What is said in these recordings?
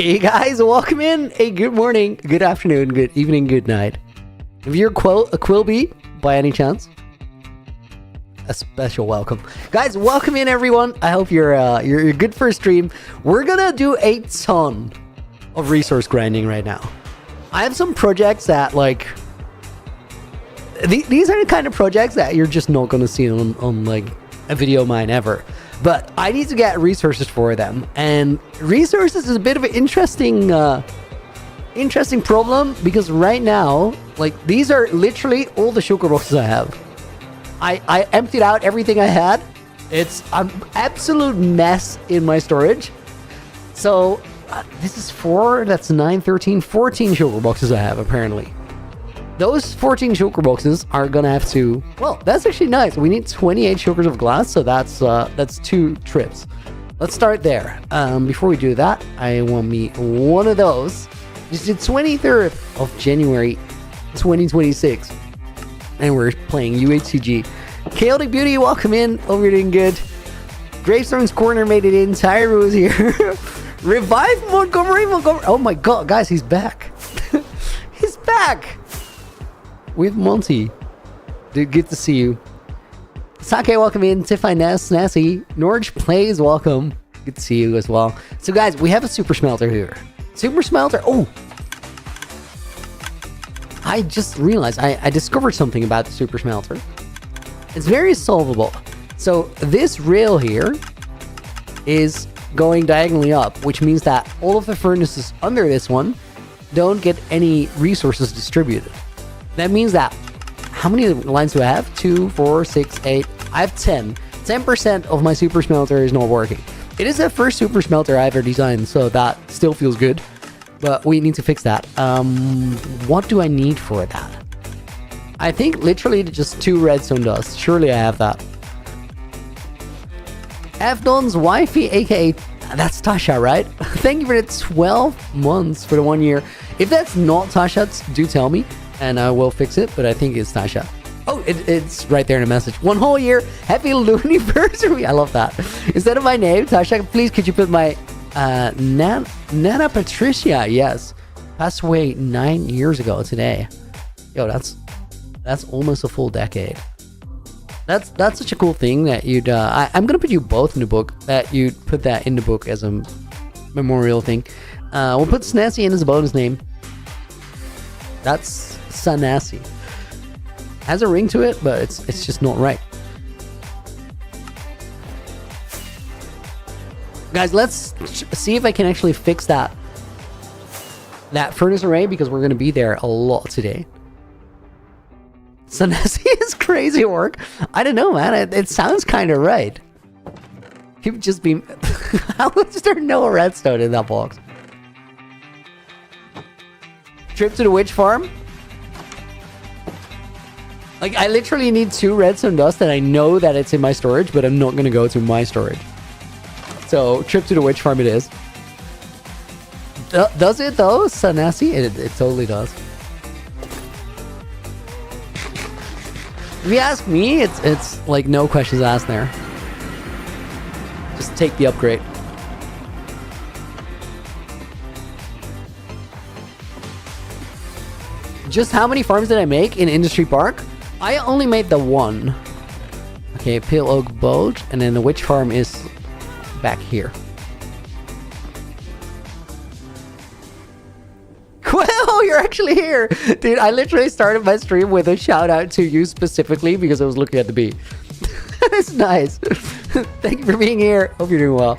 Hey guys, welcome in. Hey, good morning, good afternoon, good evening, good night. If you're a Quilby by any chance, a special welcome. Guys, welcome in everyone. I hope you're good for a stream. We're gonna do a ton of resource grinding right now. I have some projects that like these are the kind of projects that you're just not gonna see on like a video of mine ever. But I need to get resources for them, and resources is a bit of an interesting problem, because right now, like, these are literally all the shulker boxes I have. I emptied out everything I had. It's an absolute mess in my storage. So this is 4, that's 9, 13, 14 shulker boxes I have apparently. Those 14 shulker boxes are gonna have to... Well, that's actually nice. We need 28 shulkers of glass, so that's 2 trips. Let's start there. Before we do that, I want me one of those. It's the 23rd of January, 2026. And we're playing UHCG. Chaotic Beauty, welcome in. Hope you're doing good. Gravestone's Corner made it in. Tyro is here. Revive Montgomery. Oh my god, guys, he's back. He's back. With Monty. Dude, good to see you. Sake, welcome in. Tiffy Ness, Nessie. Norge Plays, welcome. Good to see you as well. So guys, we have a super smelter here. Super smelter. Oh! I just realized I discovered something about the super smelter. It's very solvable. So this rail here is going diagonally up, which means that all of the furnaces under this one don't get any resources distributed. That means that, how many lines do I have? 2, 4, 6, 8. I have 10. 10% of my super smelter is not working. It is the first super smelter I ever designed, so that still feels good. But we need to fix that. What do I need for that? I think literally just 2 redstone dust. Surely I have that. F-Don's wifey, aka... That's Tasha, right? Thank you for the 12 months for the 1 year. If that's not Tasha, do tell me, and I will fix it, but I think it's Tasha. Oh, it's right there in the message. 1 whole year. Happy Looniversary. I love that. Instead of my name, Tasha, please could you put my Nana Patricia? Yes. Passed away 9 years ago today. Yo, that's almost a full decade. That's such a cool thing that you'd... I'm going to put you both in the book, that you'd put that in the book as a memorial thing. We'll put Snazzy in as a bonus name. That's Sanassi. Has a ring to it, but it's just not right. Guys, let's see if I can actually fix that furnace array, because we're going to be there a lot today. Sanassi is crazy work. I don't know, man. It sounds kind of right. He would just be... How is there no redstone in that box? Trip to the witch farm? Like, I literally need 2 redstone dust, and I know that it's in my storage, but I'm not going to go to my storage. So, trip to the witch farm it is. Does it, though, Sanassi? It totally does. If you ask me, it's like no questions asked there. Just take the upgrade. Just how many farms did I make in Industry Park? I only made the 1. Okay, Pale Oak Boat, and then the witch farm is back here. Well, you're actually here. Dude, I literally started my stream with a shout out to you specifically because I was looking at the bee. That's nice. Thank you for being here. Hope you're doing well.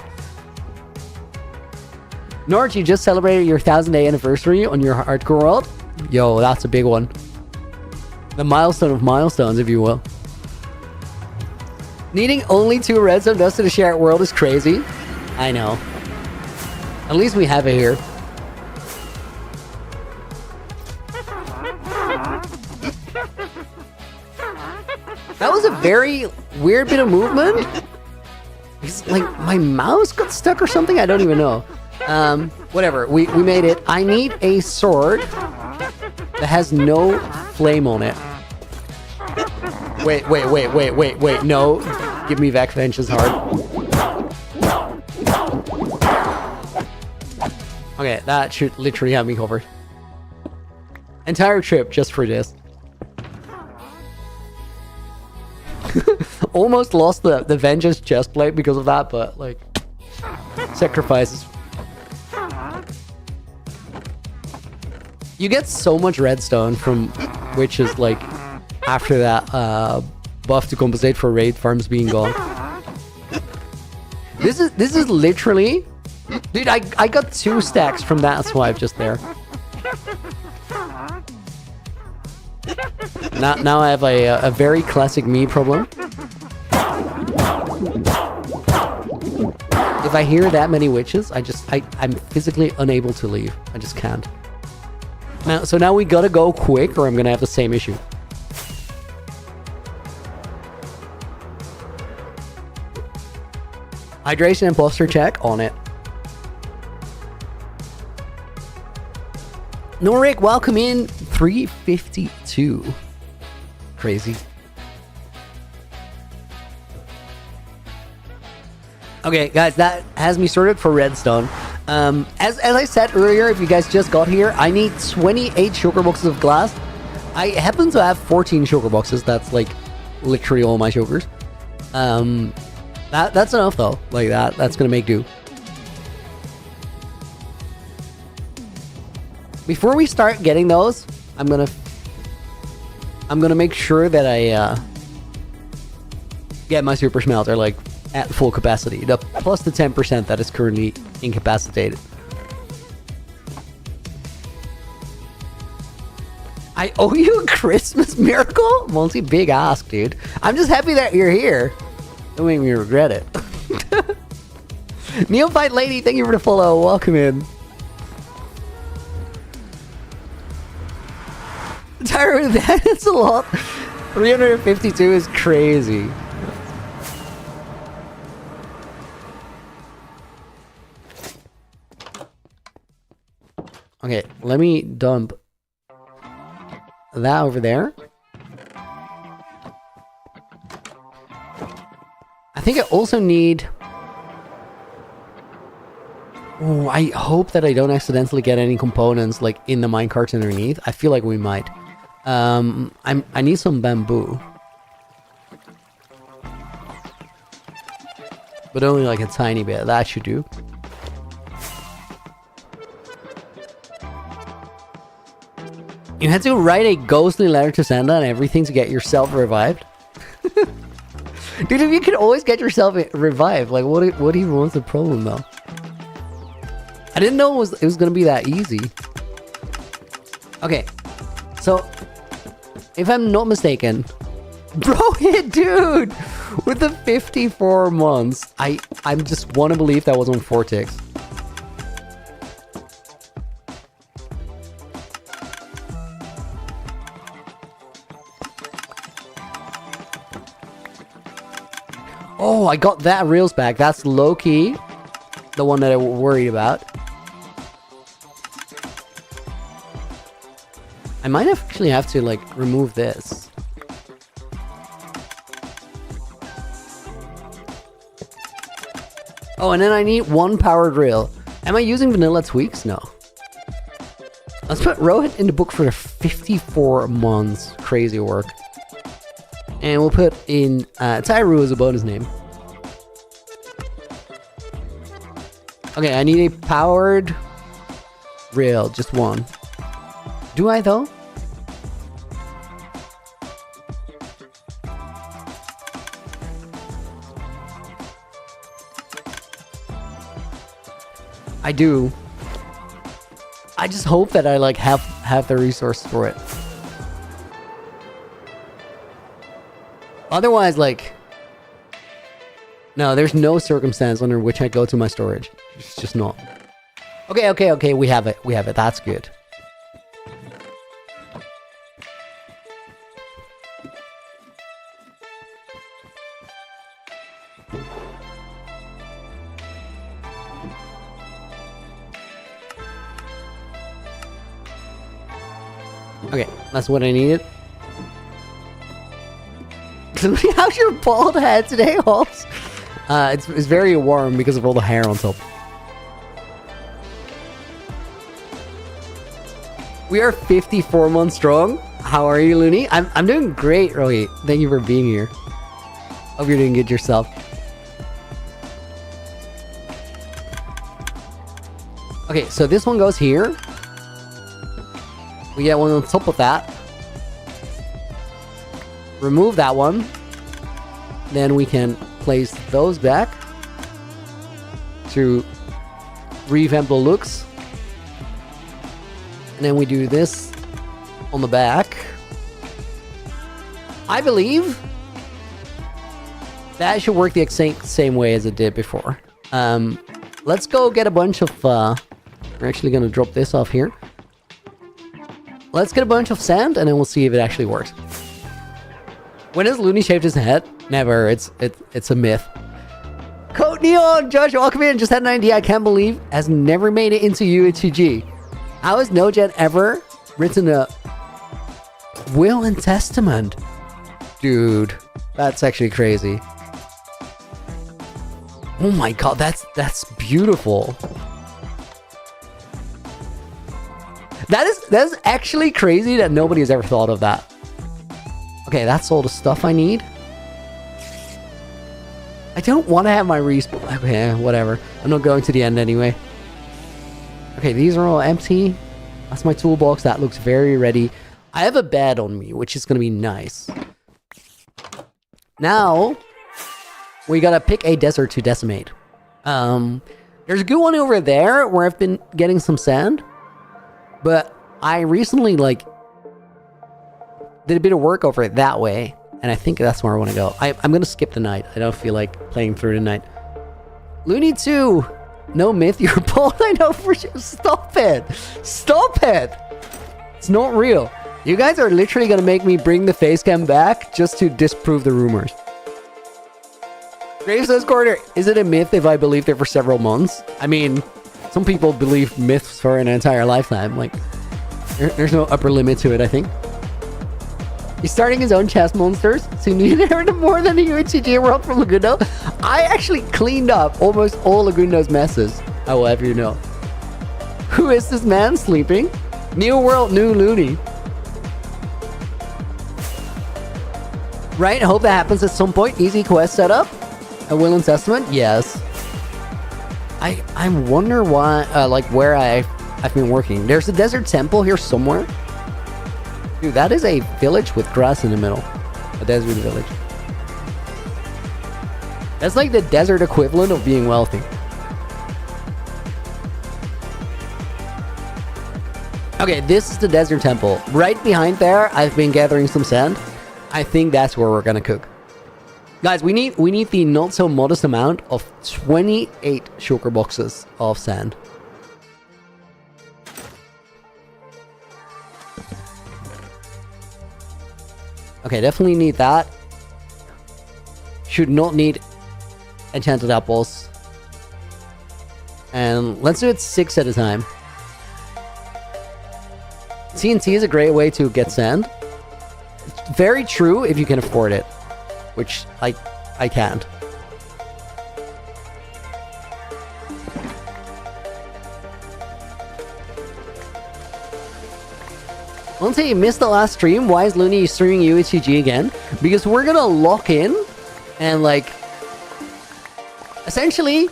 Norge, you just celebrated your 1,000-day anniversary on your hardcore world. Yo, that's a big one. The milestone of milestones, if you will. Needing only 2 redstone dust in a shared world is crazy. I know. At least we have it here. That was a very weird bit of movement. It's like my mouse got stuck or something. I don't even know. Whatever. We made it. I need a sword that has no flame on it. Wait. No. Give me Vex Vengeance hard. Okay, that should literally have me covered. Entire trip just for this. Almost lost the Vengeance chest plate because of that, but like sacrifices. You get so much redstone from witches like after that buff to compensate for raid farms being gone. This is literally, dude. I got 2 stacks from that swipe just there. Now I have a very classic me problem. If I hear that many witches, I'm physically unable to leave. I just can't. So now we gotta go quick, or I'm gonna have the same issue. Hydration and posture check on it. Norik, welcome in. 352. Crazy. Okay, guys, that has me sorted for redstone. As I said earlier, if you guys just got here, I need 28 sugar boxes of glass. I happen to have 14 sugar boxes. That's like literally all my sugars. That's enough though. Like that's gonna make do. Before we start getting those, I'm gonna make sure that I get my super smelter like at full capacity, plus the 10% that is currently incapacitated. I owe you a Christmas miracle? Multi big ask, dude. I'm just happy that you're here. Don't make me regret it. Neophyte lady, thank you for the follow. Welcome in. Tyro, that's a lot. 352 is crazy. Okay, let me dump that over there. I think I also need... Oh, I hope that I don't accidentally get any components like in the minecarts underneath. I feel like we might. I need some bamboo. But only like a tiny bit. That should do. You had to write a ghostly letter to Santa and everything to get yourself revived? Dude, if you could always get yourself revived, like what even was the problem though? I didn't know it was gonna be that easy. Okay, so if I'm not mistaken, bro, dude, with the 54 months, I just want to believe that was on 4 ticks. Oh, I got that rails back. That's low-key the one that I was worried about. I might actually have to, like, remove this. Oh, and then I need 1 powered rail. Am I using vanilla tweaks? No. Let's put Rohit in the book for the 54 months. Crazy work. And we'll put in Tyru as a bonus name. Okay, I need a powered rail, just 1. Do I though? I do. I just hope that I like have the resources for it. Otherwise, like, no, there's no circumstance under which I go to my storage. It's just not. Okay, we have it. That's good. Okay, that's what I needed. How's your bald head today, Hobbs? It's very warm because of all the hair on top. We are 54 months strong. How are you, Looney? I'm doing great, Rohit. Thank you for being here. Hope you're doing good yourself. Okay, so this one goes here. We get one on top of that. Remove that one. Then we can place those back to revamp the looks. And then we do this on the back. I believe that should work the exact same way as it did before. Let's go get a bunch of... we're actually going to drop this off here. Let's get a bunch of sand, and then we'll see if it actually works. When has Looney shaved his head? Never. It's a myth. Code Neon! Josh, welcome in. Just had an idea I can't believe has never made it into UHCG. How has NoGen ever written a will and testament? Dude, that's actually crazy. Oh my god, that's beautiful. That is actually crazy that nobody has ever thought of that. Okay, that's all the stuff I need. I don't want to have my respawn. Okay, whatever. I'm not going to the end anyway. Okay, these are all empty. That's my toolbox. That looks very ready. I have a bed on me, which is going to be nice. Now, we gotta pick a desert to decimate. There's a good one over there where I've been getting some sand. But I recently, like, did a bit of work over it that way. And I think that's where I want to go. I'm going to skip the night. I don't feel like playing through the night. Looney 2. No myth, you're bald. I know for sure. Stop it. Stop it. It's not real. You guys are literally going to make me bring the face cam back just to disprove the rumors. Graves says, Corner, is it a myth if I believed it for several months? I mean, some people believe myths for an entire lifetime. Like, there's no upper limit to it, I think. He's starting his own chess monsters. So you inherited more than the UHCG world from Lagundo. I actually cleaned up almost all Lagundo's messes. I will have you know. Who is this man sleeping? New world, new Looney. Right? I hope that happens at some point. Easy quest setup. A will and testament? Yes. I wonder why, like where I've been working. There's a desert temple here somewhere. Dude, that is a village with grass in the middle. A desert village. That's like the desert equivalent of being wealthy. Okay, this is the desert temple. Right behind there, I've been gathering some sand. I think that's where we're gonna cook. Guys, we need the not so modest amount of 28 shulker boxes of sand. Okay, definitely need that. Should not need enchanted apples. And let's do it 6 at a time. TNT is a great way to get sand. It's very true if you can afford it. Which I can't. Let's say you missed the last stream. Why is Looney streaming UHCG again? Because we're gonna lock in and like essentially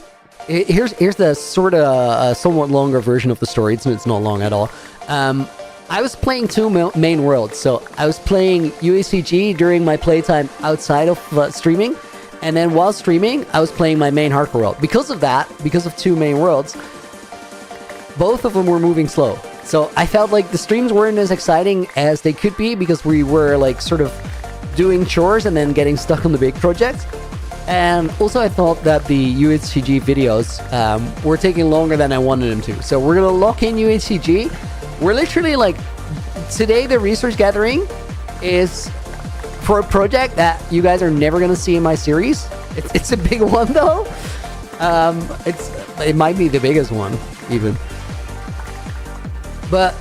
here's the sort of somewhat longer version of the story. It's not long at all. I was playing 2 main worlds. So I was playing UHCG during my playtime outside of streaming. And then while streaming, I was playing my main hardcore world. Because of that, because of 2 main worlds, both of them were moving slow. So I felt like the streams weren't as exciting as they could be because we were like sort of doing chores and then getting stuck on the big projects. And also I thought that the UHCG videos were taking longer than I wanted them to. So we're going to lock in UHCG. We're literally like, today the resource gathering is for a project that you guys are never going to see in my series. It's a big one though. It might be the biggest one even. But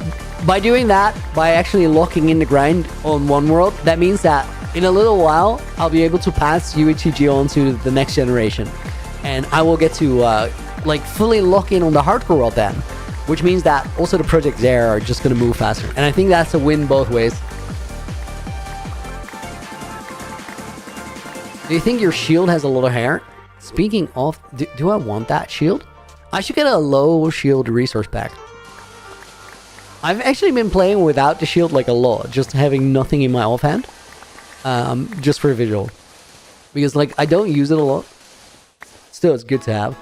by doing that, by actually locking in the grind on one world, that means that in a little while, I'll be able to pass UHCG on to the next generation. And I will get to like fully lock in on the hardcore world then. which means that also the projects there are just going to move faster. And I think that's a win both ways. Do you think your shield has a lot of hair? Speaking of, do I want that shield? I should get a low shield resource pack. I've actually been playing without the shield like a lot, just having nothing in my offhand, just for visual, because like I don't use it a lot. Still, it's good to have.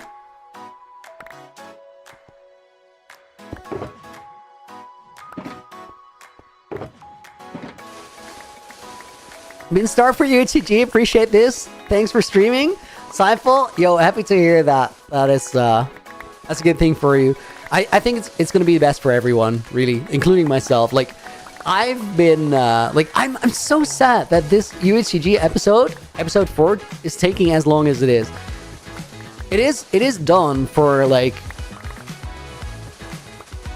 Been star for UHCG, appreciate this. Thanks for streaming. Seinfeld, yo, happy to hear that. That's a good thing for you. I think it's gonna be the best for everyone, really, including myself. Like, I've been I'm so sad that this UHCG episode 4, is taking as long as it is. It is done for like,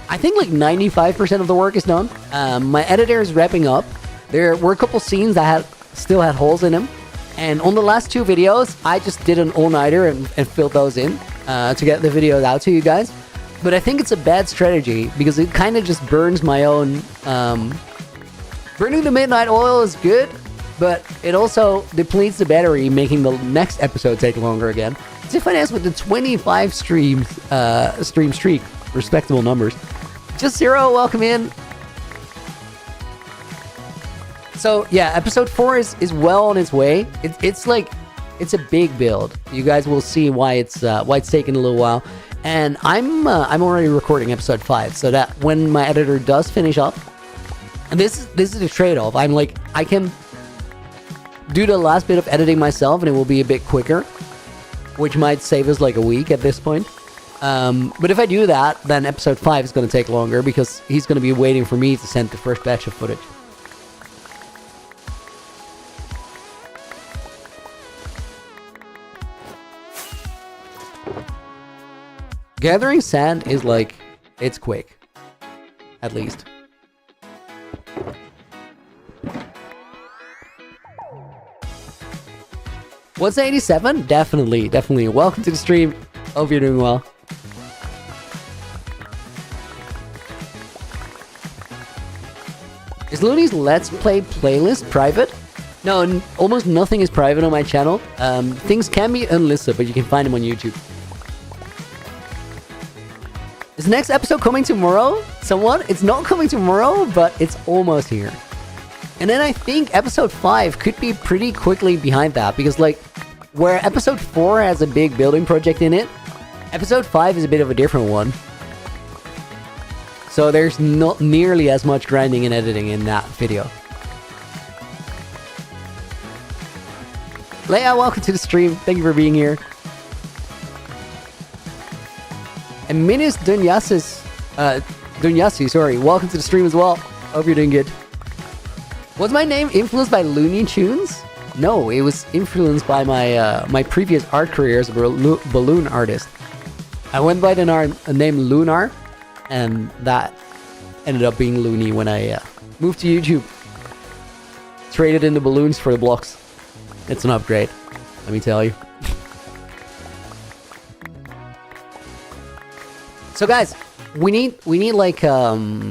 I think like 95% of the work is done. My editor is wrapping up. There were a couple scenes that still had holes in them, and on the last 2 videos I just did an all-nighter and filled those in to get the videos out to you guys. But I think it's a bad strategy because it kind of just burns my own burning the midnight oil is good, but it also depletes the battery, making the next episode take longer again. Tiffany with the 25 stream streak, respectable numbers. Just Zero, welcome in. So yeah, episode 4 is well on its way. It's a big build. You guys will see why it's taking a little while. And I'm already recording episode 5, so that when my editor does finish up, and this is a trade-off. I'm like, I can do the last bit of editing myself, and it will be a bit quicker, which might save us like a week at this point. But if I do that, then episode 5 is going to take longer because he's going to be waiting for me to send the first batch of footage. Gathering sand is like, it's quick. At least. What's 87? Definitely. Welcome to the stream. Hope you're doing well. Is Looney's Let's Play playlist private? No, almost nothing is private on my channel. Things can be unlisted, but you can find them on YouTube. Is the next episode coming tomorrow? Somewhat? It's not coming tomorrow, but it's almost here. And then I think episode 5 could be pretty quickly behind that, because like, where episode 4 has a big building project in it, episode 5 is a bit of a different one. So there's not nearly as much grinding and editing in that video. Leia, welcome to the stream. Thank you for being here. And Minis Dunyasi, sorry, welcome to the stream as well. Hope you're doing good. Was my name influenced by Looney Tunes? No, it was influenced by my my previous art career as a balloon artist. I went by the name Lunar, and that ended up being Looney when I moved to YouTube. Traded in the balloons for the blocks. It's an upgrade, let me tell you. So guys, we need like 28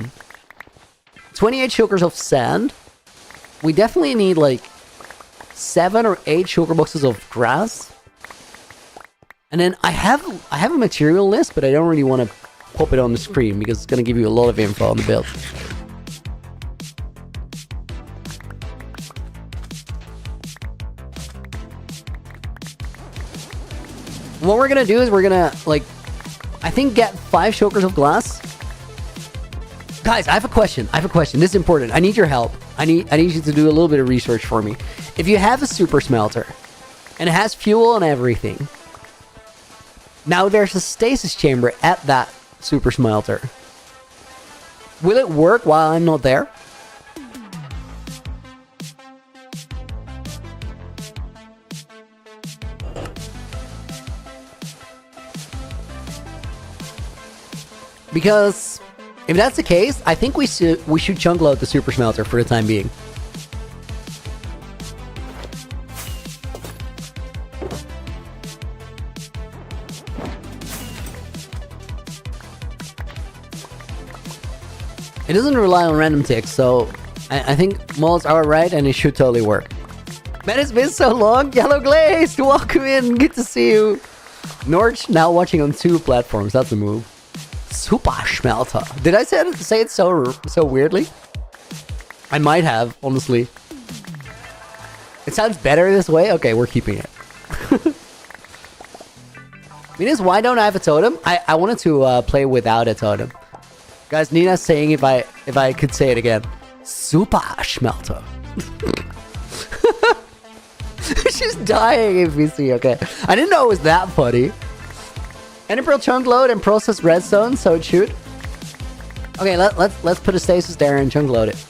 shulkers of sand. We definitely need like 7 or 8 shulker boxes of grass. And then I have a material list, but I don't really want to pop it on the screen because it's going to give you a lot of info on the build. What we're going to do is we're going to like, I think get 5 shulkers of glass. Guys, I have a question. This is important. I need your help. I need you to do a little bit of research for me. If you have a super smelter and it has fuel and everything, now there's a stasis chamber at that super smelter. Will it work while I'm not there? Because if that's the case, I think we should chunk load the super smelter for the time being. It doesn't rely on random ticks, so I think mods are right and it should totally work. Man, it's been so long. Yellow Glazed, welcome in. Good to see you. Norch now watching on 2 platforms. That's a move. Super Schmelter. Did I say it so weirdly? I might have, honestly. It sounds better this way? Okay, we're keeping it. Venus, why don't I have a totem? I wanted to play without a totem. Guys, Nina's saying if I could say it again. Super Schmelter. She's dying if we see. Okay, I didn't know it was that funny. Enderpearl chunk load and process redstone, so it should. Okay, let's put a stasis there and chunk load it.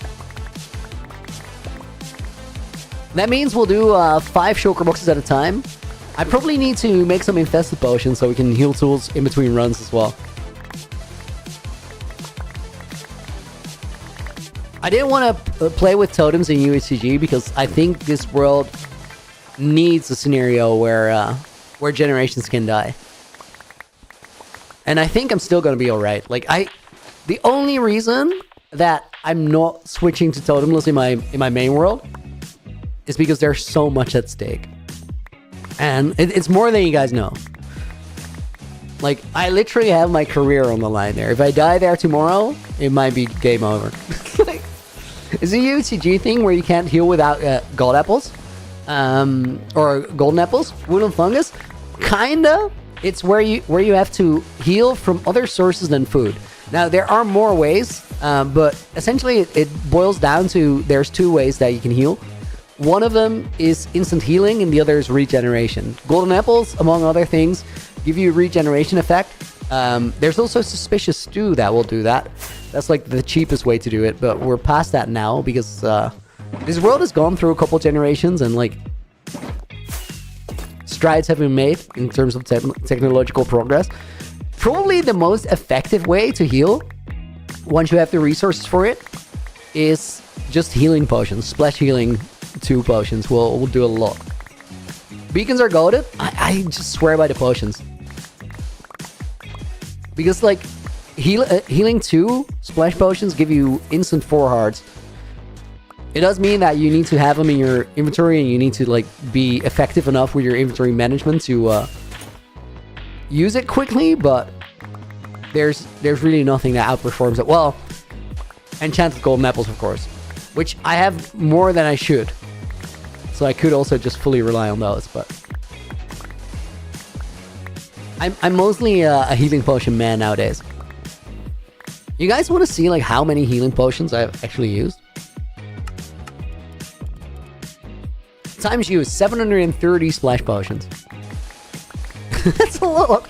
That means we'll do 5 shulker boxes at a time. I probably need to make some infested potions so we can heal tools in between runs as well. I didn't want to play with totems in UHCG because I think this world needs a scenario where generations can die. And I think I'm still gonna be alright. Like the only reason that I'm not switching to totemless in my main world is because there's so much at stake. And it's more than you guys know. Like, I literally have my career on the line there. If I die there tomorrow, it might be game over. It's a UHCG thing where you can't heal without gold apples. Or golden apples. Wood and fungus. Kinda. It's where you have to heal from other sources than food. Now, there are more ways. But essentially, it boils down to there's 2 ways that you can heal. One of them is instant healing and the other is regeneration. Golden apples, among other things, give you a regeneration effect. There's also suspicious stew that will do that. That's like the cheapest way to do it, but we're past that now because this world has gone through a couple generations and like strides have been made in terms of technological progress. Probably the most effective way to heal, once you have the resources for it, is just healing potions. Splash healing 2 potions will do a lot. Beacons are goated. I just swear by the potions. Because like healing 2 splash potions give you instant 4 hearts. It does mean that you need to have them in your inventory and you need to like be effective enough with your inventory management to use it quickly, but there's really nothing that outperforms it. Well, enchanted golden apples, of course, which I have more than I should. So I could also just fully rely on those, but I'm mostly a healing potion man nowadays. You guys want to see like how many healing potions I've actually used? Times used 730 splash potions. That's a lot.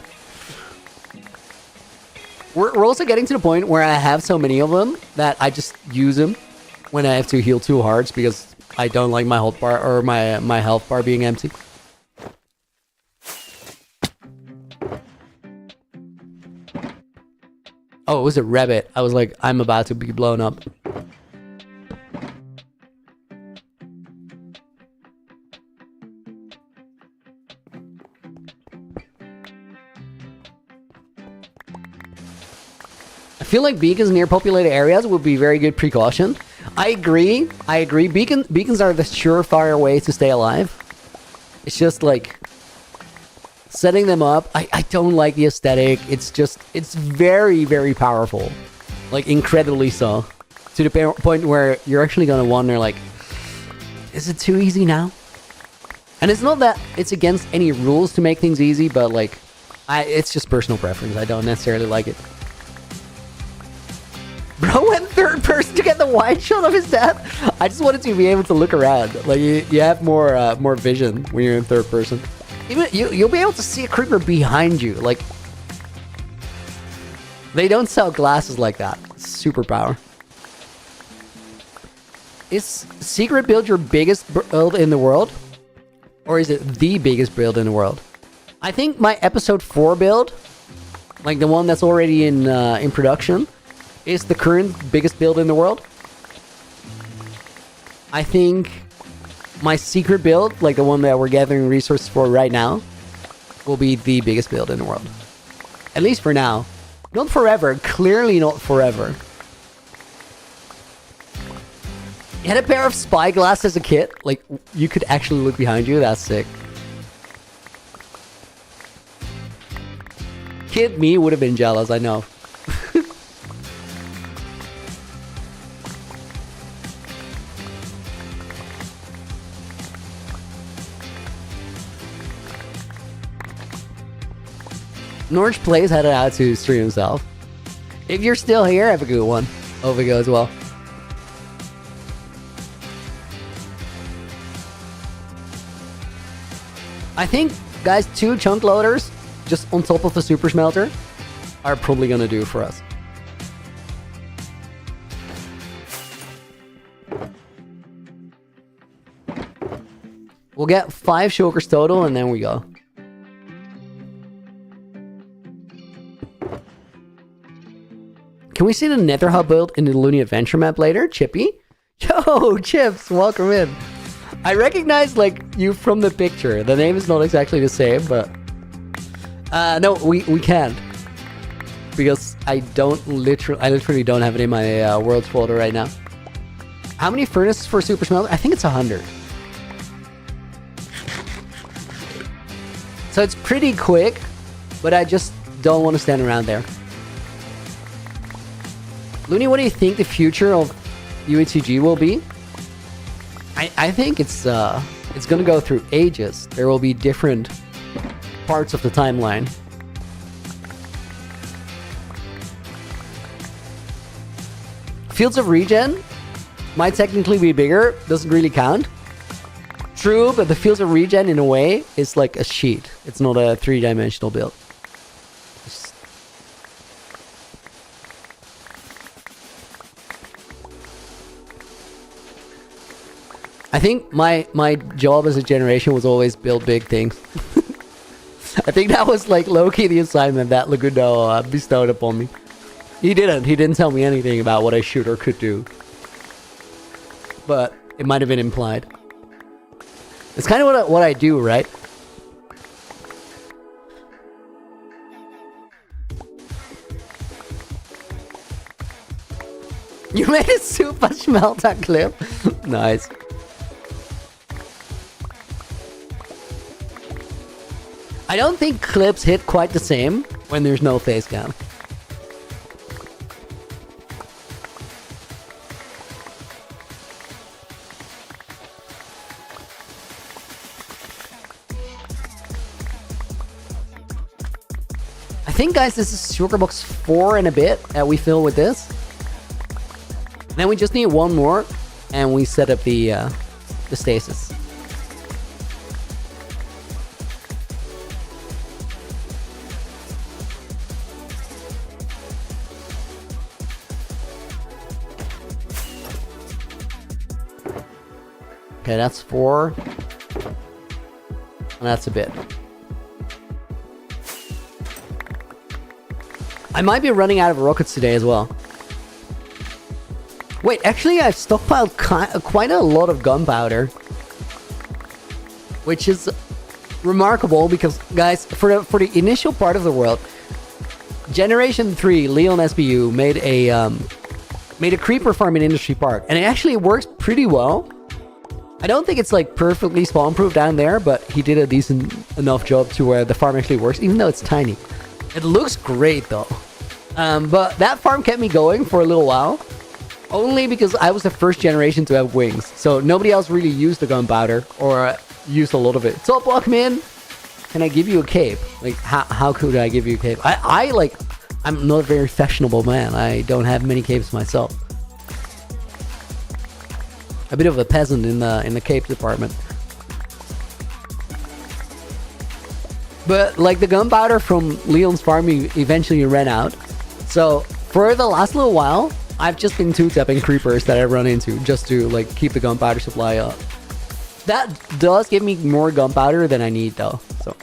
We're also getting to the point where I have so many of them that I just use them when I have to heal 2 hearts because I don't like my health bar or my health bar being empty. Oh, it was a rabbit. I was like, I'm about to be blown up. I feel like beacons near populated areas would be very good precaution. I agree. Beacons are the surefire way to stay alive. It's just like setting them up. I don't like the aesthetic. It's very, very powerful. Like incredibly so. To the point where you're actually gonna wonder like, is it too easy now? And it's not that it's against any rules to make things easy, but like, it's just personal preference. I don't necessarily like it. Bro went 3rd person to get the wide shot of his death. I just wanted to be able to look around. Like you have more vision when you're in 3rd person. Even you'll be able to see a creeper behind you. Like they don't sell glasses like that. Superpower. Is secret build your biggest build in the world, or is it the biggest build in the world? I think my episode 4 build, like the one that's already in production, is the current biggest build in the world. I think my secret build, like the one that we're gathering resources for right now, will be the biggest build in the world. At least for now. Not forever. Clearly not forever. You had a pair of spyglass as a kid? Like, you could actually look behind you? That's sick. Kid me would have been jealous, I know. Norge Plays had it out to stream himself. If you're still here, have a good one. Hope it goes well. I think, guys, 2 chunk loaders just on top of the super smelter are probably gonna do for us. We'll get 5 shulkers total and then we go. Can we see the Nether Hub build in the Looney Adventure map later, Chippy? Yo, Chips, welcome in. I recognize, like, you from the picture. The name is not exactly the same, but... no, we can't. Because I literally don't have it in my world folder right now. How many furnaces for Super Smelter? I think it's 100. So it's pretty quick, but I just don't want to stand around there. Looney, what do you think the future of UHCG will be? I think it's gonna go through ages. There will be different parts of the timeline. Fields of Regen might technically be bigger, doesn't really count. True, but the Fields of Regen in a way is like a sheet. It's not a 3-dimensional build. I think my job as a generation was always build big things. I think that was like low-key the assignment that Lagundo bestowed upon me. He didn't tell me anything about what I should or could do. But it might have been implied. It's kind of what I do, right? You made a super smelter clip? Nice. I don't think clips hit quite the same when there's no face cam. I think, guys, this is sugar box 4 and a bit that we fill with this. Then we just need one more, and we set up the stasis. Okay, that's 4. And that's a bit. I might be running out of rockets today as well. Wait, actually I've stockpiled quite a lot of gunpowder. Which is remarkable because, guys, for the initial part of the world, Generation 3, Leon SBU made a creeper farm in Industry Park. And it actually works pretty well. I don't think it's like perfectly spawn-proof down there, but he did a decent enough job to where the farm actually works, even though it's tiny. It looks great though. But that farm kept me going for a little while. Only because I was the first generation to have wings. So nobody else really used the gunpowder or used a lot of it. Top welcome in. Can I give you a cape? Like, how could I give you a cape? I'm not a very fashionable man. I don't have many capes myself. A bit of a peasant in the cape department. But like the gunpowder from Leon's farm eventually ran out. So for the last little while, I've just been two-tapping creepers that I run into just to like keep the gunpowder supply up. That does give me more gunpowder than I need though. So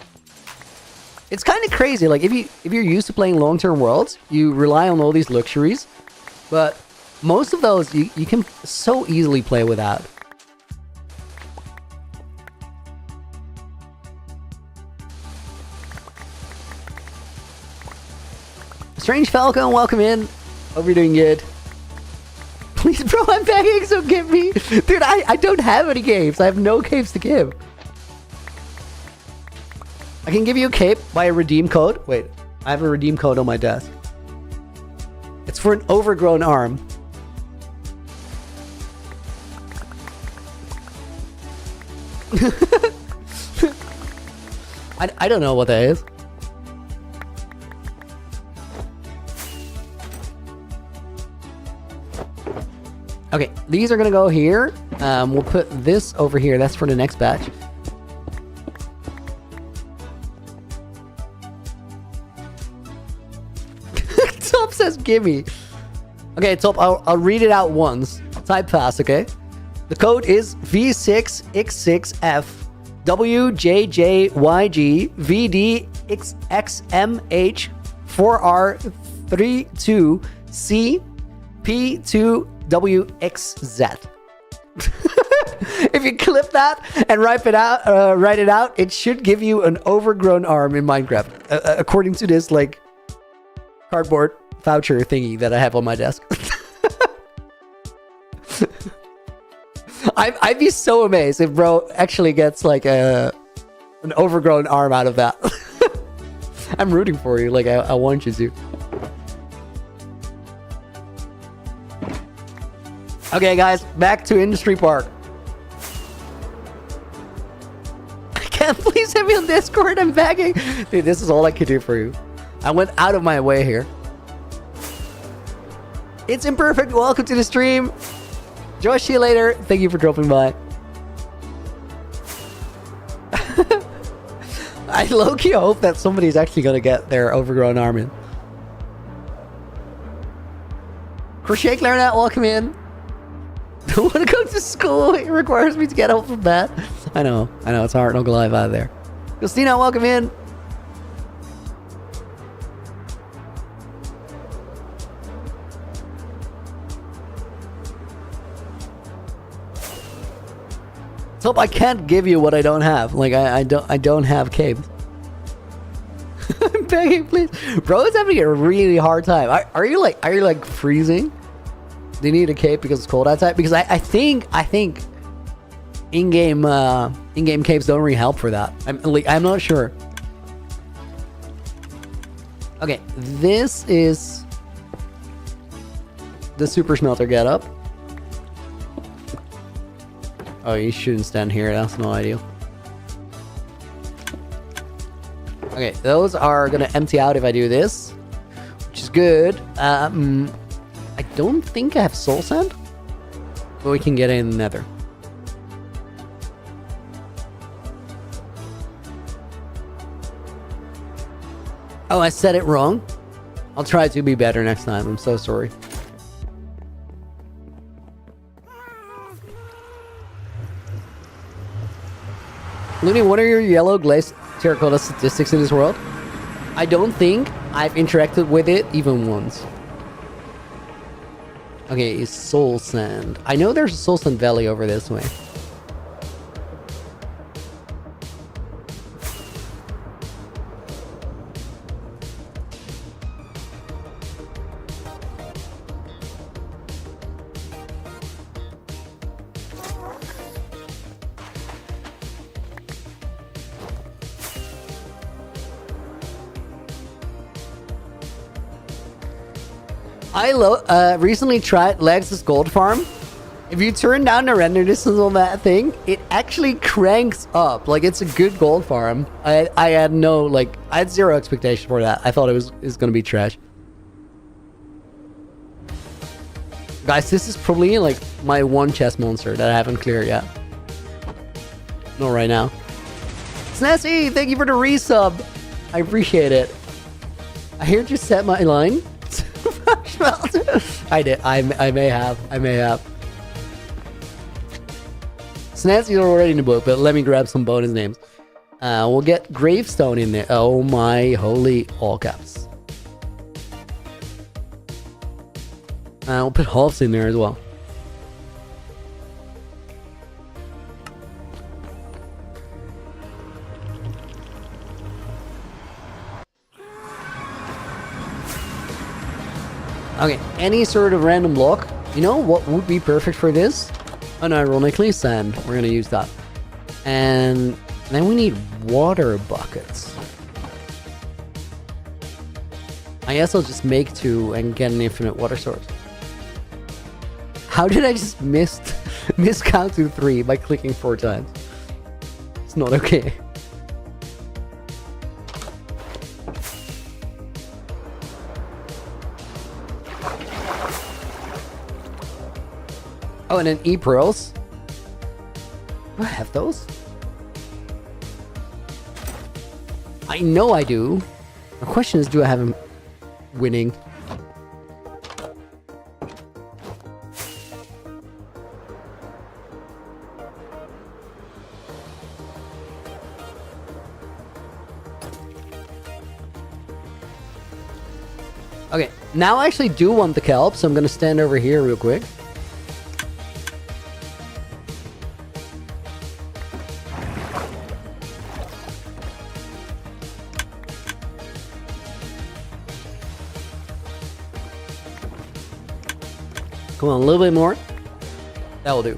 it's kind of crazy. Like if you're used to playing long-term worlds, you rely on all these luxuries, but most of those you can so easily play without. Strange Falcon, welcome in. Hope you're doing good. Please, bro, I'm begging, so give me... Dude, I don't have any capes. I have no capes to give. I can give you a cape by a redeem code. Wait, I have a redeem code on my desk. It's for an overgrown arm. I don't know what that is. Okay, these are gonna go here. We'll put this over here. That's for the next batch. Top says gimme. Okay, Top, I'll read it out once. Type fast, okay? The code is V6X6F WJJYG VDXXMH 4R32C P2WXZ. If you clip that and write it out, it should give you an overgrown arm in Minecraft, according to this like cardboard voucher thingy that I have on my desk. I'd be so amazed if bro actually gets like an overgrown arm out of that. I'm rooting for you, like I want you to. Okay, guys, back to Industry Park. Can't please hit me on Discord? I'm begging. Dude, this is all I could do for you. I went out of my way here. It's Imperfect. Welcome to the stream. Josh, see you later. Thank you for dropping by. I low-key hope that somebody's actually going to get their overgrown arm in. Crochet Clarinet, welcome in. Don't want to go to school. It requires me to get home from bed. I know, it's hard. Not gonna lie about it there. Christina, welcome in. Top, I can't give you what I don't have. Like I don't have cape. I'm begging, please. Bro, it's having a really hard time. Are you like freezing? Do you need a cape because it's cold outside? Because I think in-game capes don't really help for that. I'm not sure. Okay, this is the super smelter getup. Oh, you shouldn't stand here. That's no ideal. Okay, those are gonna empty out if I do this, which is good. I don't think I have soul sand, but we can get in nether. Oh, I said it wrong. I'll try to be better next time. I'm so sorry. Looney, what are your yellow glazed terracotta statistics in this world? I don't think I've interacted with it even once. Okay, it's soul sand. I know there's a soul sand valley over this way. I recently tried Lex's gold farm. If you turn down the render distance on that thing, it actually cranks up. Like, it's a good gold farm. I had no, like, I had zero expectation for that. I thought it was gonna be trash. Guys, this is probably like my one chest monster that I haven't cleared yet. Not right now. Snazzy, thank you for the resub. I appreciate it. I heard you set my line. I did. I may have. Snazzy's already in the book, but let me grab some bonus names. We'll get Gravestone in there. Oh my holy all caps. We'll put Halves in there as well. Okay, any sort of random block You know what would be perfect for this? Unironically, sand. We're gonna use that. And then we need water buckets. I guess I'll just make 2 and get an infinite water source. How did I just miscount to 3 by clicking 4 times? It's not okay. Oh, and then E-pearls. Do I have those? I know I do. The question is, do I have him winning? Okay, now I actually do want the kelp, so I'm gonna stand over here real quick. Come on, a little bit more. That will do.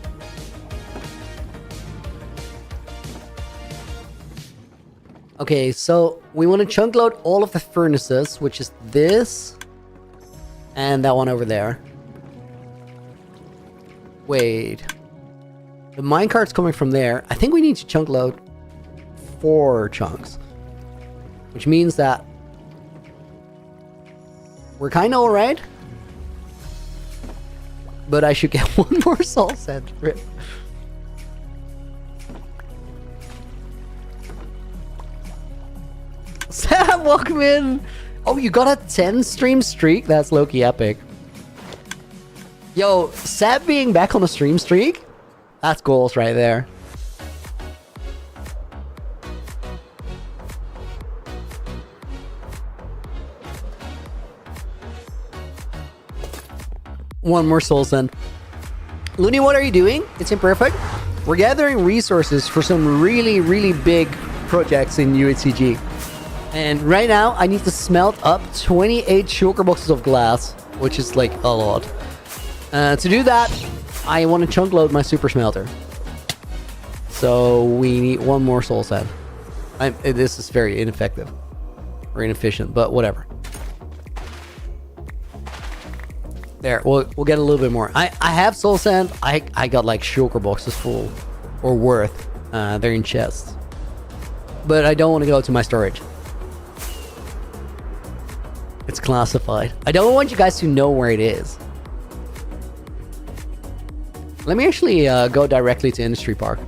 Okay, so we want to chunk load all of the furnaces, which is this and that one over there. Wait. The minecart's coming from there. I think we need to chunk load 4 chunks, which means that we're kind of alright. But I should get 1 more soul sand. Rip. Sam, welcome in. Oh, you got a 10 stream streak? That's low-key epic. Yo, Sam being back on a stream streak? That's goals right there. One more soul send. Looney, what are you doing? It's imperfect. We're gathering resources for some really, really big projects in UHCG. And right now, I need to smelt up 28 sugar boxes of glass, which is like a lot. To do that, I want to chunk load my super smelter. So we need 1 more soul sand. This is very ineffective. Or inefficient, but whatever. There, we'll get a little bit more. I have soul sand. I got like sugar boxes full or worth. They're in chests. But I don't want to go to my storage. It's classified. I don't want you guys to know where it is. Let me actually go directly to Industry Park.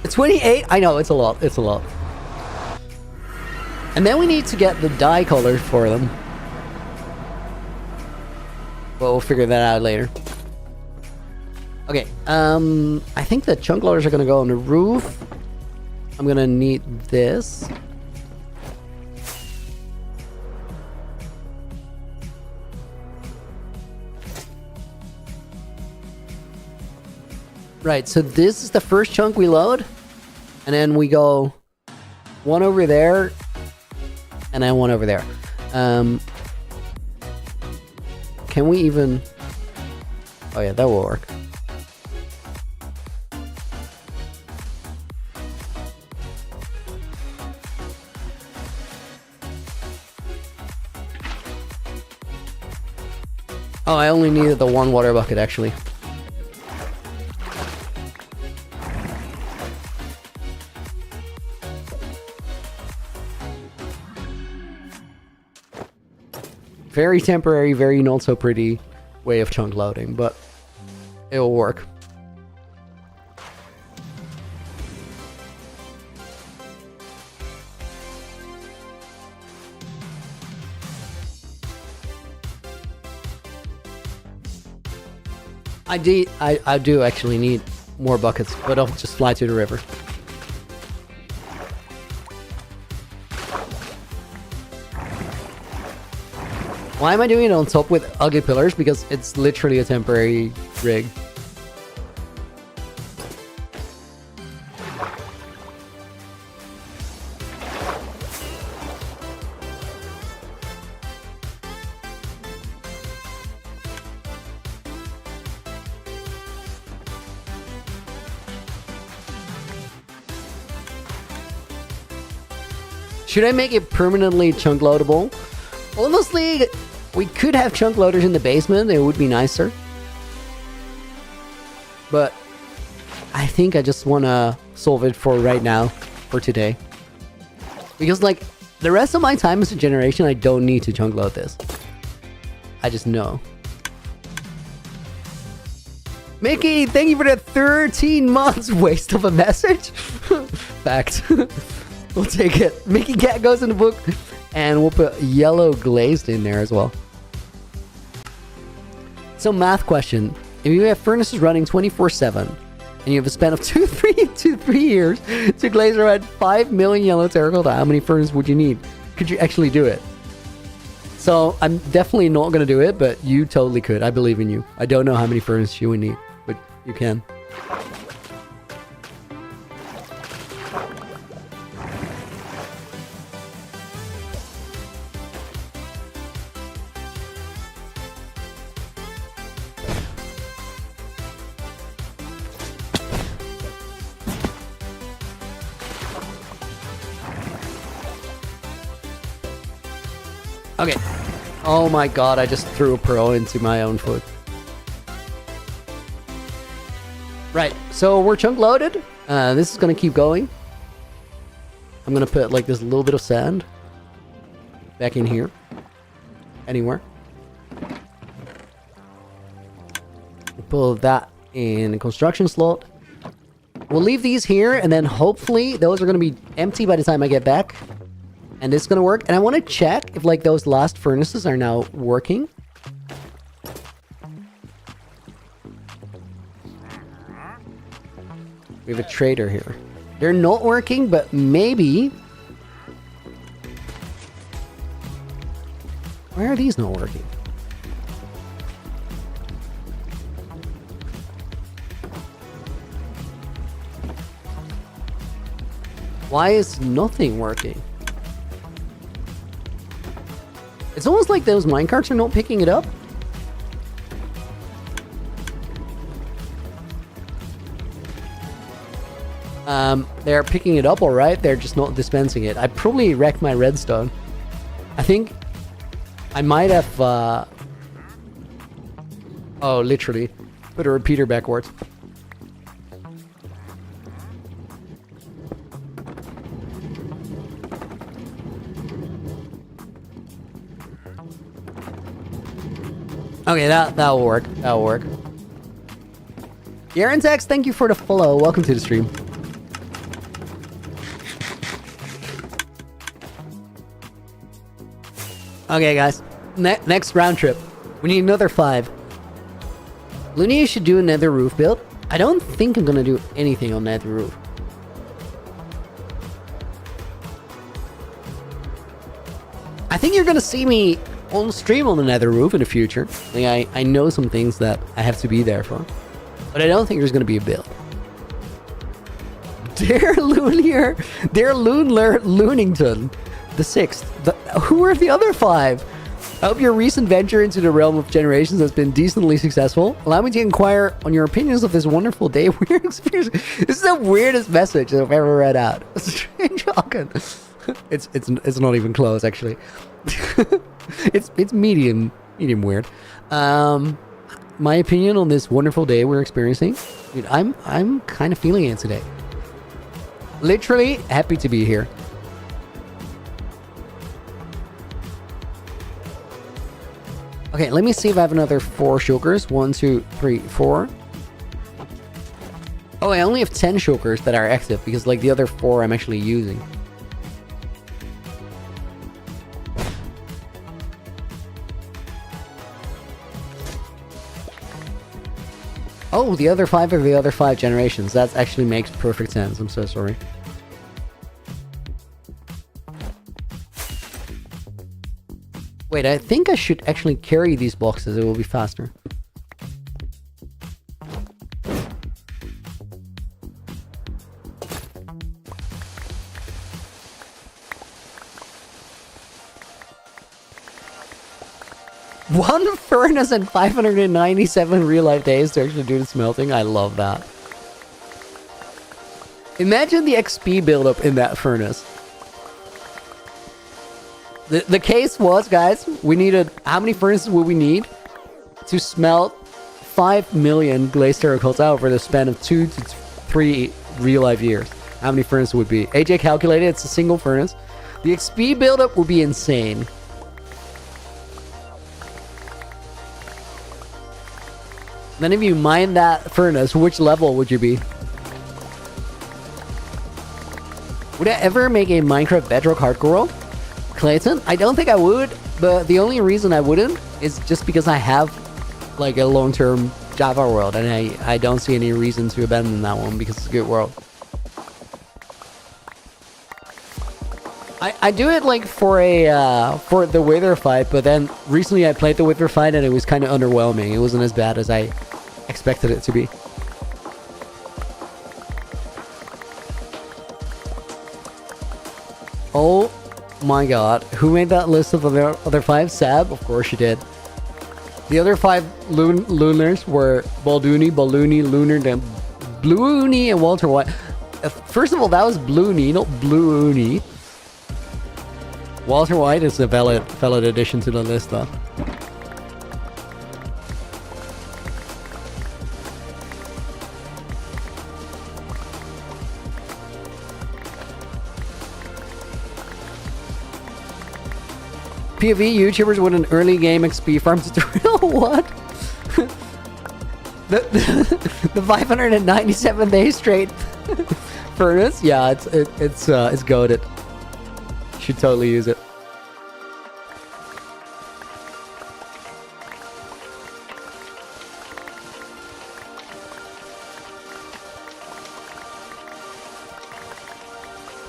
It's 28? I know, it's a lot. It's a lot. And then we need to get the dye colors for them. But we'll figure that out later. Okay, I think the chunk loaders are gonna go on the roof. I'm gonna need this. Right, so this is the first chunk we load. And then we go 1 over there. And then 1 over there. Can we even... Oh yeah, that will work. Oh, I only needed the 1 water bucket actually. Very temporary, very not so pretty way of chunk loading, but it will work. I do actually need more buckets, but I'll just fly to the river. Why am I doing it on top with ugly pillars? Because it's literally a temporary rig. Should I make it permanently chunk loadable? Honestly, we could have chunk loaders in the basement. It would be nicer. But I think I just want to solve it for right now, for today. Because, like, the rest of my time as a generation, I don't need to chunk load this. I just know. Mickey, thank you for the 13 months waste of a message. Fact. We'll take it. Mickey Cat goes in the book. And we'll put yellow glazed in there as well. So, math question. If you have furnaces running 24/7, and you have a span of 3 years to glaze around 5 million yellow terracotta, how many furnaces would you need? Could you actually do it? So, I'm definitely not going to do it, but you totally could. I believe in you. I don't know how many furnaces you would need, but you can. Okay. Oh my god, I just threw a pearl into my own foot. Right, so we're chunk loaded. This is gonna keep going. I'm gonna put like this little bit of sand back in here. Anywhere. Pull that in the construction slot. We'll leave these here, and then hopefully those are gonna be empty by the time I get back. And this is gonna work. And I want to check if like those last furnaces are now working. We have a trader here. They're not working, but maybe... Why are these not working? Why is nothing working? It's almost like those minecarts are not picking it up. They're picking it up all right. They're just not dispensing it. I probably wrecked my redstone. I think I might have... Oh, literally. Put a repeater backwards. Okay, that'll work. That'll work. Aaron Tex, thank you for the follow. Welcome to the stream. Okay, guys. Next round trip. We need another 5. Looney, you should do another roof build. I don't think I'm gonna do anything on that roof. I think you're gonna see me on stream on the nether roof in the future. Like I know some things that I have to be there for. But I don't think there's going to be a build. Dear Loonier, dear Loonington, the 6th. Who are the other 5? I hope your recent venture into the realm of generations has been decently successful. Allow me to inquire on your opinions of this wonderful day. Weird experience. This is the weirdest message I've ever read out. Strange Falcon. It's not even close, actually. It's medium weird. My opinion on this wonderful day we're experiencing. Dude, I'm kind of feeling it today. Literally happy to be here. Okay, let me see if I have another 4 shulkers. 1, 2, 3, 4. Oh, I only have 10 shulkers that are active because like the other 4 I'm actually using. Oh, the other 5 are the other 5 generations. That actually makes perfect sense. I'm so sorry. Wait, I think I should actually carry these boxes. It will be faster. One furnace and 597 real-life days to actually do the smelting. I love that. Imagine the XP buildup in that furnace. The case was, guys, we needed... How many furnaces would we need to smelt 5 million glazed terracota over the span of 2 to 3 real-life years? How many furnaces would be? AJ calculated it's a single furnace. The XP buildup would be insane. Then if you mine that furnace, which level would you be? Would I ever make a Minecraft Bedrock hardcore world? Clayton? I don't think I would, but the only reason I wouldn't is just because I have like a long-term Java world, and I don't see any reason to abandon that one because it's a good world. I do it like for the Wither fight, but then recently I played the Wither fight and it was kind of underwhelming. It wasn't as bad as I expected it to be. Oh my god. Who made that list of the other 5? Sab? Of course you did. The other 5 lunars were Balduni, Lunar, then Bluuni, and Walter White. First of all, that was Bluuni, not Bluuni. Walter White is a valid addition to the list, though. POV YouTubers with an early game XP farm tutorial. What? the 597 days straight furnace. Yeah, it's goated. Should totally use it.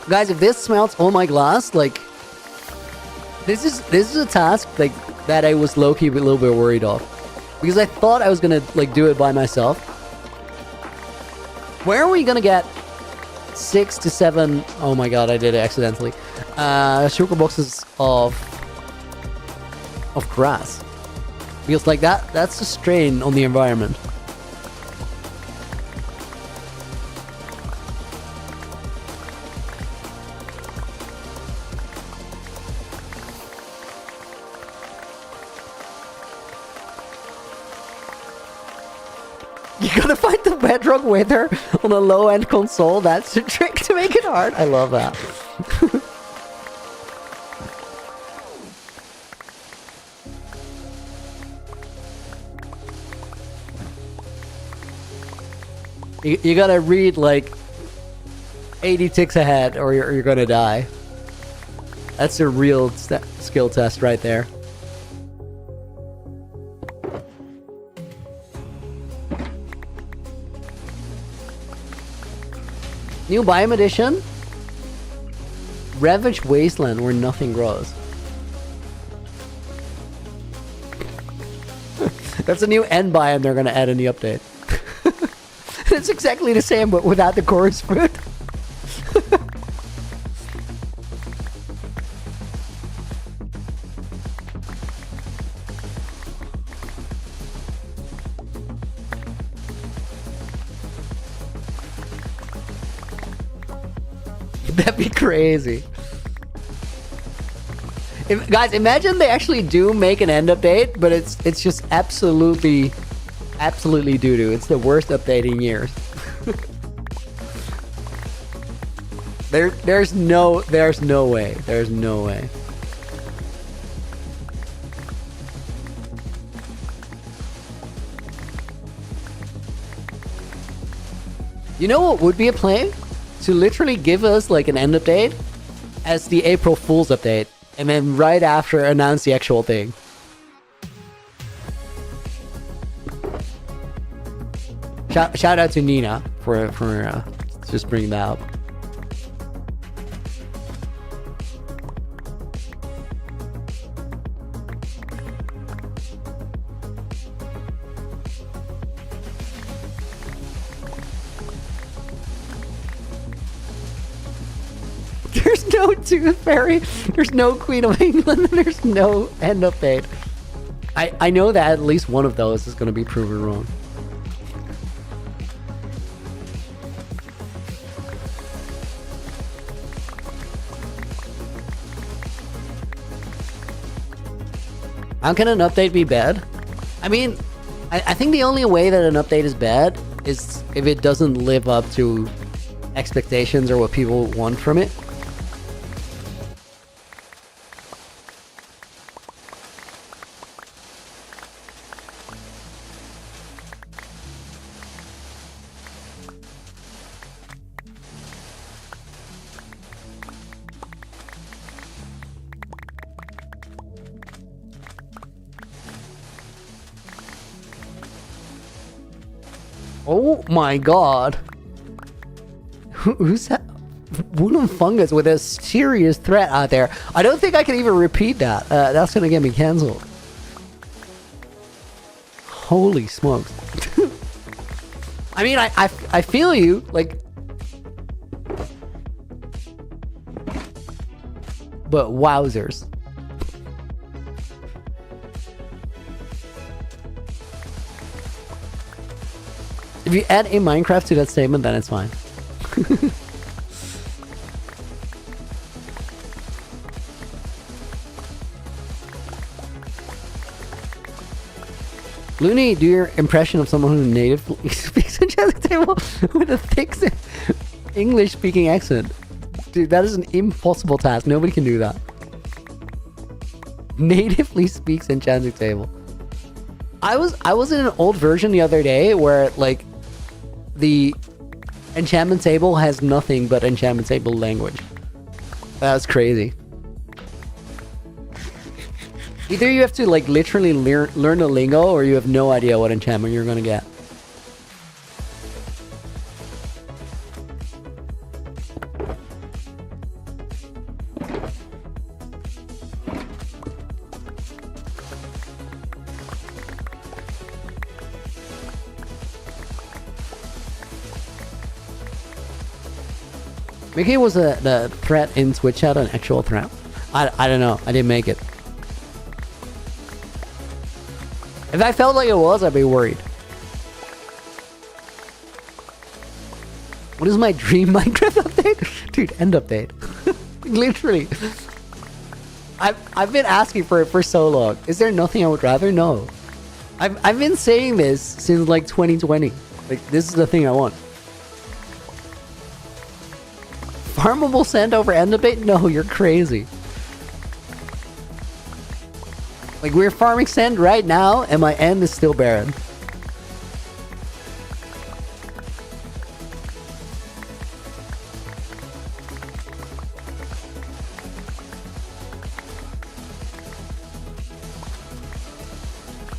Guys, if this smelts all my glass, like this is a task like that I was low-key a little bit worried of, because I thought I was gonna like do it by myself. Where are we gonna get 6 to 7? Oh my god, I did it accidentally. Sugar boxes of grass, because like that's a strain on the environment. You gotta find the bedrock wither on a low-end console. That's the trick to make it hard. I love that. You gotta read like 80 ticks ahead or you're gonna die. That's a real skill test right there. New biome edition? Ravaged Wasteland where nothing grows. That's a new end biome they're gonna add in the update. It's exactly the same but without the chorus fruit. That'd be crazy. Guys, imagine they actually do make an end update, but it's just absolutely doo-doo. It's the worst update in years. There's no way. There's no way. You know what would be a play? To literally give us like an end update as the April Fool's update, and then right after announce the actual thing. Shout out to Nina for just bringing that up. There's no Tooth Fairy, there's no Queen of England, and there's no end update. I know that at least one of those is going to be proven wrong. How can an update be bad? I mean, I think the only way that an update is bad is if it doesn't live up to expectations or what people want from it. Oh my god. Who's that? Wooden fungus with a serious threat out there. I don't think I can even repeat that. That's gonna get me cancelled. Holy smokes. I mean, I feel you. Like... But wowzers. If you add a Minecraft to that statement, then it's fine. Looney, do your impression of someone who natively speaks enchanting table with a thick English-speaking accent. Dude, that is an impossible task. Nobody can do that. Natively speaks enchanting table. I was in an old version the other day where like the enchantment table has nothing but enchantment table language. That was crazy. Either you have to like literally learn the lingo or you have no idea what enchantment you're gonna get. Maybe it was the threat in Twitch chat an actual threat. I don't know. I didn't make it. If I felt like it was, I'd be worried. What is my dream Minecraft update? Dude, end update. Literally. I've been asking for it for so long. Is there nothing I would rather? No. I've been saying this since like 2020. Like, this is the thing I want. Farmable sand over end update? No, you're crazy. Like, we're farming sand right now, and my end is still barren.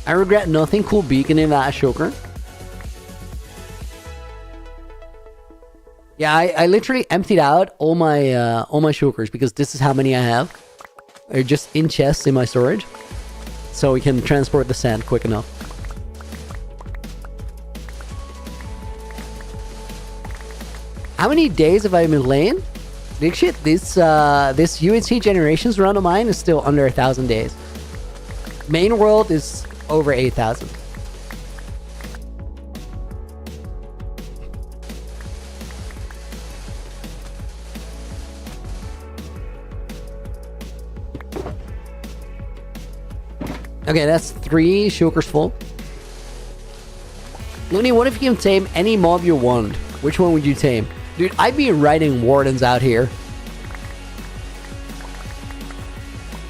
I regret nothing. Cool beacon in that shulker. Yeah, I literally emptied out all my shulkers because this is how many I have. They're just in chests in my storage. So we can transport the sand quick enough. How many days have I been playing? Big shit, this UHC Generations run of mine is still under 1,000 days. Main world is over 8,000. Okay, that's 3 shulkers full. Looney, what if you can tame any mob you want? Which one would you tame? Dude, I'd be writing wardens out here.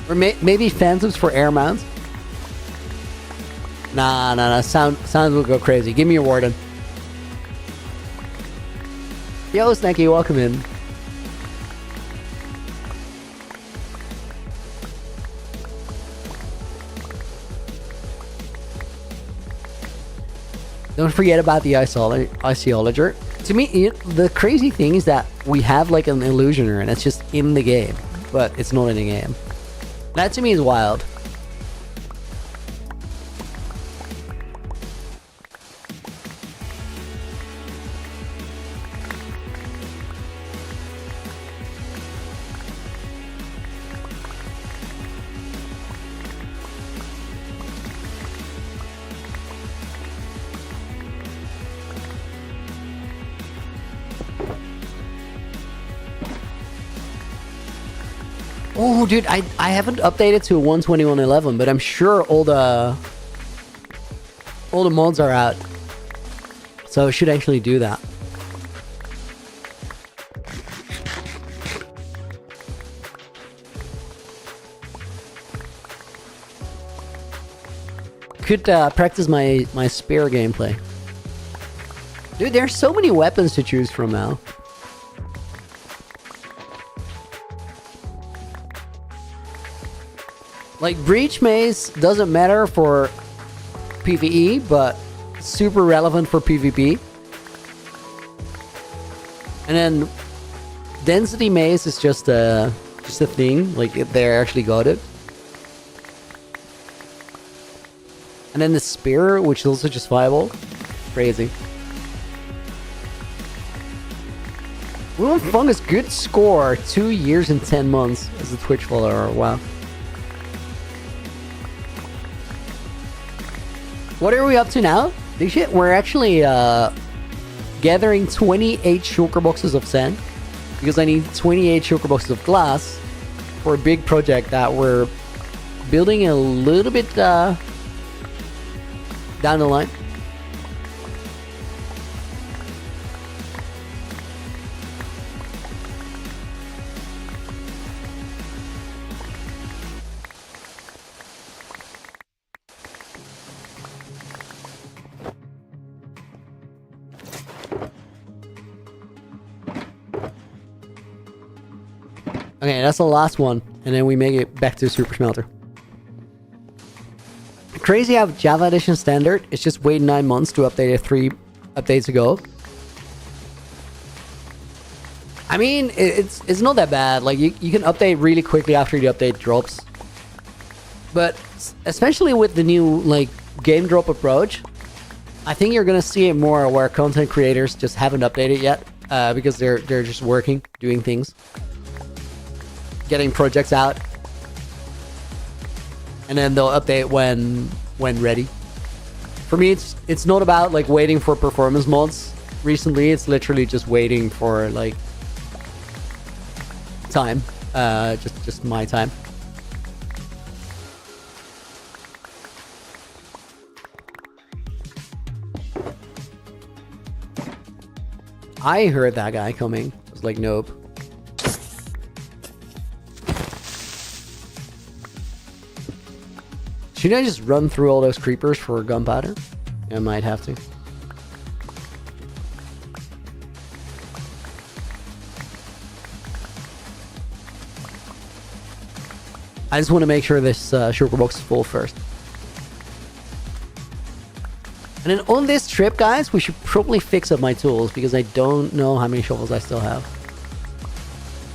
Or maybe phantoms for air mounts? Nah. Sounds will go crazy. Give me a warden. Yo, Snacky, welcome in. Don't forget about the Iceologer. To me, the crazy thing is that we have like an illusioner and it's just in the game, but it's not in the game. That to me is wild. Oh, dude, I haven't updated to 121.11, but I'm sure all the mods are out. So I should actually do that. Could practice my spear gameplay. Dude, there's so many weapons to choose from now. Like, Breach Mace doesn't matter for PvE, but super relevant for PvP. And then Density Mace is just a thing. Like, they actually got it. And then the Spear, which is also just viable. Crazy. Will Fungus, good score. 2 years and 10 months as a Twitch follower. Wow. What are we up to now? This shit, we're actually gathering 28 shulker boxes of sand because I need 28 shulker boxes of glass for a big project that we're building a little bit down the line. Okay, that's the last one, and then we make it back to Super Smelter. Crazy how Java Edition Standard is just wait 9 months to update it 3 updates ago. I mean, it's not that bad. Like, you can update really quickly after the update drops. But especially with the new, like, game drop approach, I think you're gonna see it more where content creators just haven't updated yet, because they're just working, doing things. Getting projects out, and then they'll update when ready. For me, it's not about like waiting for performance mods. Recently, it's literally just waiting for like time, just my time. I heard that guy coming. I was like, nope. Should I just run through all those creepers for gunpowder? I might have to. I just want to make sure this shulker box is full first. And then on this trip, guys, we should probably fix up my tools because I don't know how many shovels I still have.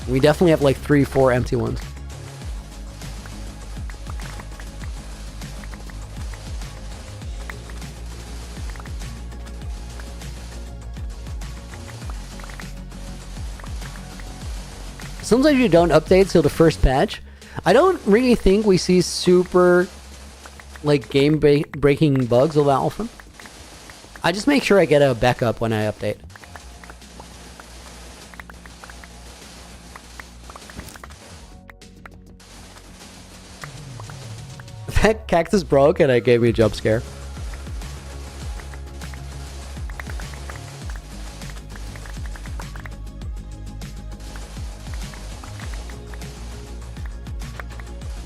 We definitely have like 3-4 empty ones. Sometimes you don't update till the first patch. I don't really think we see super like game breaking bugs all that often. I just make sure I get a backup when I update. That cactus broke and it gave me a jump scare.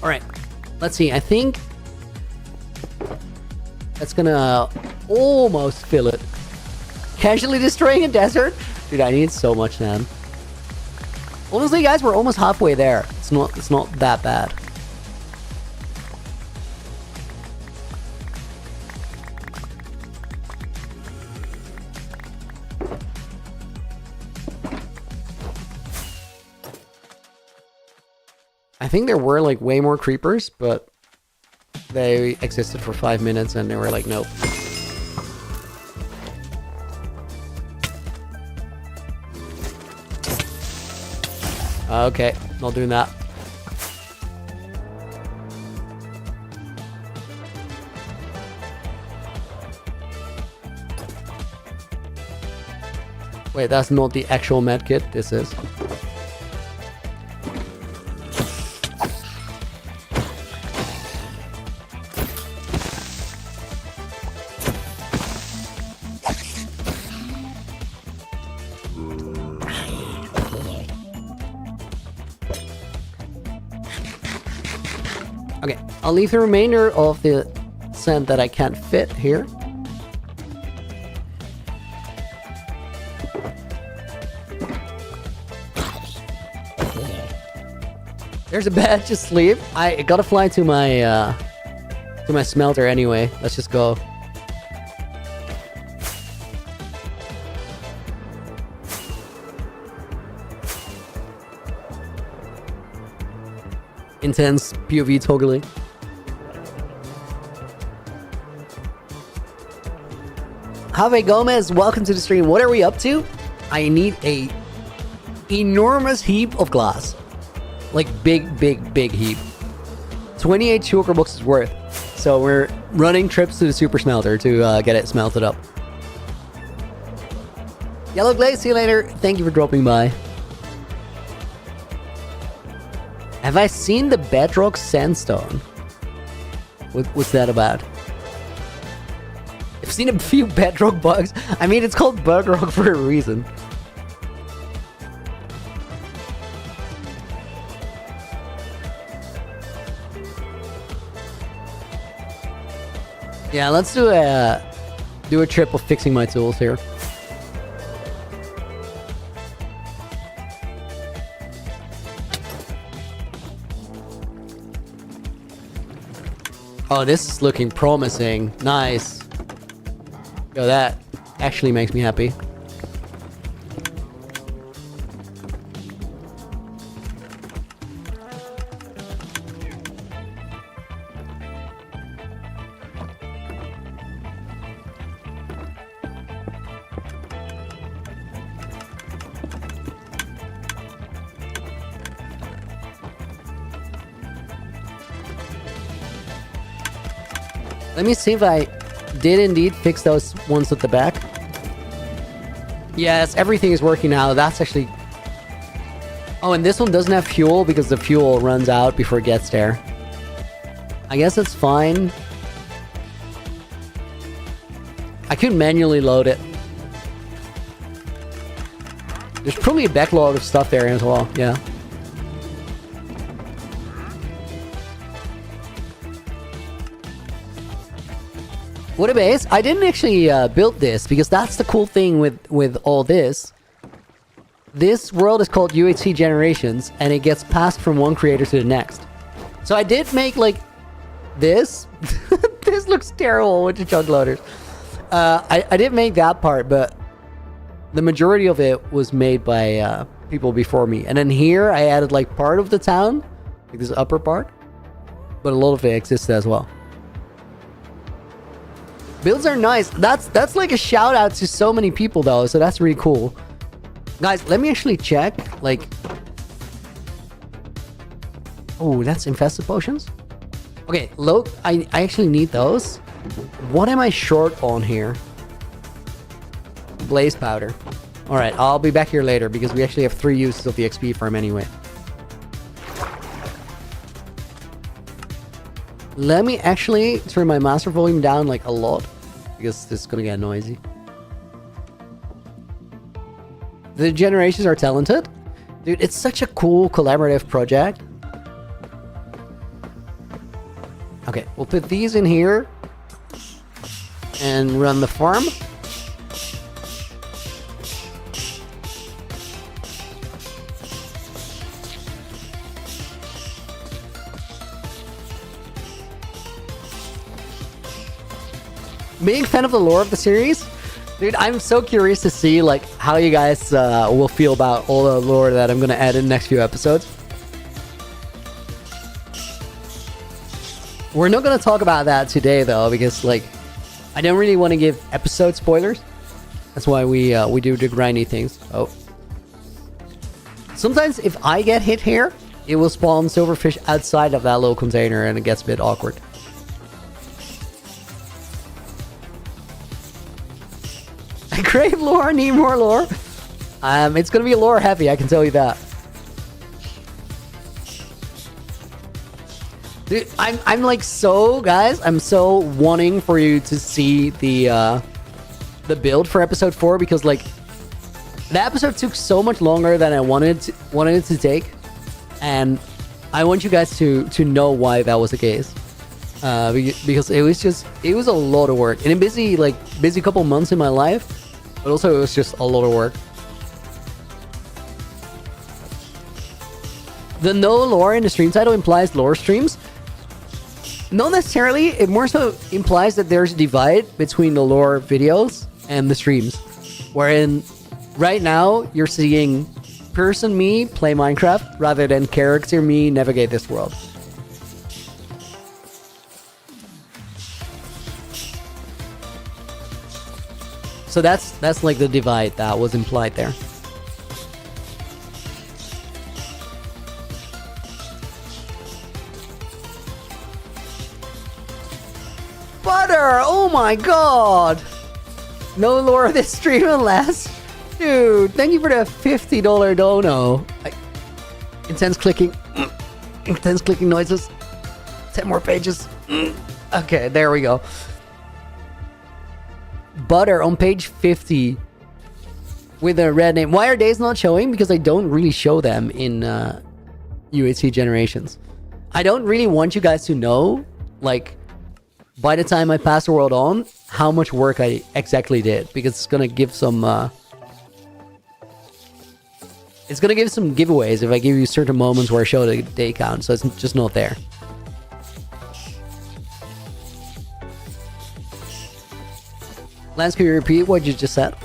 Alright, let's see. I think that's gonna almost fill it. Casually destroying a desert? Dude, I need so much sand. Honestly, guys, we're almost halfway there. It's not that bad. I think there were like way more creepers, but they existed for 5 minutes and they were like, nope. Okay, not doing that. Wait, that's not the actual medkit. This is. Okay, I'll leave the remainder of the sand that I can't fit here. There's a batch of sleep. I gotta fly to my smelter anyway. Let's just go. Intense POV toggling. Javi Gomez, welcome to the stream. What are we up to? I need a enormous heap of glass. Like big heap. 28 sugar boxes worth. So we're running trips to the super smelter to get it smelted up. Yellow Glaze, see you later. Thank you for dropping by. Have I seen the bedrock sandstone? What's that about? I've seen a few bedrock bugs. I mean, it's called bedrock for a reason. Yeah, let's do a trip of fixing my tools here. Oh, this is looking promising. Nice. Yo, that actually makes me happy. Let me see if I did indeed fix those ones at the back. Yes, everything is working now. That's actually... Oh, and this one doesn't have fuel because the fuel runs out before it gets there. I guess it's fine. I could manually load it. There's probably a backlog of stuff there as well, yeah. What a base. I didn't actually build this because that's the cool thing with all this. This world is called UHC Generations and it gets passed from one creator to the next. So I did make like this. This looks terrible with the chunk loaders. I did make that part, but the majority of it was made by people before me. And then here I added like part of the town, like this upper part, but a lot of it exists as well. Builds are nice. That's like a shout out to so many people though, so that's really cool. Guys, let me actually check. Like, oh, that's infested potions. Okay, look, I actually need those. What am I short on here? Blaze powder. All right, I'll be back here later because we actually have 3 uses of the XP farm anyway. Let me actually turn my master volume down like a lot because this is gonna get noisy. The Generations are talented. Dude, it's such a cool collaborative project. Okay, we'll put these in here and run the farm. Being a fan of the lore of the series, dude, I'm so curious to see like how you guys will feel about all the lore that I'm gonna add in the next few episodes. We're not gonna talk about that today though, because like I don't really want to give episode spoilers. That's why we do the grindy things. Oh, sometimes if I get hit here, it will spawn silverfish outside of that little container, and it gets a bit awkward. I crave lore, need more lore. It's gonna be lore heavy, I can tell you that. Dude, I'm like so, guys, I'm so wanting for you to see the build for episode 4 because like the episode took so much longer than I wanted it to take, and I want you guys to know why that was the case. Because it was a lot of work. And a busy couple months in my life, but also it was just a lot of work. The no lore in the stream title implies lore streams. Not necessarily. It more so implies that there's a divide between the lore videos and the streams. Wherein right now you're seeing person me play Minecraft rather than character me navigate this world. So that's like the divide that was implied there. Butter! Oh my god! No lore of this stream unless... Dude, thank you for the $50 dono. Intense clicking. Intense clicking noises. 10 more pages. Okay, there we go. Butter on page 50 with a red name. Why are days not showing? Because I don't really show them in UHC Generations. I don't really want you guys to know, like, by the time I pass the world on, how much work I exactly did. Because it's gonna give some... it's gonna give some giveaways if I give you certain moments where I show the day count. So it's just not there. Lance, can you repeat what you just said?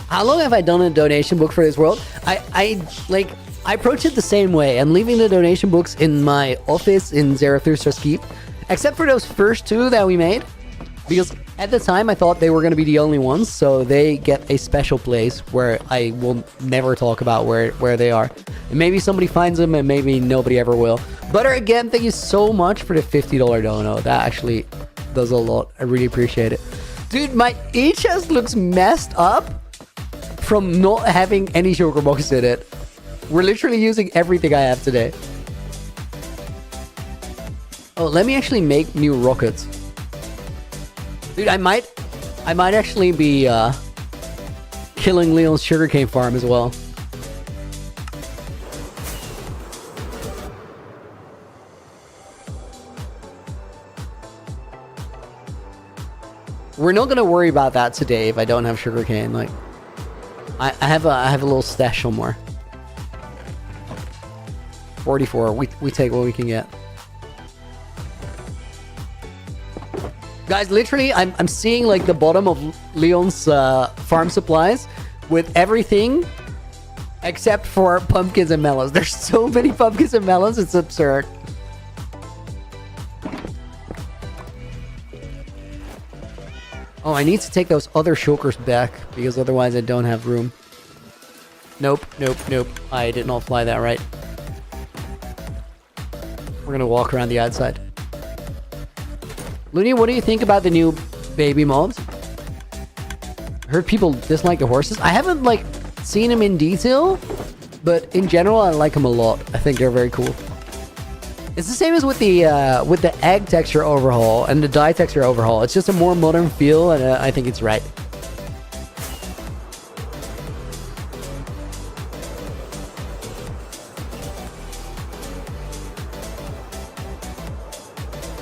How long have I done a donation book for this world? I approach it the same way. I'm leaving the donation books in my office in Zarathustra's Keep, except for those first two that we made, because at the time I thought they were going to be the only ones, so they get a special place where I will never talk about where they are. And maybe somebody finds them and maybe nobody ever will. Butter, again, thank you so much for the $50 dono. That actually does a lot. I really appreciate it. Dude, my chest looks messed up from not having any sugar box in it. We're literally using everything I have today. Oh, let me actually make new rockets. Dude, I might actually be killing Leon's sugarcane farm as well. We're not gonna worry about that today if I don't have sugarcane. Like, I have a little stash somewhere. 44. We take what we can get. Guys, literally, I'm seeing like the bottom of Leon's farm supplies with everything except for pumpkins and melons. There's so many pumpkins and melons, it's absurd. Oh, I need to take those other shulkers back because otherwise I don't have room. Nope. I did not fly that right. We're gonna walk around the outside. Looney, what do you think about the new baby mobs? Heard people dislike the horses. I haven't like seen them in detail, but in general I like them a lot. I think they're very cool. It's the same as with the egg texture overhaul and the dye texture overhaul. It's just a more modern feel, and I think it's right.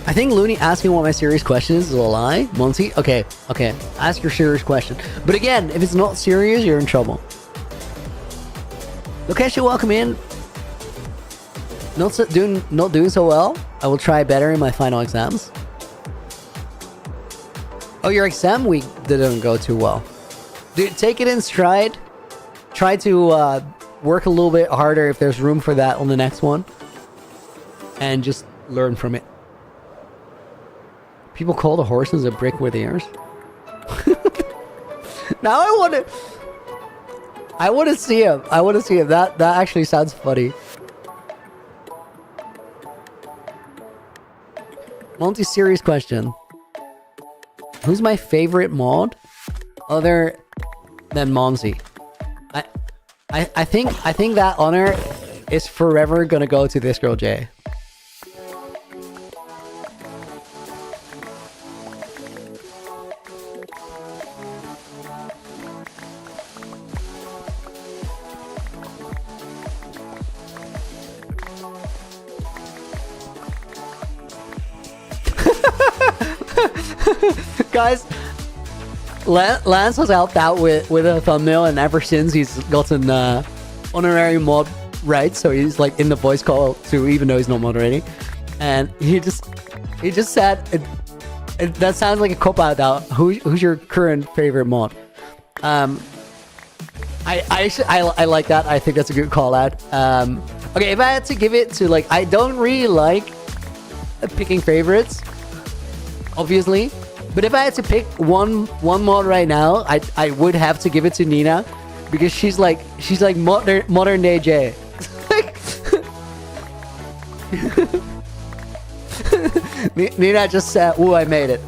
I think Looney asking what my serious question is a lie. Monty? Okay. Ask your serious question. But again, if it's not serious, you're in trouble. Lokesh, welcome in. Not doing so well. I will try better in my final exams. Oh, your exam week didn't go too well. Dude, take it in stride. Try to work a little bit harder if there's room for that on the next one. And just learn from it. People call the horses a brick with ears. Now I want to see him. That actually sounds funny. Multi-serious question. Who's my favorite mod other than Momsy? I think that honor is forever gonna go to this girl Jay. Guys, Lance has helped out with a thumbnail, and ever since he's gotten honorary mod rights, so he's like in the voice call too, even though he's not moderating. And he just said, that sounds like a cop out now. Who's your current favorite mod? I like that. I think that's a good call out. Okay, if I had to give it to, like, I don't really like picking favorites, obviously, but if I had to pick one mod right now, I would have to give it to Nina, because she's like modern day Jay. Nina just said, "Ooh, I made it."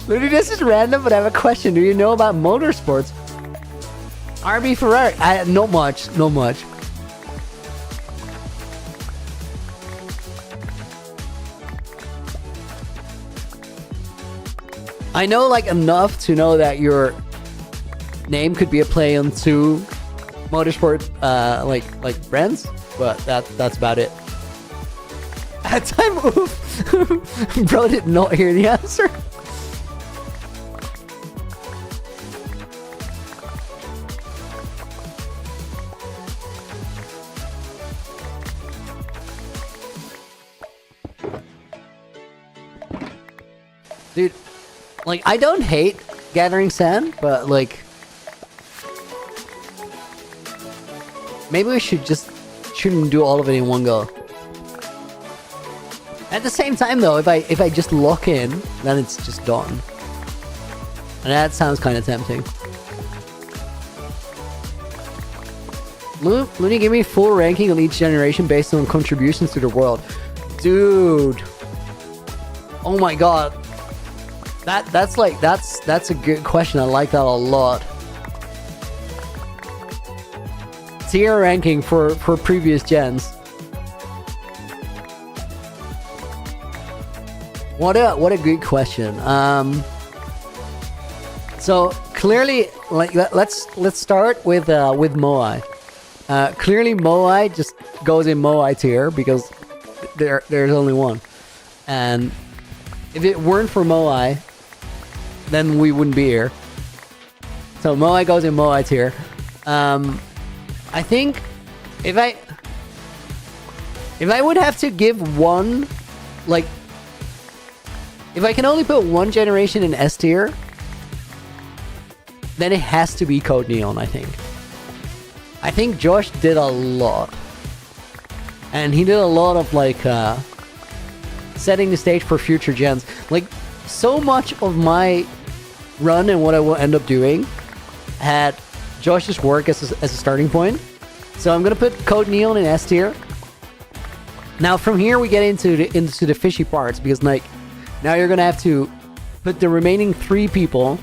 Literally, this is random, but I have a question. Do you know about motorsports? RB Ferrari? Not much. I know like enough to know that your name could be a play on two motorsport like brands, but that's about it. At time oof. Bro did not hear the answer. Dude, like, I don't hate gathering sand, but like, maybe we shouldn't do all of it in one go. At the same time, though, if I just lock in, then it's just done. And that sounds kind of tempting. Looney, give me full ranking on each generation based on contributions to the world. Dude. Oh my god. That's a good question. I like that a lot. Tier ranking for previous gens. What a good question. So clearly, like, let's start with Moai. Clearly Moai just goes in Moai tier because there's only one, and if it weren't for Moai, then we wouldn't be here. So Moai goes in Moai tier. I think if I would have to give one, like, if I can only put one generation in S tier, then it has to be Code Neon, I think. I think Josh did a lot. And he did a lot of, like, setting the stage for future gens. Like, so much of my run and what I will end up doing had Josh's work as a starting point. So I'm gonna put Code Neon in S tier. Now from here we get into the fishy parts, because like now you're gonna have to put the remaining 3 people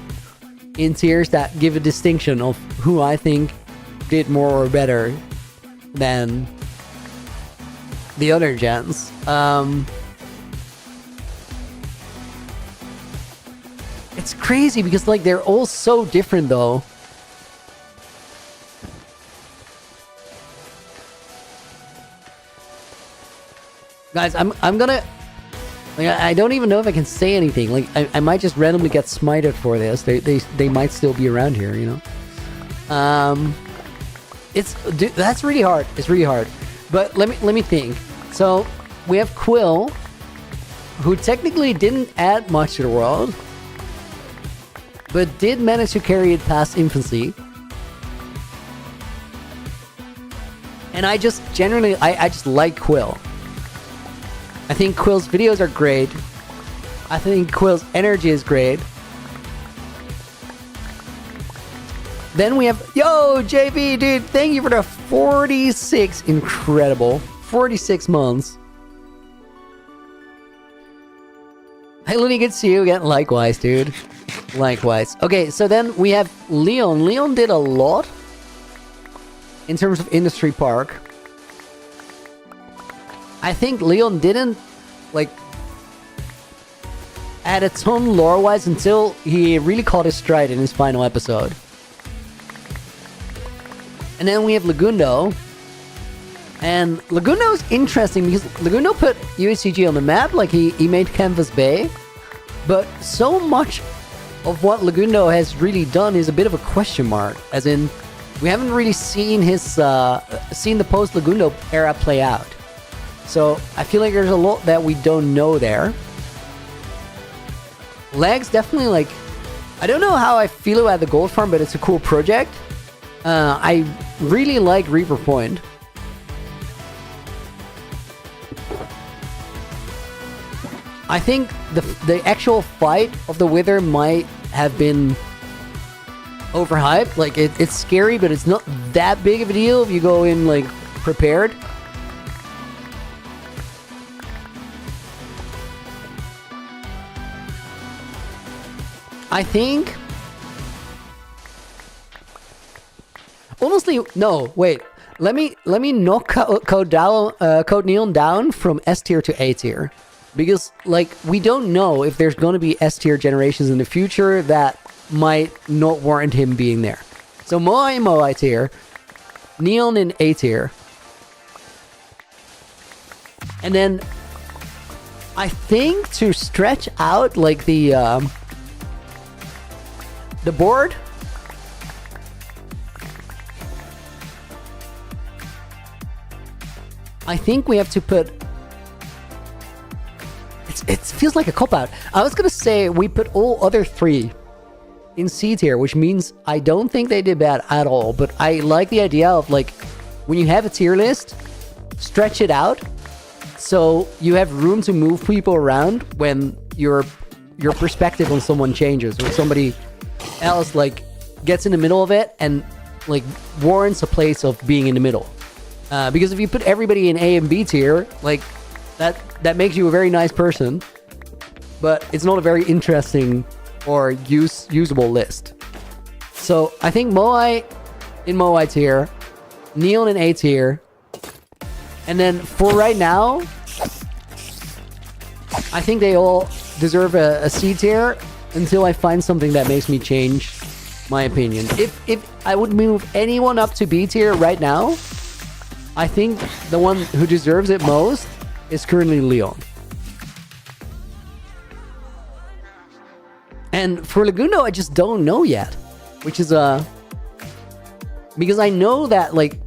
in tiers that give a distinction of who I think did more or better than the other gens. It's crazy because like they're all so different though. Guys, I'm gonna, like, I don't even know if I can say anything. Like I might just randomly get smited for this. They might still be around here, you know. Dude, that's really hard. It's really hard. But let me think. So we have Quill, who technically didn't add much to the world, but did manage to carry it past infancy. And I just generally, I just like Quill. I think Quill's videos are great. I think Quill's energy is great. Then we have, yo, JB, dude, thank you for the 46, incredible, 46 months. Hey, Looney, good to see you again. Likewise, dude. Likewise. Okay, so then we have Leon. Leon did a lot in terms of Industry Park. I think Leon didn't, like, add a ton lore-wise until he really caught his stride in his final episode. And then we have Lagundo. And Lagundo is interesting because Lagundo put UHCG on the map. Like, he made Canvas Bay. But so much of what Lagundo has really done is a bit of a question mark, as in we haven't really seen his seen the post Lagundo era play out. So I feel like there's a lot that we don't know there. Legs definitely, like, I don't know how I feel about the gold farm, but it's a cool project. I really like Reaper Point. I think the actual fight of the Wither might have been overhyped. Like, it's scary, but it's not that big of a deal if you go in, like, prepared. I think... Honestly, no, wait. Let me knock Code Neon down from S tier to A tier. Because, like, we don't know if there's going to be S tier generations in the future that might not warrant him being there. So Moai in Moai tier, Neon in A tier. And then I think to stretch out, like, the board, I think we have to put... It feels like a cop-out. I was gonna say we put all other three in C tier, which means I don't think they did bad at all, but I like the idea of, like, when you have a tier list, stretch it out so you have room to move people around when your perspective on someone changes, or somebody else, like, gets in the middle of it and, like, warrants a place of being in the middle. Because if you put everybody in A and B tier, like, that makes you a very nice person, but it's not a very interesting or usable list. So I think Moai in Moai tier, Neon in A tier, and then for right now, I think they all deserve a C tier until I find something that makes me change my opinion. If I would move anyone up to B tier right now, I think the one who deserves it most is currently Leon. And for Lagundo, I just don't know yet, which is because I know that, like,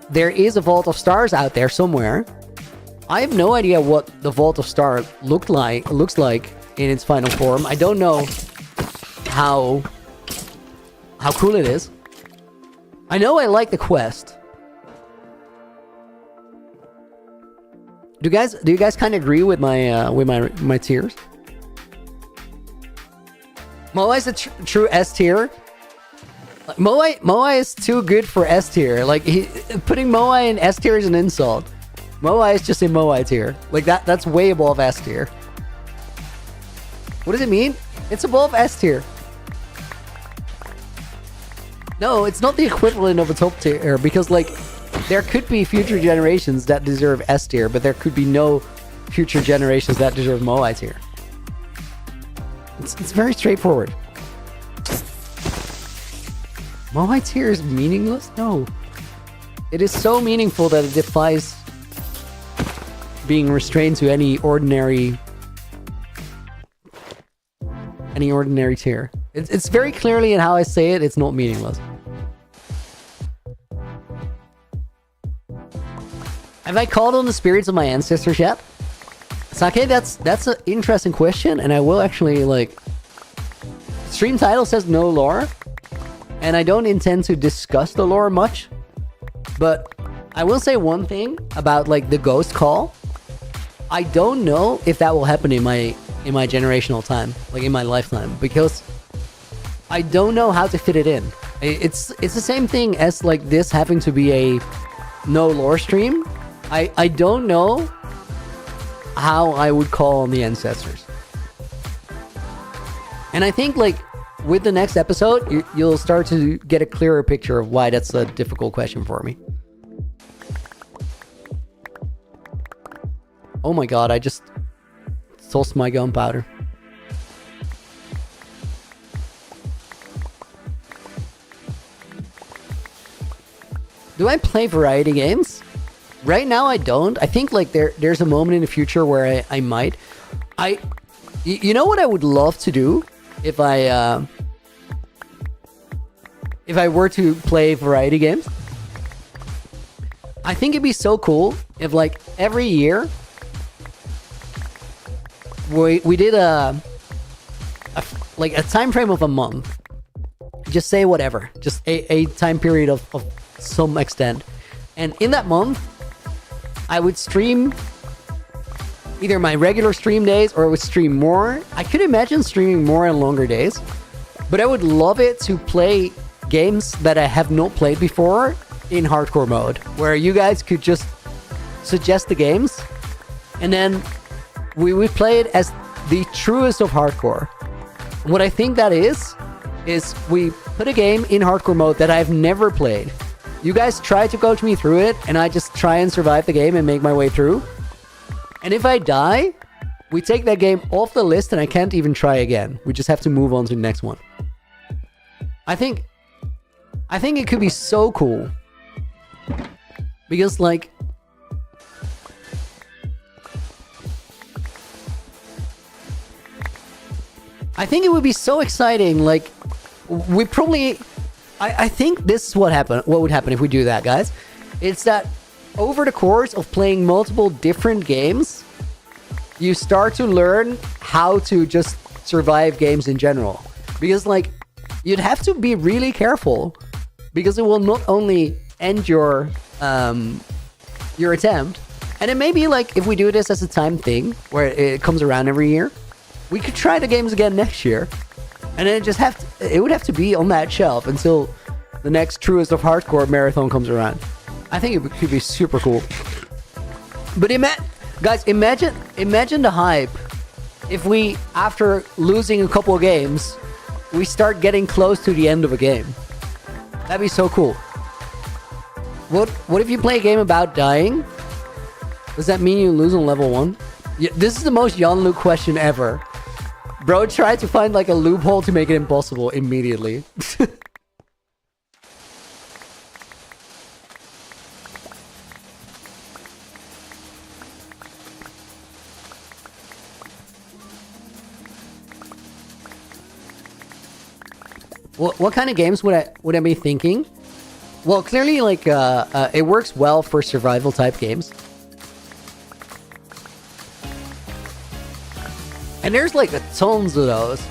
there is a Vault of Stars out there somewhere. I have no idea what the Vault of Star looks like in its final form. I don't know how cool it is. I know I like the quest. Do you guys kind of agree with my tiers? Moai is a true S tier. Like, Moai is too good for S tier. Like, putting Moai in S tier is an insult. Moai is just in Moai tier. Like, that's way above S tier. What does it mean? It's above S tier. No, it's not the equivalent of a top tier, because, like, there could be future generations that deserve S tier, but there could be no future generations that deserve Moai tier. It's very straightforward. Moai tier is meaningless? No. It is so meaningful that it defies being restrained to any ordinary tier. It's very clearly in how I say it, it's not meaningless. Have I called on the spirits of my ancestors yet? Sake, that's an interesting question, and I will actually, like... Stream title says no lore, and I don't intend to discuss the lore much, but I will say one thing about, like, the ghost call. I don't know if that will happen in my generational time, like in my lifetime, because I don't know how to fit it in. It's the same thing as, like, this having to be a no lore stream. I don't know how I would call on the ancestors. And I think, like, with the next episode, you'll start to get a clearer picture of why that's a difficult question for me. Oh my god, I just tossed my gunpowder. Do I play variety games? Right now I don't. I think, like, there's a moment in the future where I might. You know what I would love to do if I were to play variety games? I think it'd be so cool if, like, every year we did a time frame of a month. Just say whatever. Just a time period of some extent. And in that month, I would stream either my regular stream days or I would stream more. I could imagine streaming more on longer days. But I would love it to play games that I have not played before in hardcore mode, where you guys could just suggest the games and then we would play it as the truest of hardcore. What I think that is we put a game in hardcore mode that I've never played. You guys try to coach me through it and I just try and survive the game and make my way through. And if I die, we take that game off the list and I can't even try again. We just have to move on to the next one. I think it could be so cool. Because, like, I think it would be so exciting. Like, we probably, I think this is what would happen if we do that, guys. It's that over the course of playing multiple different games, you start to learn how to just survive games in general. Because, like, you'd have to be really careful, because it will not only end your attempt, and it may be like, if we do this as a time thing where it comes around every year, we could try the games again next year, and then it would have to be on that shelf until the next Truest of Hardcore marathon comes around. I think it could be super cool. But guys, imagine the hype if we, after losing a couple of games, we start getting close to the end of a game. That'd be so cool. What if you play a game about dying? Does that mean you lose on level 1? Yeah, this is the most Jan-Luc question ever. Bro tried to find like a loophole to make it impossible immediately. What kind of games would I be thinking? Well, clearly, like, it works well for survival type games. And there's like tons of those.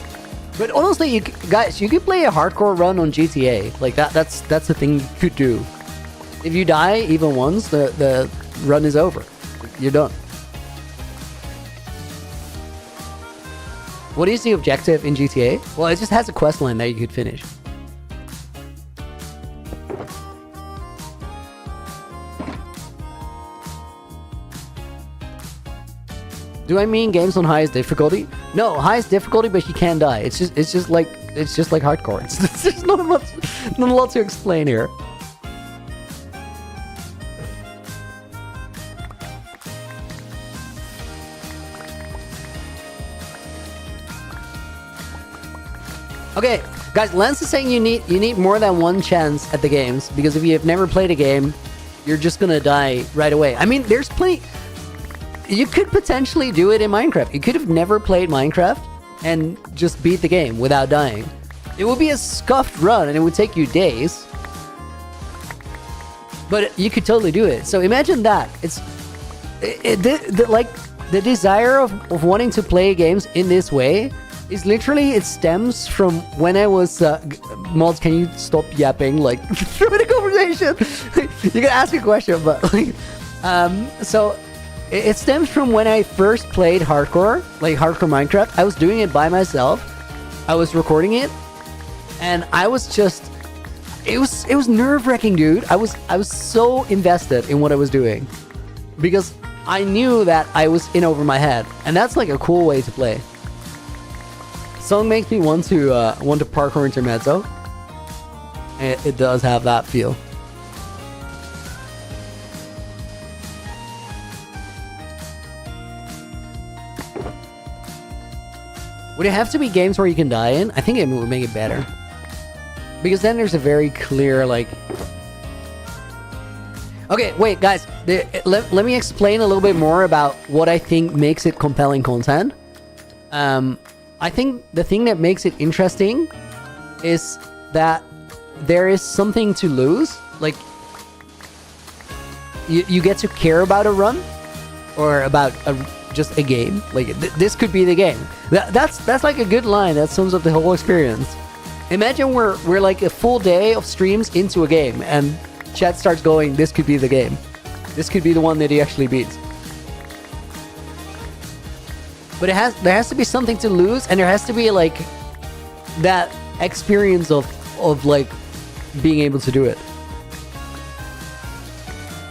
But honestly, you guys, you could play a hardcore run on GTA. Like that's the thing you could do. If you die even once, the run is over. You're done. What is the objective in GTA? Well, it just has a quest line that you could finish. Do I mean games on highest difficulty? No, highest difficulty, but you can't die. It's just like hardcore. There's not a lot to explain here. Okay, guys, Lance is saying you need more than one chance at the games, because if you have never played a game, you're just gonna die right away. I mean, there's plenty. You could potentially do it in Minecraft. You could have never played Minecraft and just beat the game without dying. It would be a scuffed run and it would take you days. But you could totally do it. So imagine that. Like the desire of wanting to play games in this way is literally, it stems from when I was mods, can you stop yapping like through the conversation? You can ask a question, but like so it stems from when I first played hardcore Minecraft. I was doing it by myself. I was recording it, and I was just, it was nerve-wracking, dude. I was so invested in what I was doing because I knew that I was in over my head, and that's like a cool way to play. Song makes me want to parkour intermezzo. It does have that feel. Would it have to be games where you can die in? I think it would make it better. Because then there's a very clear, like... Okay, wait, guys. Let me explain a little bit more about what I think makes it compelling content. I think the thing that makes it interesting is that there is something to lose. Like, you get to care about a run or about just a game. Like, this could be the game. That's like a good line that sums up the whole experience. Imagine we're like a full day of streams into a game, and chat starts going, this could be the game. This could be the one that he actually beats. But there has to be something to lose, and there has to be like that experience of like being able to do it.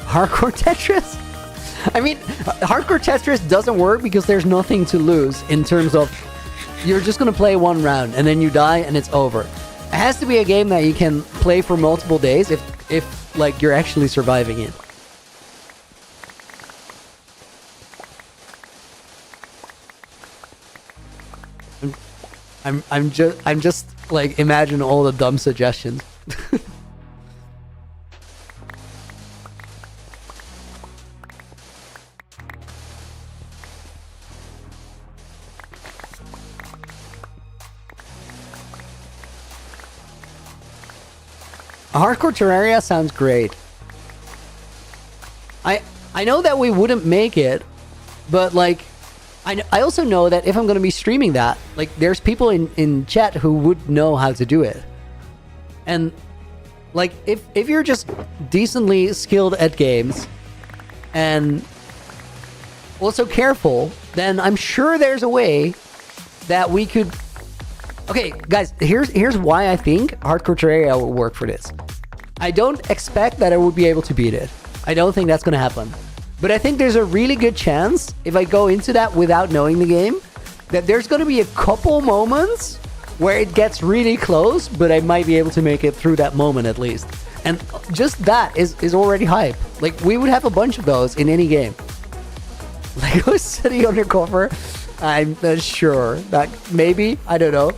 Hardcore Tetris? I mean, Hardcore Tetris doesn't work because there's nothing to lose in terms of you're just gonna play one round and then you die and it's over. It has to be a game that you can play for multiple days if like you're actually surviving it. I'm just like imagine all the dumb suggestions. A Hardcore Terraria sounds great. I know that we wouldn't make it, but like I also know that if I'm going to be streaming that, like there's people in chat who would know how to do it. And like if you're just decently skilled at games and also careful, then I'm sure there's a way that we could. Okay, guys, here's why I think Hardcore Terraria will work for this. I don't expect that I would be able to beat it. I don't think that's going to happen. But I think there's a really good chance, if I go into that without knowing the game, that there's going to be a couple moments where it gets really close, but I might be able to make it through that moment at least. And just that is already hype. Like, we would have a bunch of those in any game. Lego City Undercover? I'm not sure. That maybe? I don't know.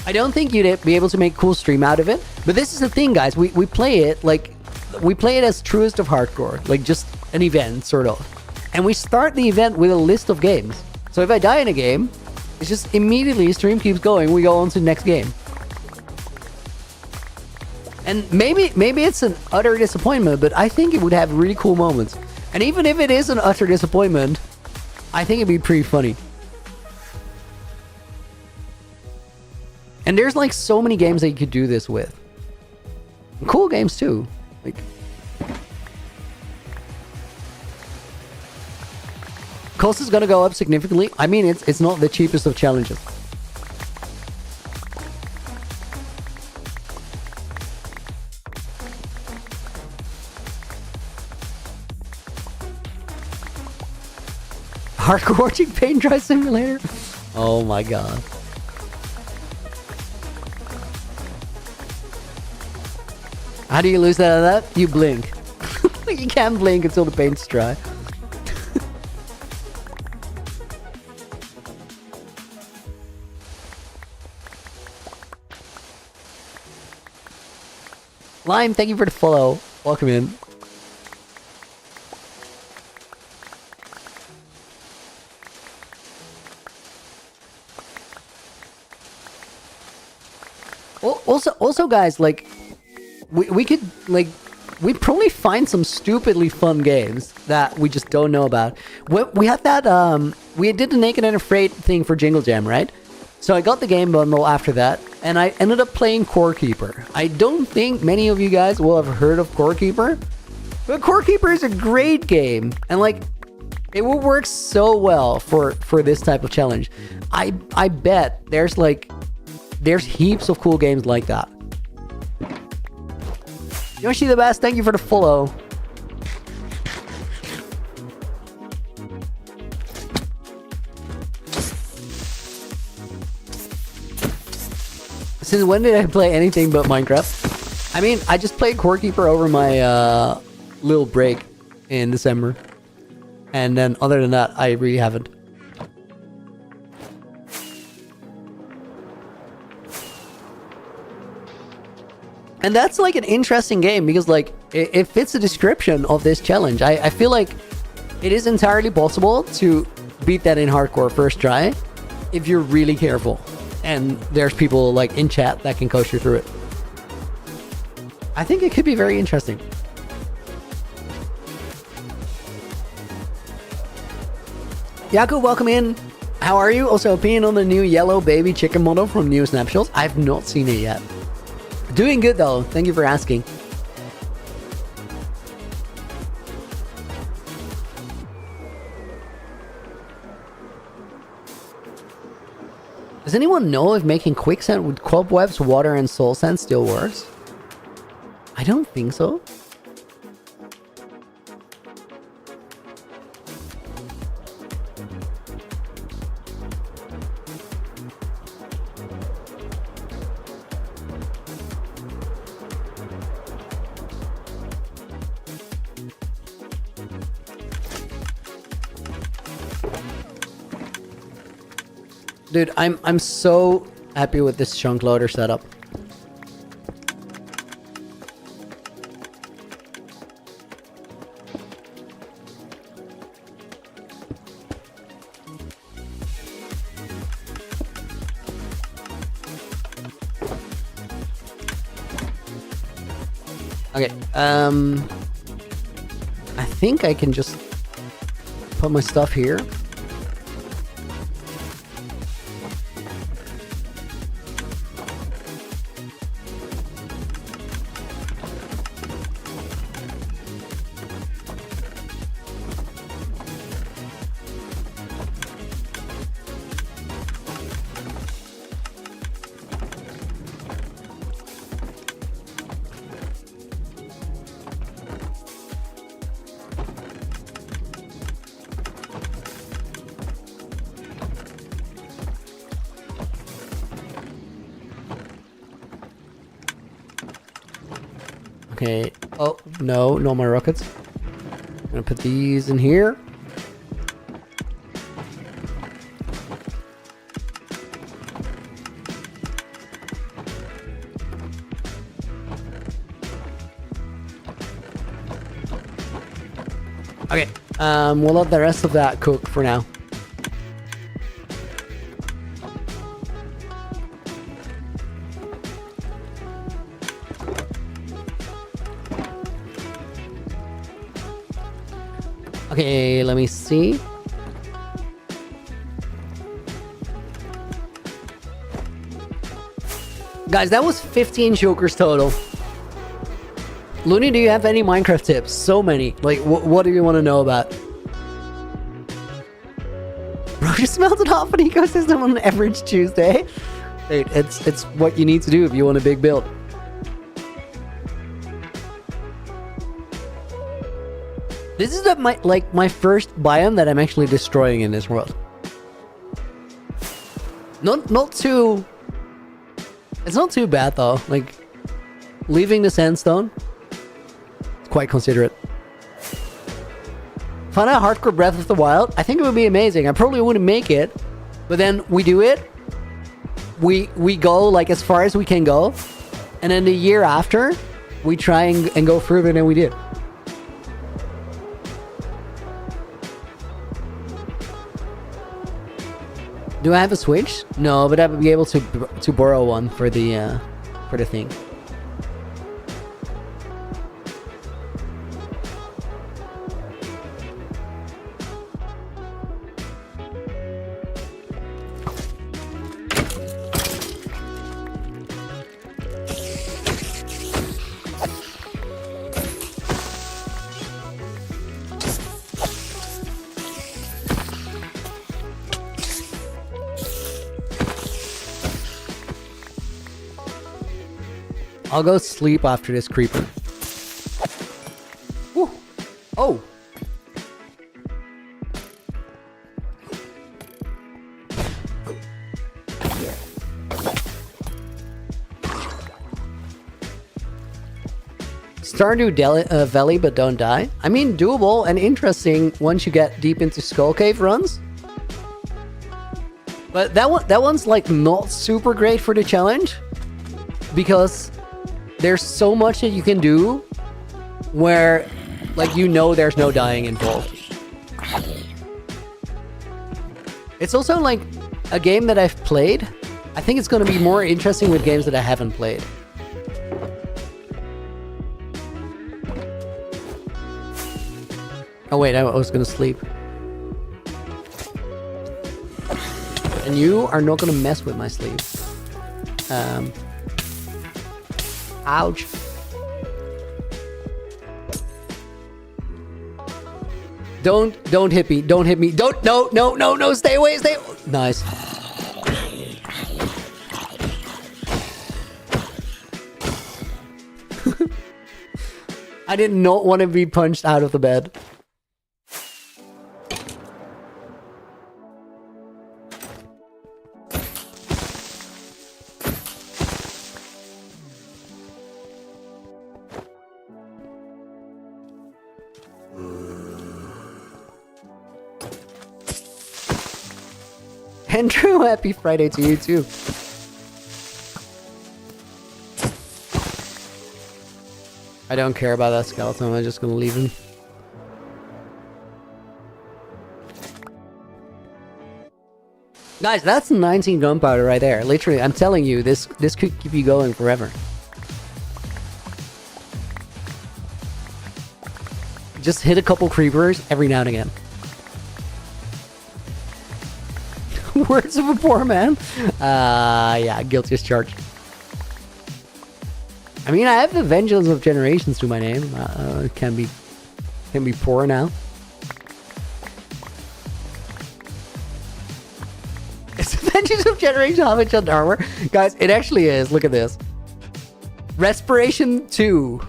I don't think you'd be able to make a cool stream out of it. But this is the thing, guys. We play it like... We play it as truest of hardcore. Like, just an event, sort of. And we start the event with a list of games. So if I die in a game, it's just immediately stream keeps going. We go on to the next game. And maybe it's an utter disappointment, but I think it would have really cool moments. And even if it is an utter disappointment, I think it'd be pretty funny. And there's like so many games that you could do this with. Cool games too. Like, cost is gonna go up significantly. I mean, it's not the cheapest of challenges. Hardcore watching paint dry simulator. Oh my god. How do you lose that out of that? You blink. You can't blink until the paint's dry. Lime, thank you for the follow. Welcome in. Also, guys, like, we could, like, we'd probably find some stupidly fun games that we just don't know about. We had that, we did the Naked and Afraid thing for Jingle Jam, right? So I got the game bundle after that, and I ended up playing Core Keeper. I don't think many of you guys will have heard of Core Keeper, but Core Keeper is a great game, and like, it will work so well for this type of challenge. I bet there's heaps of cool games like that. Yoshi the Best, thank you for the follow. Since when did I play anything but Minecraft? I mean, I just played Core Keeper over my little break in December. And then other than that, I really haven't. And that's like an interesting game because like it fits the description of this challenge. I feel like it is entirely possible to beat that in hardcore first try if you're really careful. And there's people like in chat that can coach you through it. I think it could be very interesting. Yaku, welcome in. How are you? Also, opinion on the new yellow baby chicken model from New Snapshots? I've not seen it yet. Doing good though. Thank you for asking. Does anyone know if making quicksand with cobwebs, water, and soul sand still works? I don't think so. Dude, I'm so happy with this chunk loader setup. Okay, I think I can just put my stuff here. Okay. Oh, no, no more rockets. I'm gonna put these in here. Okay. We'll let the rest of that cook for now. Okay, let me see. Guys, that was 15 chokers total. Looney, do you have any Minecraft tips? So many. Like, what do you want to know about? Bro, just melted off an ecosystem on an average Tuesday. Dude, it's what you need to do if you want a big build. This is my first biome that I'm actually destroying in this world. Not too. It's not too bad though. Like leaving the sandstone. It's quite considerate. Find out hardcore Breath of the Wild. I think it would be amazing. I probably wouldn't make it, but then we do it. We go like as far as we can go, and then the year after, we try and go further than we did. Do I have a Switch? No, but I would be able to borrow one for the thing. I'll go sleep after this creeper. Woo. Oh. Stardew Valley, but don't die. I mean, doable and interesting once you get deep into Skull Cave runs. But that one's like not super great for the challenge because there's so much that you can do where, like, you know there's no dying involved. It's also like a game that I've played. I think it's going to be more interesting with games that I haven't played. Oh wait, I was going to sleep. And you are not going to mess with my sleep. Ouch. Don't hit me. Don't hit me. No, stay away, stay. Nice. I did not want to be punched out of the bed. Andrew, happy Friday to you too. I don't care about that skeleton, I'm just gonna leave him. Guys, that's 19 gunpowder right there. Literally, I'm telling you, this could keep you going forever. Just hit a couple creepers every now and again. Words of a poor man. Yeah, guilty as charged. I mean, I have the Vengeance of Generations to my name. Can be poor now. It's the Vengeance of Generations how much on armor, guys. It actually is. Look at this. Respiration 2.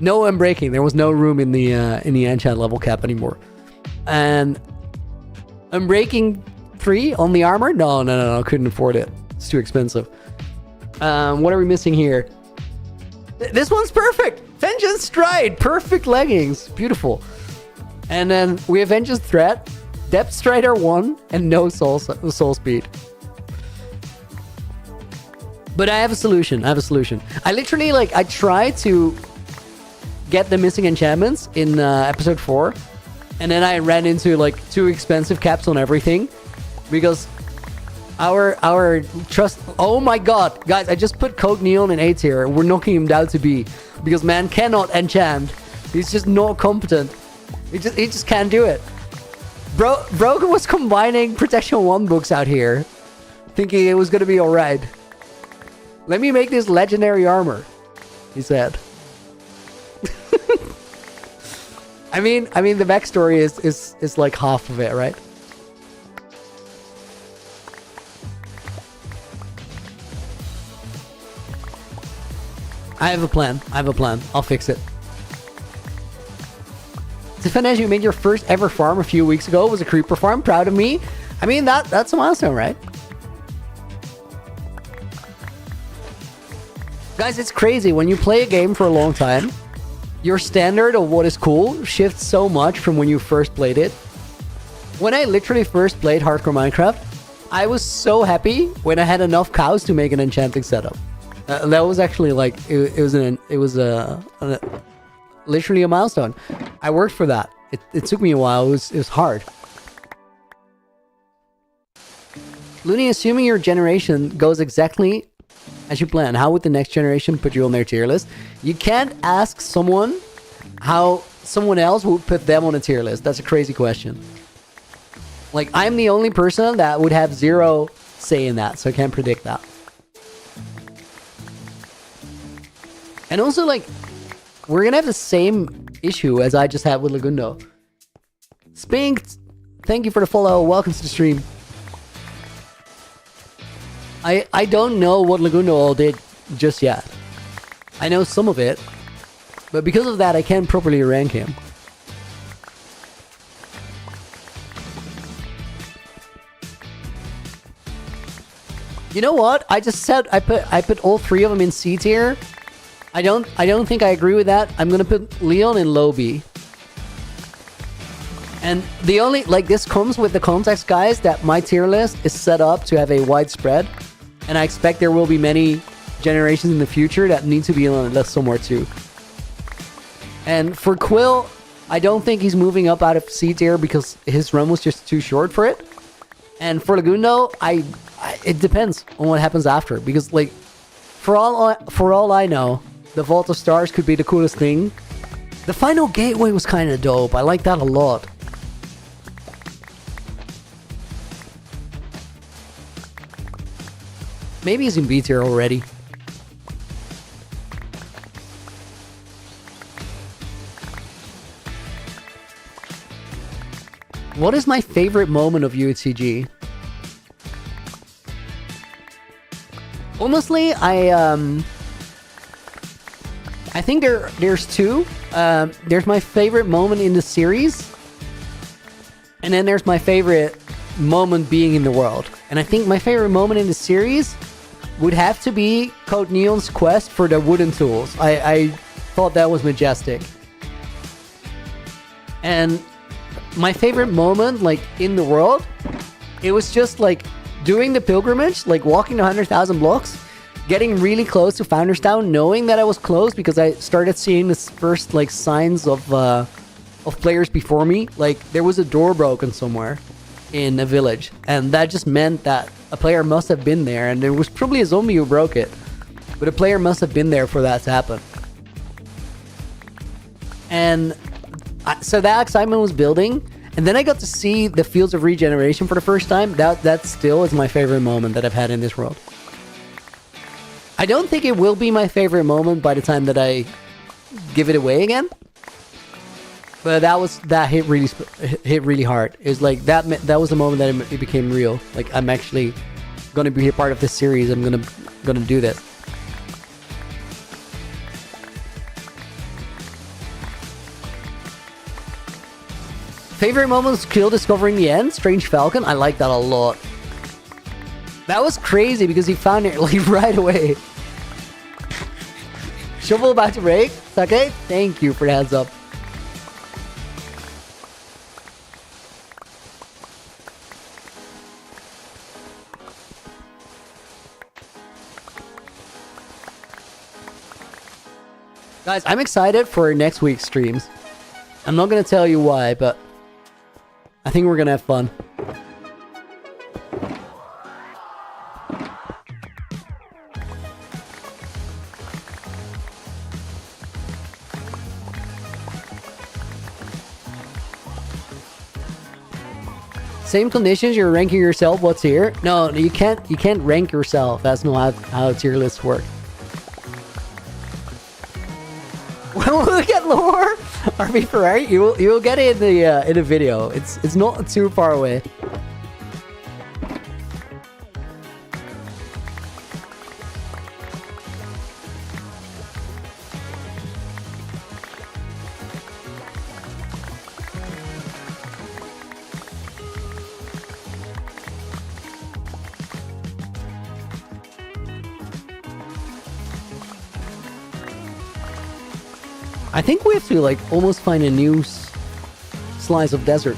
No unbreaking. There was no room in the enchant level cap anymore. And unbreaking 3 on the armor? No. Couldn't afford it. It's too expensive. What are we missing here? This one's perfect. Vengeance Stride. Perfect leggings. Beautiful. And then we have Vengeance Threat, Depth Strider 1, and no soul speed. But I have a solution. I literally, I tried to get the missing enchantments in episode 4. And then I ran into, too expensive caps on everything. Because our trust... Oh my god. Guys, I just put Code Neon in A tier. We're knocking him down to B. Because man cannot enchant. He's just not competent. He just can't do it. Brogan was combining Protection 1 books out here. Thinking it was going to be alright. Let me make this legendary armor. He said. I mean the backstory is like half of it, right? I have a plan. I'll fix it. Tifanesh, you made your first ever farm a few weeks ago. It was a creeper farm. Proud of me. I mean, that's a milestone, right? Guys, it's crazy. When you play a game for a long time, your standard of what is cool shifts so much from when you first played it. When I literally first played Hardcore Minecraft, I was so happy when I had enough cows to make an enchanting setup. That was actually it was literally a milestone. I worked for that. It took me a while. It was hard. Looney, assuming your generation goes exactly as you plan, how would the next generation put you on their tier list? You can't ask someone how someone else would put them on a tier list. That's a crazy question. I'm the only person that would have zero say in that, so I can't predict that. And also, we're gonna have the same issue as I just had with Lagundo. Spink, thank you for the follow. Welcome to the stream. I don't know what Lagundo all did just yet. I know some of it, but because of that, I can't properly rank him. You know what? I just said I put all 3 of them in C tier. I don't think I agree with that. I'm gonna put Leon in low B. And the only this comes with the context, guys, that my tier list is set up to have a wide spread, and I expect there will be many generations in the future that need to be on a list somewhere too. And for Quill, I don't think he's moving up out of C tier because his run was just too short for it. And for Lagoon though, it depends on what happens after, because like for all I know, the Vault of Stars could be the coolest thing. The final gateway was kind of dope. I like that a lot. Maybe he's in B tier already. What is my favorite moment of UHCG? Honestly, I think there's two. There's my favorite moment in the series, and then there's my favorite moment being in the world. And I think my favorite moment in the series would have to be Code Neon's quest for the wooden tools. I thought that was majestic. And my favorite moment, like, in the world, it was just, like, doing the pilgrimage, like, walking the 100,000 blocks, getting really close to Founder's Town, knowing that I was close because I started seeing the first, like, signs of players before me. Like, there was a door broken somewhere in a village, and that just meant that a player must have been there, and there was probably a zombie who broke it, but a player must have been there for that to happen. And so that excitement was building, and then I got to see the Fields of Regeneration for the first time. That still is my favorite moment that I've had in this world. I don't think it will be my favorite moment by the time that I give it away again, but that hit really hard. It's like that was the moment that it became real. Like, I'm actually gonna be a part of this series. I'm gonna do this. Favorite moment was Kill discovering the end. Strange Falcon. I like that a lot. That was crazy because he found it like right away. Shovel about to break. Okay, thank you for the heads up. Guys, I'm excited for next week's streams. I'm not gonna tell you why, but I think we're gonna have fun. Same conditions, you're ranking yourself, what's here? No, you can't rank yourself. That's not how tier lists work. Look at lore! RB Ferrari, you will get it in the video. It's not too far away. I think we have to like almost find a new slice of desert.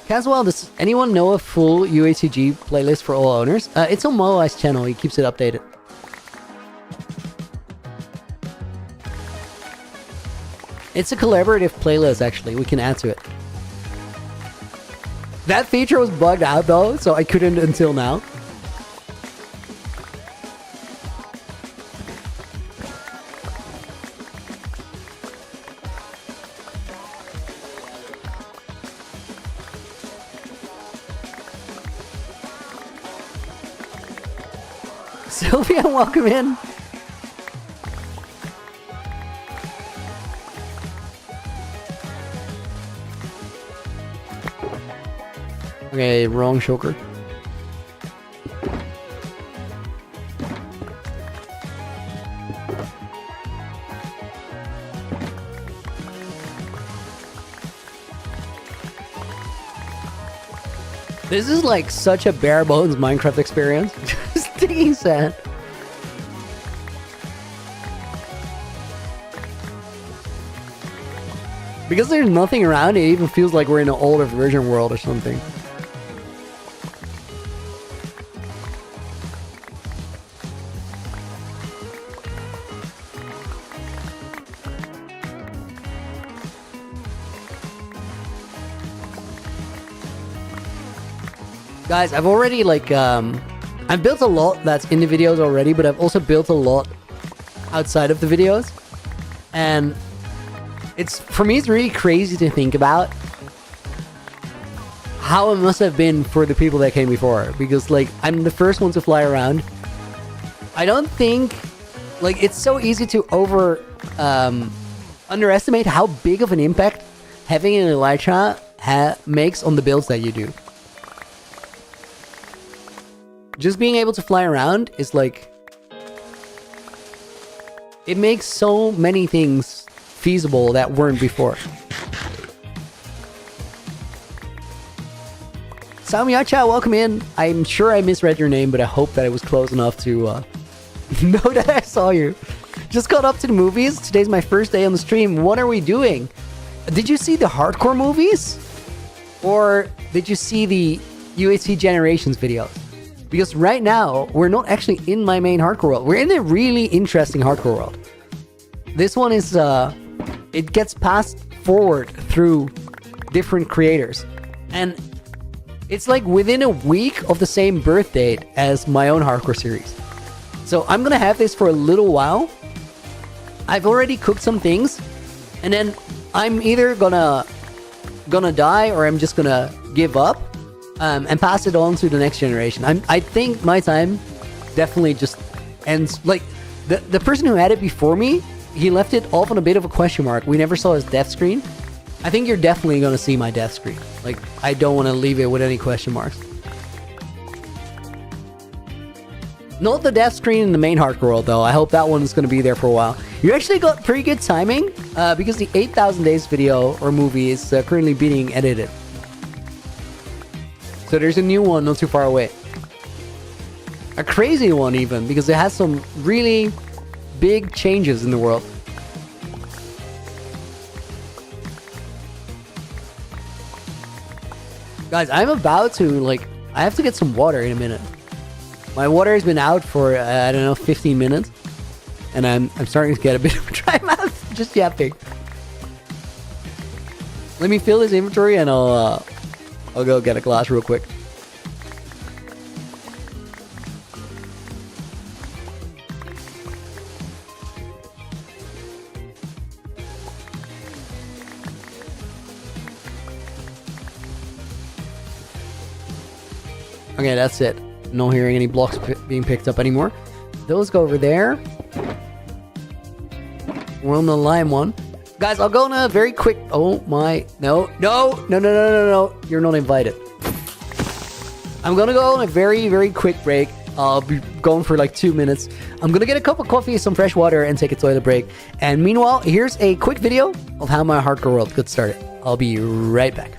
Caswell, does anyone know a full UHCG playlist for all owners? It's on Moai's channel, he keeps it updated. It's a collaborative playlist actually, we can add to it. That feature was bugged out though, so I couldn't until now. Sylvia, welcome in. Okay, wrong shulker. This is like such a bare bones Minecraft experience. Just digging sand. Because there's nothing around, it even feels like we're in an older version world or something. Guys, I've already I've built a lot that's in the videos already, but I've also built a lot outside of the videos. And for me, it's really crazy to think about how it must have been for the people that came before. Because, I'm the first one to fly around. I don't think, it's so easy to underestimate how big of an impact having an elytra makes on the builds that you do. Just being able to fly around is it makes so many things feasible that weren't before. Samyacha, welcome in. I'm sure I misread your name, but I hope that it was close enough to know that I saw you. Just got up to the movies. Today's my first day on the stream. What are we doing? Did you see the hardcore movies? Or did you see the UHC Generations videos? Because right now, we're not actually in my main hardcore world. We're in a really interesting hardcore world. This one is, it gets passed forward through different creators. And it's within a week of the same birth date as my own hardcore series. So I'm gonna have this for a little while. I've already cooked some things. And then I'm either gonna die or I'm just gonna give up. And pass it on to the next generation. I think my time definitely just ends. The person who had it before me, he left it off on a bit of a question mark. We never saw his death screen. I think you're definitely going to see my death screen. I don't want to leave it with any question marks. Not the death screen in the main hardcore world, though. I hope that one's going to be there for a while. You actually got pretty good timing because the 8,000 Days video or movie is currently being edited. So there's a new one not too far away. A crazy one even, because it has some really big changes in the world. Guys, I'm about to, I have to get some water in a minute. My water has been out for, I don't know, 15 minutes. And I'm starting to get a bit of a dry mouth just yapping. Let me fill this inventory and I'll go get a glass real quick. Okay, that's it. No hearing any blocks being picked up anymore. Those go over there. We're on the lime one. Guys, I'll go on a very quick... Oh my... No. You're not invited. I'm gonna go on a very, very quick break. I'll be going for 2 minutes. I'm gonna get a cup of coffee, some fresh water, and take a toilet break. And meanwhile, here's a quick video of how my hardcore world got started. I'll be right back.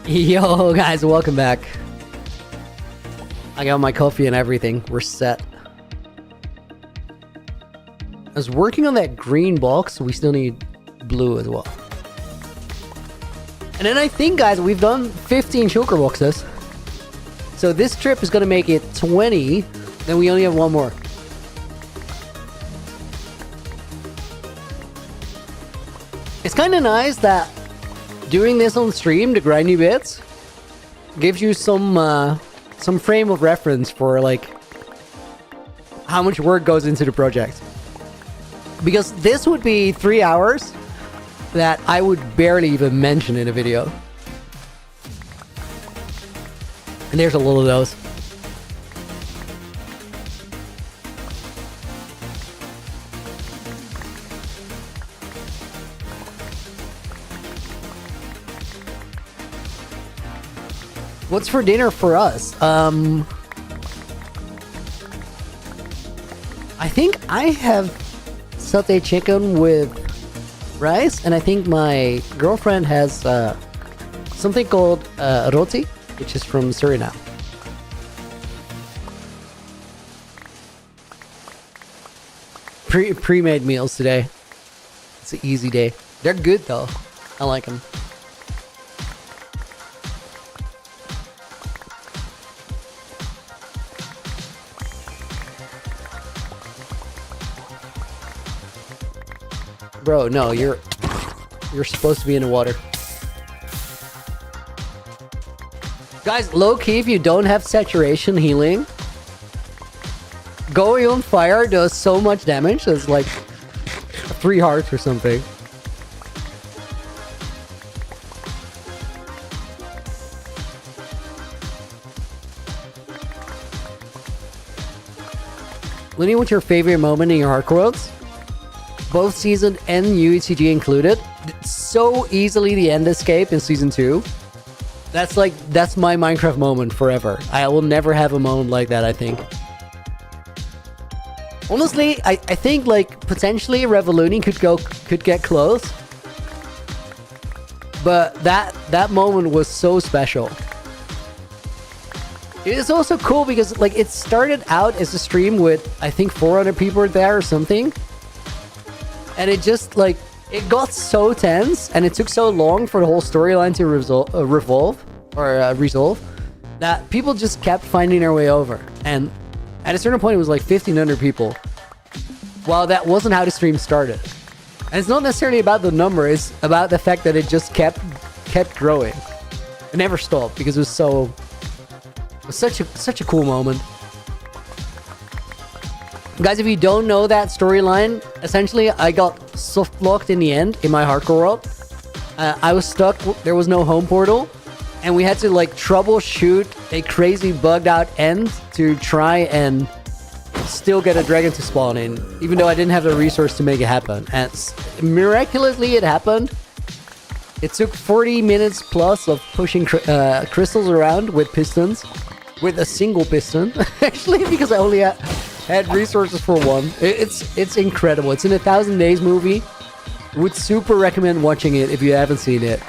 Yo, guys, welcome back. I got my coffee and everything. We're set. I was working on that green box, so we still need blue as well. And then I think, guys, we've done 15 shulker boxes. So this trip is going to make it 20. Then we only have one more. It's kind of nice that doing this on stream, the grindy bits, gives you some frame of reference for like how much work goes into the project. Because this would be 3 hours that I would barely even mention in a video. And there's a lot of those. What's for dinner for us? I think I have sauté chicken with rice, and I think my girlfriend has something called roti, which is from Suriname. Pre-made meals today. It's an easy day. They're good though. I like them. Bro, no, you're supposed to be in the water. Guys, low-key, if you don't have saturation healing, going on fire does so much damage. It's like 3 hearts or something. Lenny, what's your favorite moment in your hardcore worlds? Both season and UHCG included. So easily the end escape in season 2. That's my Minecraft moment forever. I will never have a moment like that, I think. Honestly, I think like potentially Revoluni could get close. But that moment was so special. It is also cool because like it started out as a stream with I think 400 people there or something. And it just, like, it got so tense, and it took so long for the whole storyline to resolve, that people just kept finding their way over. And at a certain point, it was like 1,500 people. Well, that wasn't how the stream started. And it's not necessarily about the number, it's about the fact that it just kept growing. It never stopped, because it was such a cool moment. Guys, if you don't know that storyline, essentially I got soft locked in the end in my hardcore world. I was stuck, there was no home portal, and we had to like troubleshoot a crazy bugged out end to try and still get a dragon to spawn in, even though I didn't have the resource to make it happen. And miraculously it happened. It took 40 minutes plus of pushing crystals around with pistons, with a single piston, actually, because I only had resources for one. It's incredible. It's in 1,000 Days movie. Would super recommend watching it if you haven't seen it.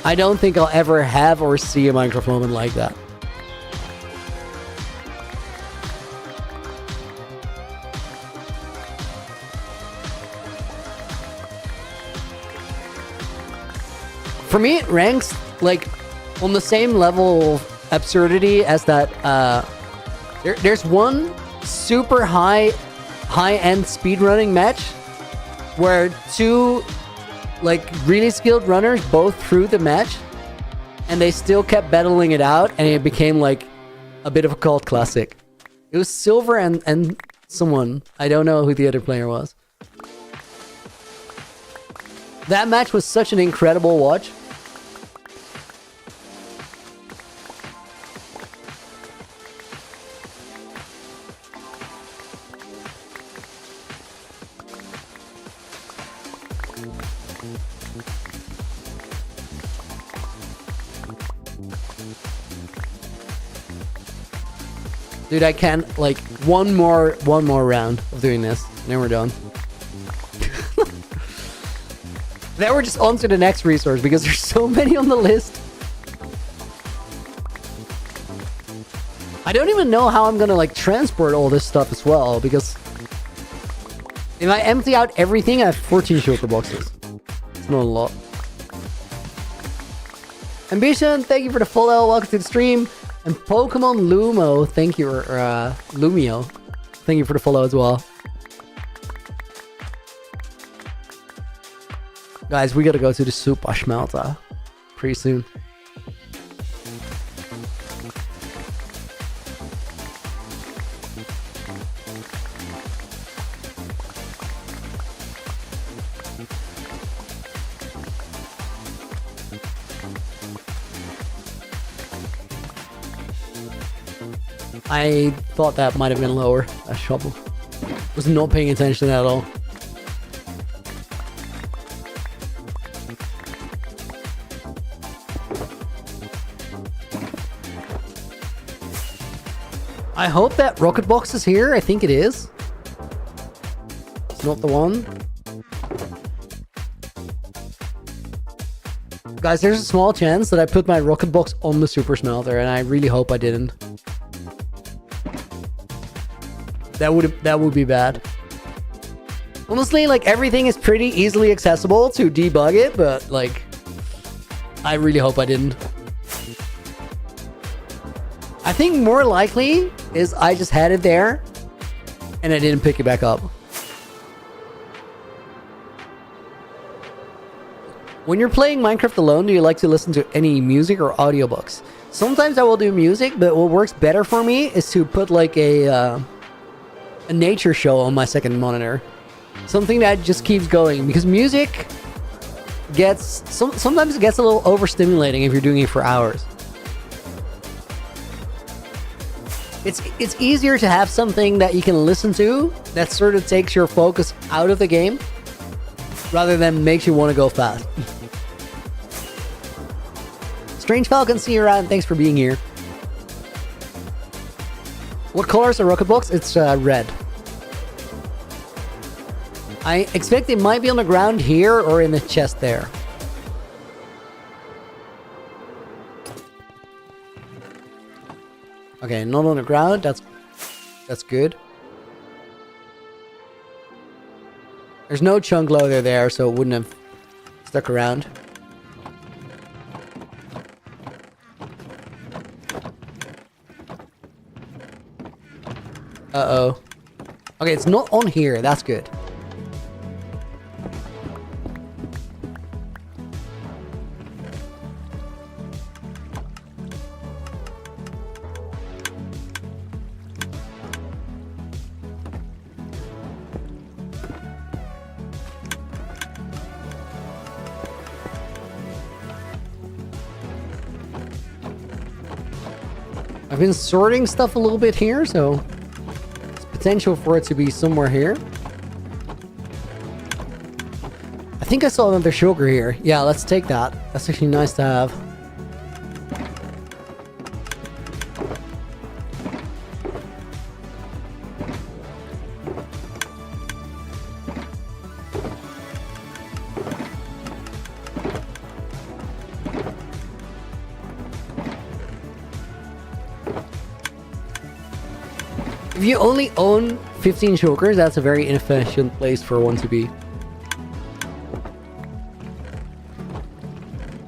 I don't think I'll ever have or see a Minecraft moment like that. For me, it ranks like on the same level of absurdity as that. There's one super high-end speedrunning match where two like really skilled runners both threw the match, and they still kept battling it out, and it became like a bit of a cult classic. It was Silver and someone. I don't know who the other player was. That match was such an incredible watch. Dude, I can't, like, one more round of doing this, and then we're done. Then we're just on to the next resource because there's so many on the list. I don't even know how I'm gonna like transport all this stuff as well, because if I empty out everything, I have 14 shulker boxes. It's not a lot. Ambition, thank you for the follow. Welcome to the stream. And Pokemon Lumo, thank you, or Lumio, thank you for the follow as well. Guys, we gotta go to the Super Smelter pretty soon. I thought that might have been lower. That shovel. Was not paying attention at all. I hope that rocket box is here. I think it is. It's not the one. Guys, there's a small chance that I put my rocket box on the super smelter, and I really hope I didn't. That would be bad. Honestly, like, everything is pretty easily accessible to debug it, but like, I really hope I didn't. I think more likely is I just had it there and I didn't pick it back up. When you're playing Minecraft alone, do you like to listen to any music or audiobooks? Sometimes I will do music, but what works better for me is to put like a nature show on my second monitor. Something that just keeps going, because music gets sometimes it gets a little overstimulating if you're doing it for hours. It's easier to have something that you can listen to that sort of takes your focus out of the game rather than makes you want to go fast. Strange Falcon, see you around. Thanks for being here. What color is the rocket box? It's red. I expect it might be on the ground here or in the chest there. Okay, not on the ground. That's good. There's no chunk loader there, so it wouldn't have stuck around. Uh-oh. Okay, it's not on here. That's good. I've been sorting stuff a little bit here, so there's potential for it to be somewhere here. I think I saw another sugar here. Yeah, let's take that. That's actually nice to have. If you only own 15 shulkers, that's a very inefficient place for one to be.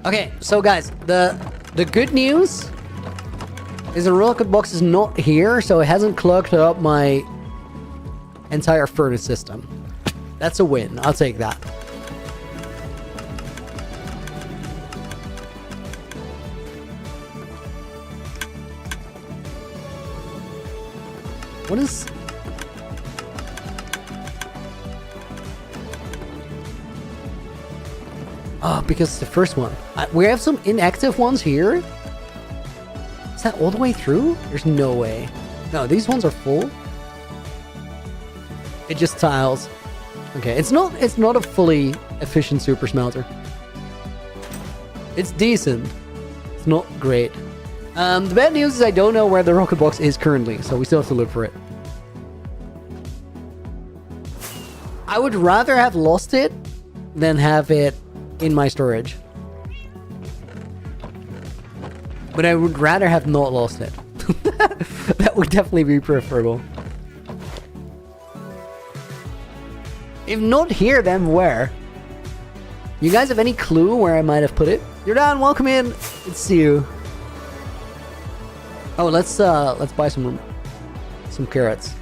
Okay, so guys, the good news is the rocket box is not here, so it hasn't clogged up my entire furnace system. That's a win. I'll take that. What is... Oh, because the first one. We have some inactive ones here. Is that all the way through? There's no way. No, these ones are full. It just tiles. Okay, it's not a fully efficient super smelter. It's decent. It's not great. The bad news is I don't know where the rocket box is currently, so we still have to look for it. I would rather have lost it than have it in my storage. But I would rather have not lost it. That would definitely be preferable. If not here, then where? You guys have any clue where I might have put it? You're down, welcome in. It's you. Oh, let's buy some carrots.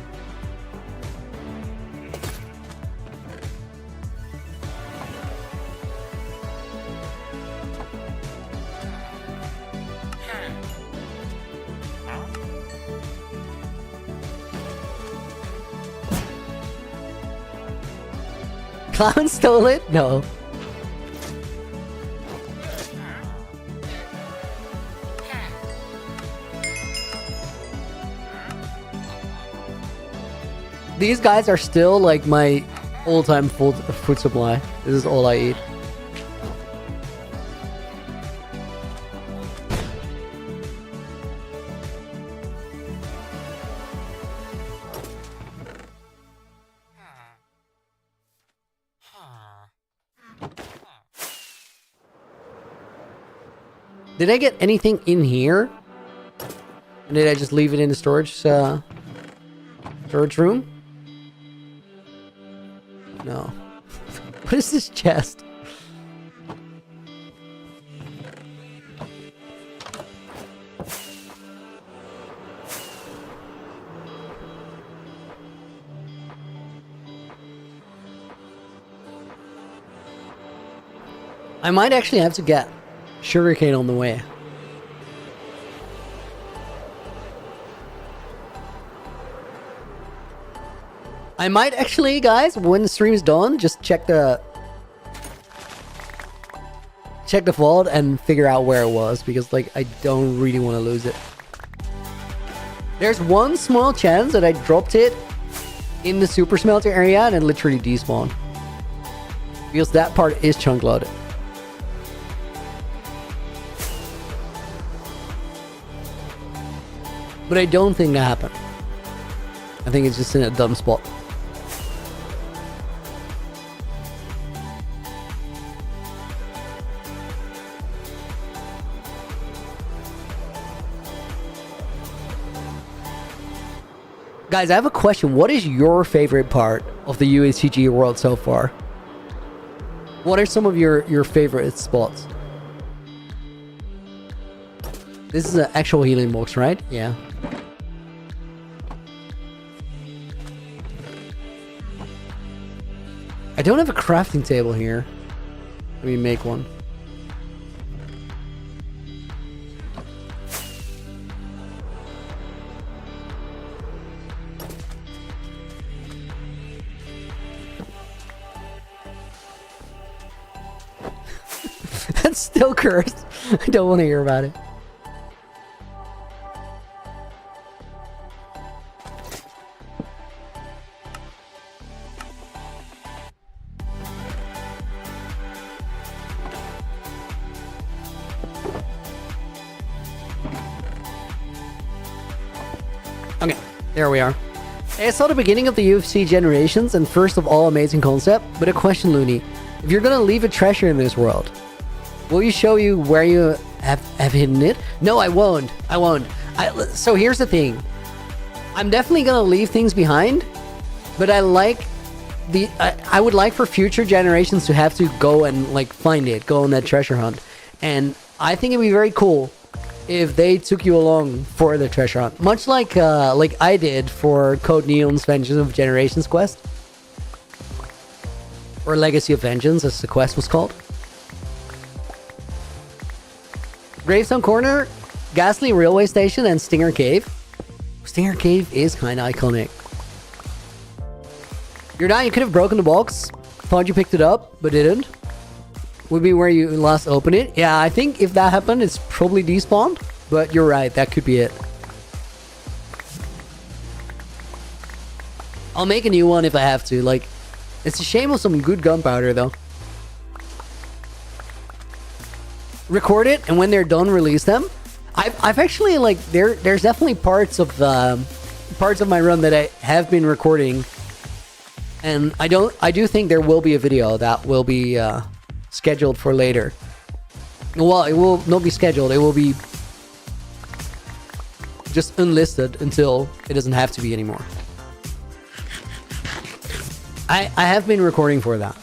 Clown stole it? No. These guys are still like my all-time food supply. This is all I eat. Did I get anything in here? And did I just leave it in the storage room? No. What is this chest? I might actually have to get sugarcane on the way. I might actually, guys, when the stream's done, just check the vault and figure out where it was, because like I don't really want to lose it. There's one small chance that I dropped it in the super smelter area and it literally despawned, because that part is chunk loaded. But I don't think that happened. I think it's just in a dumb spot. Guys, I have a question. What is your favorite part of the UHCG world so far? What are some of your favorite spots? This is an actual healing box, right? Yeah. I don't have a crafting table here. Let me make one. That's still cursed. I don't want to hear about it. Okay, there we are. Hey, I saw the beginning of the UHC Generations, and first of all, amazing concept, but a question, Looney. If you're gonna leave a treasure in this world, will you show you where you have hidden it? No, I won't. I won't. So here's the thing. I'm definitely gonna leave things behind, but I would like for future generations to have to go and like find it, go on that treasure hunt. And I think it'd be very cool if they took you along for the treasure hunt, much like I did for Code Neon's Vengeance of Generations quest, or Legacy of Vengeance, as the quest was called. Gravestone Corner, Ghastly Railway Station, and Stinger Cave. Stinger Cave is kind of iconic. You're down. You could have broken the box. Thought you picked it up, but didn't. Would be where you last opened it. Yeah, I think if that happened, it's probably despawned. But you're right, that could be it. I'll make a new one if I have to. Like, it's a shame of some good gunpowder, though. Record it, and when they're done, release them. I've actually, like, there's definitely parts of my run that I have been recording, and I do think there will be a video that will be scheduled for later. Well, it will not be scheduled. It will be just unlisted until it doesn't have to be anymore. I have been recording for that.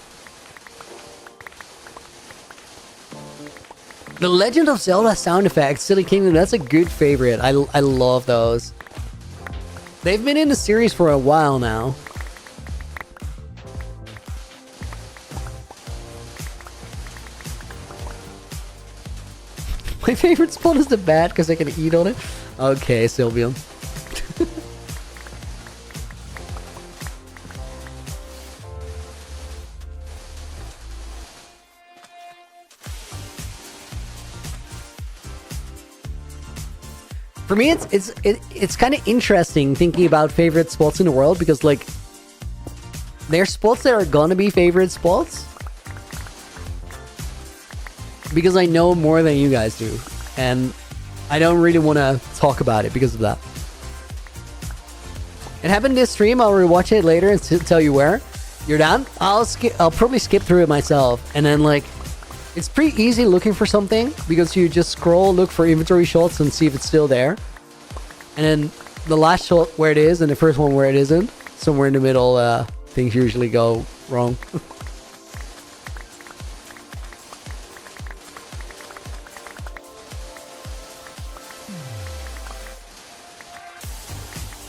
The Legend of Zelda sound effects, Silly Kingdom, that's a good favorite. I love those. They've been in the series for a while now. My favorite spot is the bat because I can eat on it. Okay, Sylvian. For me, it's kind of interesting thinking about favorite spots in the world because, like, there's spots that are gonna be favorite spots because I know more than you guys do, and I don't really want to talk about it because of that. It happened this stream. I'll rewatch it later and tell you where. You're down? I'll probably skip through it myself, and then, like, it's pretty easy looking for something because you just scroll, look for inventory shots and see if it's still there. And then the last shot where it is and the first one where it isn't. Somewhere in the middle, things usually go wrong.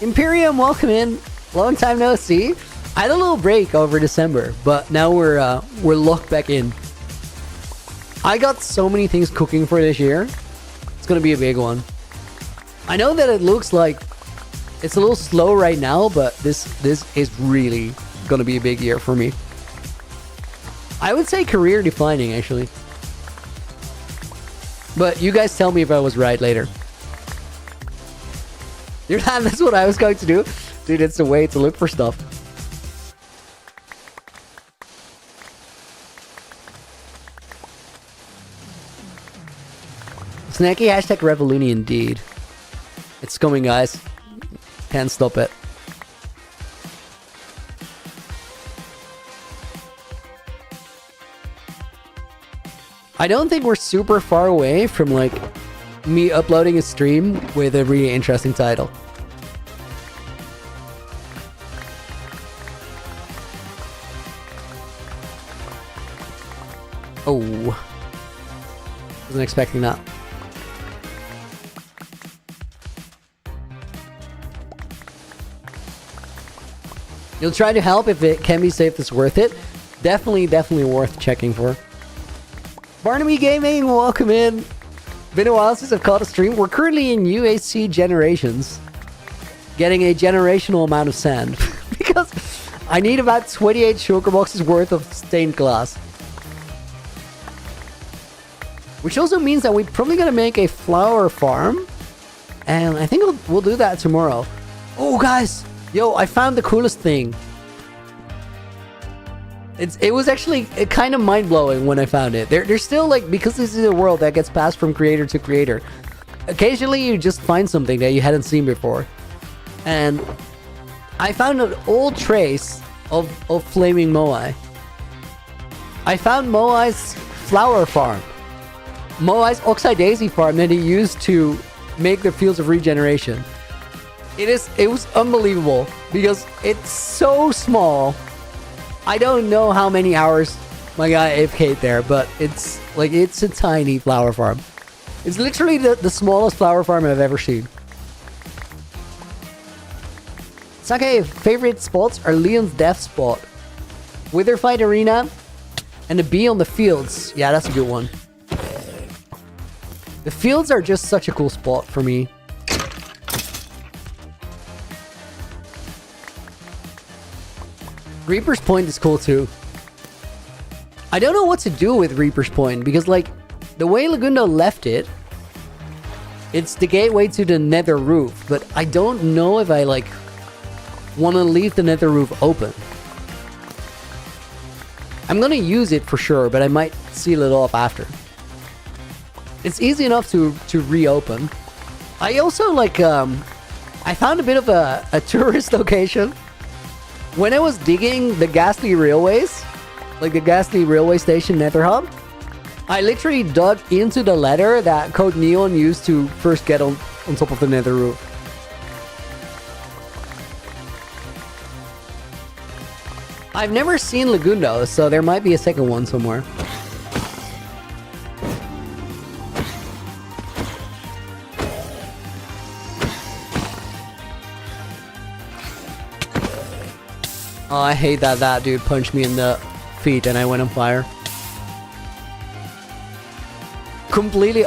Imperium, welcome in. Long time no see. I had a little break over December, but now we're locked back in. I got so many things cooking for this year. It's gonna be a big one. I know that it looks like it's a little slow right now, but this is really gonna be a big year for me. I would say career defining, actually. But you guys tell me if I was right later. You're not, that's what I was going to do. Dude, it's the way to look for stuff. Snacky hashtag Revoluni indeed. It's coming, guys. Can't stop it. I don't think we're super far away from, like, me uploading a stream with a really interesting title. Oh. Wasn't expecting that. You'll try to help if it can be safe, it's worth it. Definitely worth checking for. Barnaby Gaming, welcome in. Been a while since I've caught a stream. We're currently in UHC Generations. Getting a generational amount of sand. Because I need about 28 shulker boxes worth of stained glass. Which also means that we're probably going to make a flower farm. And I think we'll do that tomorrow. Oh, guys. Yo, I found the coolest thing. It was actually kind of mind-blowing when I found it. There's still, like, because this is a world that gets passed from creator to creator, occasionally you just find something that you hadn't seen before. And I found an old trace of flaming moai. I found Moai's flower farm. Moai's oxide farm that he used to make the fields of regeneration. It was unbelievable because it's so small. I don't know how many hours my guy AFK'd there, but it's a tiny flower farm. It's literally the smallest flower farm I've ever seen. Sake favorite spots are Leon's death spot, Witherfight Arena, and the bee on the fields. Yeah, that's a good one. The fields are just such a cool spot for me. Reaper's Point is cool too. I don't know what to do with Reaper's Point because, like, the way Lagundo left it, it's the gateway to the nether roof, but I don't know if I, like, want to leave the nether roof open. I'm gonna use it for sure, but I might seal it off after. It's easy enough to reopen. I also, like, I found a bit of a tourist location. When I was digging the ghastly railways, like the Ghastly Railway Station Nether Hub. I literally dug into the ladder that Code Neon used to first get on top of the Nether roof. I've never seen Lagoon though, so there might be a second one somewhere. Oh, I hate that that dude punched me in the feet and I went on fire. Completely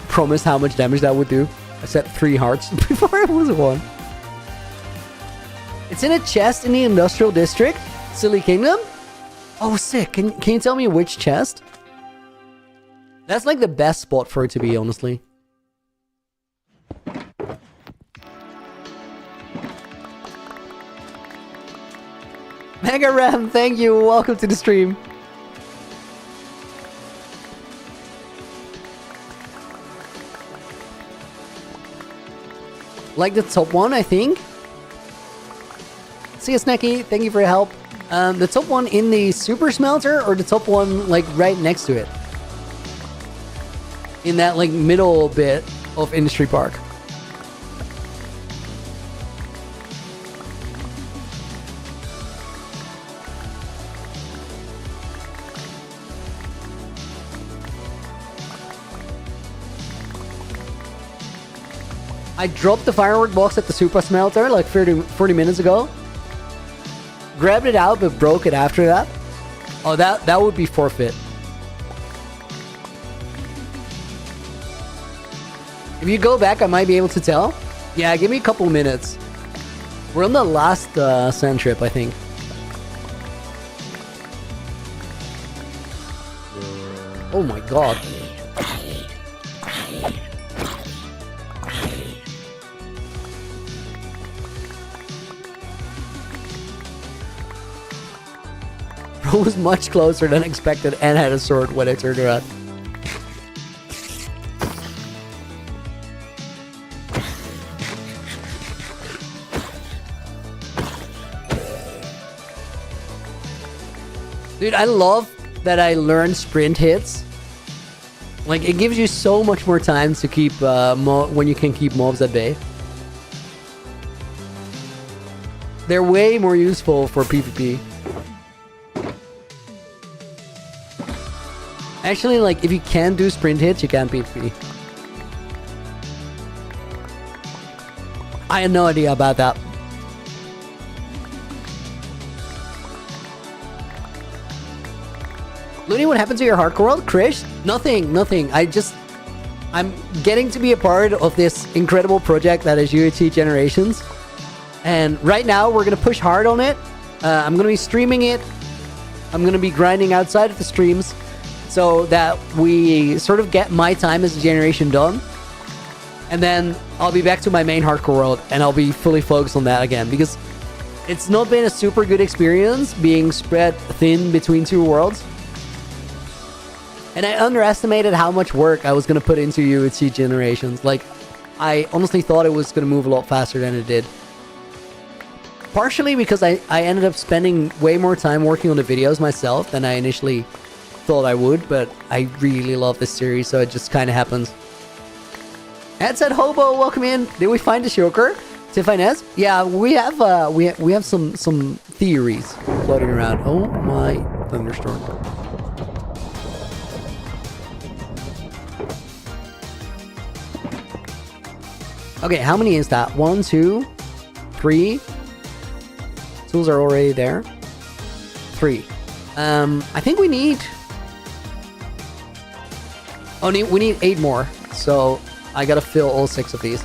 promised how much damage that would do. I set 3 hearts before it was 1. It's in a chest in the industrial district, Silly Kingdom. Oh, sick. Can you tell me which chest? That's like the best spot for it to be, honestly. Mega Ram, thank you. Welcome to the stream. Like the top one, I think. See you, Snacky. Thank you for your help. The top one in the super smelter or the top one like right next to it? In that like middle bit of Industry Park. I dropped the firework box at the super smelter like 40 minutes ago. Grabbed it out but broke it after that. Oh, that would be forfeit. If you go back, I might be able to tell. Yeah, give me a couple minutes. We're on the last sand trip, I think. Oh my god. Bro was much closer than expected and had a sword when I turned around. Dude, I love that I learned sprint hits. Like, it gives you so much more time to keep, when you can keep mobs at bay. They're way more useful for PvP. Actually, like, if you can do sprint hits, you can PvP. I had no idea about that. Looney, what happened to your hardcore world? Krish? Nothing. I'm getting to be a part of this incredible project that is UHC Generations. And right now, we're going to push hard on it. I'm going to be streaming it. I'm going to be grinding outside of the streams so that we sort of get my time as a generation done. And then I'll be back to my main hardcore world and I'll be fully focused on that again because it's not been a super good experience being spread thin between two worlds. And I underestimated how much work I was going to put into UHC Generations. Like, I honestly thought it was going to move a lot faster than it did. Partially because I ended up spending way more time working on the videos myself than I initially thought I would. But I really love this series, so it just kind of happens. Ed said, Hobo, welcome in. Did we find the Shoker? Tiffines? Yeah, we have some theories floating around. Oh my thunderstorm. Okay, how many is that? 1, 2, 3. Tools are already there. 3. I think we need... Oh, we need 8 more. So, I gotta fill all 6 of these.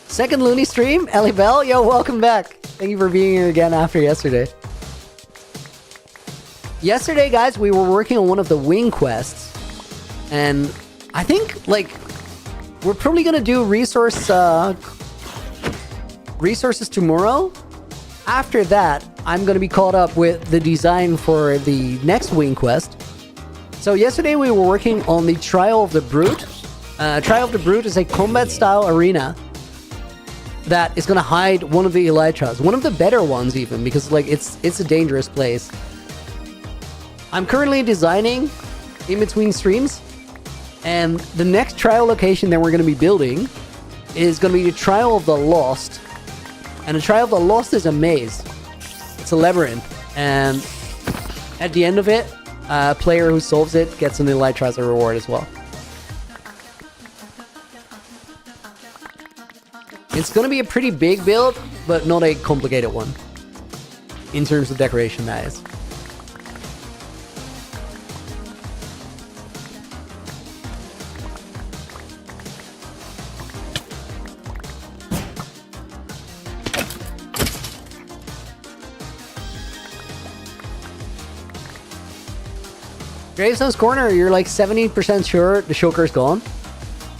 Second Looney stream, Ellie Bell. Yo, welcome back. Thank you for being here again after yesterday. Yesterday, guys, we were working on one of the wing quests. And I think, like, we're probably going to do resources tomorrow. after that, I'm going to be caught up with the design for the next wing quest. So yesterday we were working on the Trial of the Brute. Trial of the Brute is a combat-style arena that is going to hide one of the elytras, one of the better ones even, because like it's a dangerous place. I'm currently designing in between streams, and the next trial location that we're going to be building is going to be the Trial of the Lost. And the Trial of the Lost is a maze. It's a labyrinth, and at the end of it, a player who solves it gets an elytra as a reward as well. It's going to be a pretty big build, but not a complicated one. In terms of decoration, that is. Gravestone's Corner, you're like 70% sure the shulker's gone.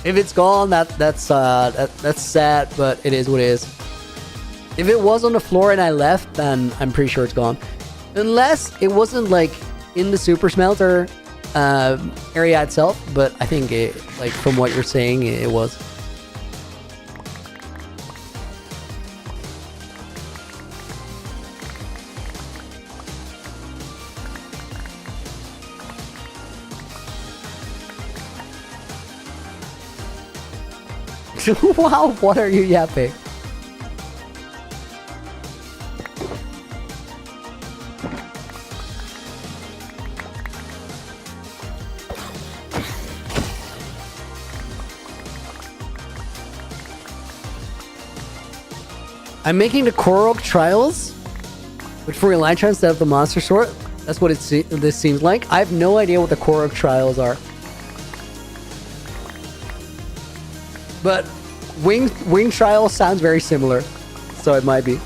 If it's gone, that's sad, but it is what it is. If it was on the floor and I left, then I'm pretty sure it's gone. Unless it wasn't like in the super smelter area itself, but I think it, like from what you're saying, it was. Wow, what are you yapping? I'm making the Korok Trials, but for elytra instead of the monster sort. That's what this seems like. I have no idea what the Korok Trials are. But Wing Trial sounds very similar, so it might be.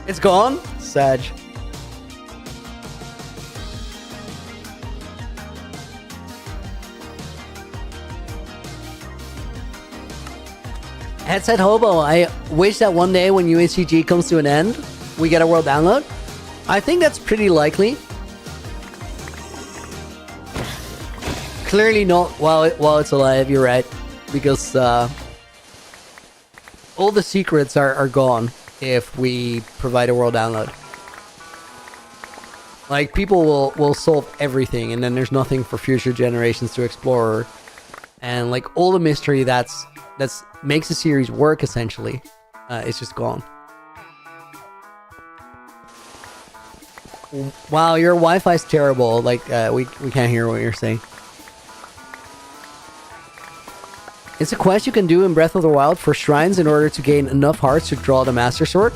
It's gone? Sag. Headset Hobo, I wish that one day when UHCG comes to an end, we get a world download. I think that's pretty likely. Clearly not while it's alive, you're right. Because all the secrets are gone if we provide a world download. Like, people will solve everything, and then there's nothing for future generations to explore. And like all the mystery that's makes the series work, essentially, it's just gone. Wow, your Wi-Fi's terrible. Like, we can't hear what you're saying. It's a quest you can do in Breath of the Wild for shrines in order to gain enough hearts to draw the Master Sword.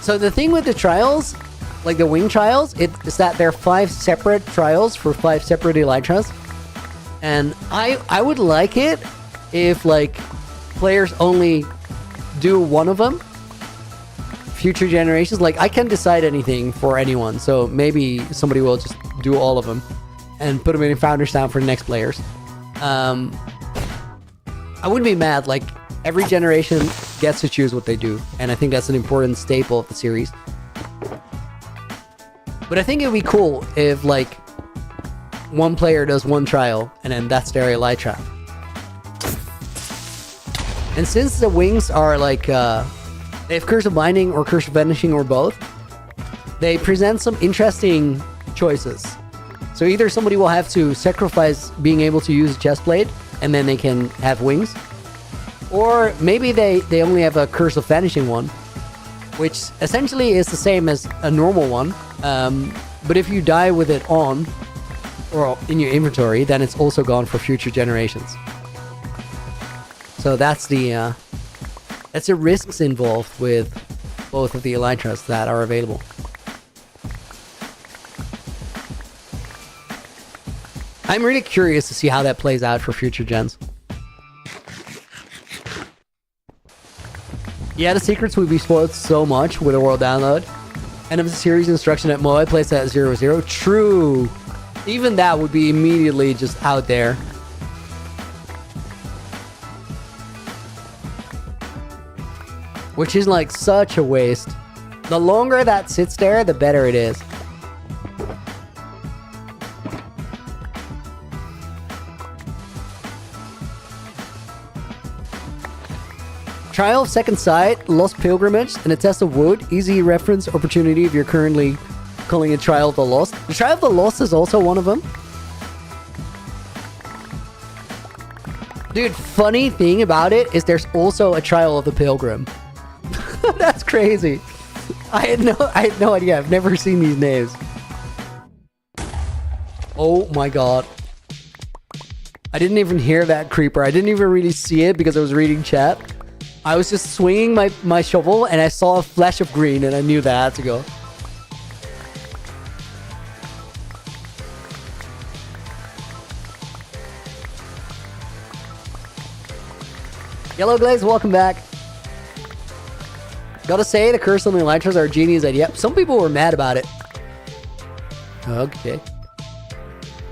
So the thing with the trials, like the wing trials, is that there are 5 separate trials for 5 separate elytras. And I would like it if like players only do one of them. Future generations, like I can't decide anything for anyone, so maybe somebody will just do all of them and put them in Founders Town for the next players. I wouldn't be mad. Like, every generation gets to choose what they do, and I think that's an important staple of the series. But I think it would be cool if, like, one player does one trial, and then that's their elytra. And since the wings are, like, they have Curse of Binding or Curse of Vanishing or both, they present some interesting choices. So either somebody will have to sacrifice being able to use a chest plate, and then they can have wings. Or maybe they only have a Curse of Vanishing one, which essentially is the same as a normal one. But if you die with it on, or in your inventory, then it's also gone for future generations. So that's the risks involved with both of the elytras that are available. I'm really curious to see how that plays out for future gens. Yeah, the secrets would be spoiled so much with a world download. End of the series instruction at Moai place at 00. True. Even that would be immediately just out there. Which is like such a waste. The longer that sits there, the better it is. Trial of Second Sight, Lost Pilgrimage, and a Test of Wood. Easy reference opportunity if you're currently calling it Trial of the Lost. The Trial of the Lost is also one of them. Dude, funny thing about it is there's also a Trial of the Pilgrim. That's crazy. I had no idea. I've never seen these names. Oh my god. I didn't even hear that creeper. I didn't even really see it because I was reading chat. I was just swinging my shovel and I saw a flash of green and I knew that I had to go. Yellow Glaze, welcome back. Gotta say, the curse on the elytras are a genius idea. Yep, some people were mad about it. Okay.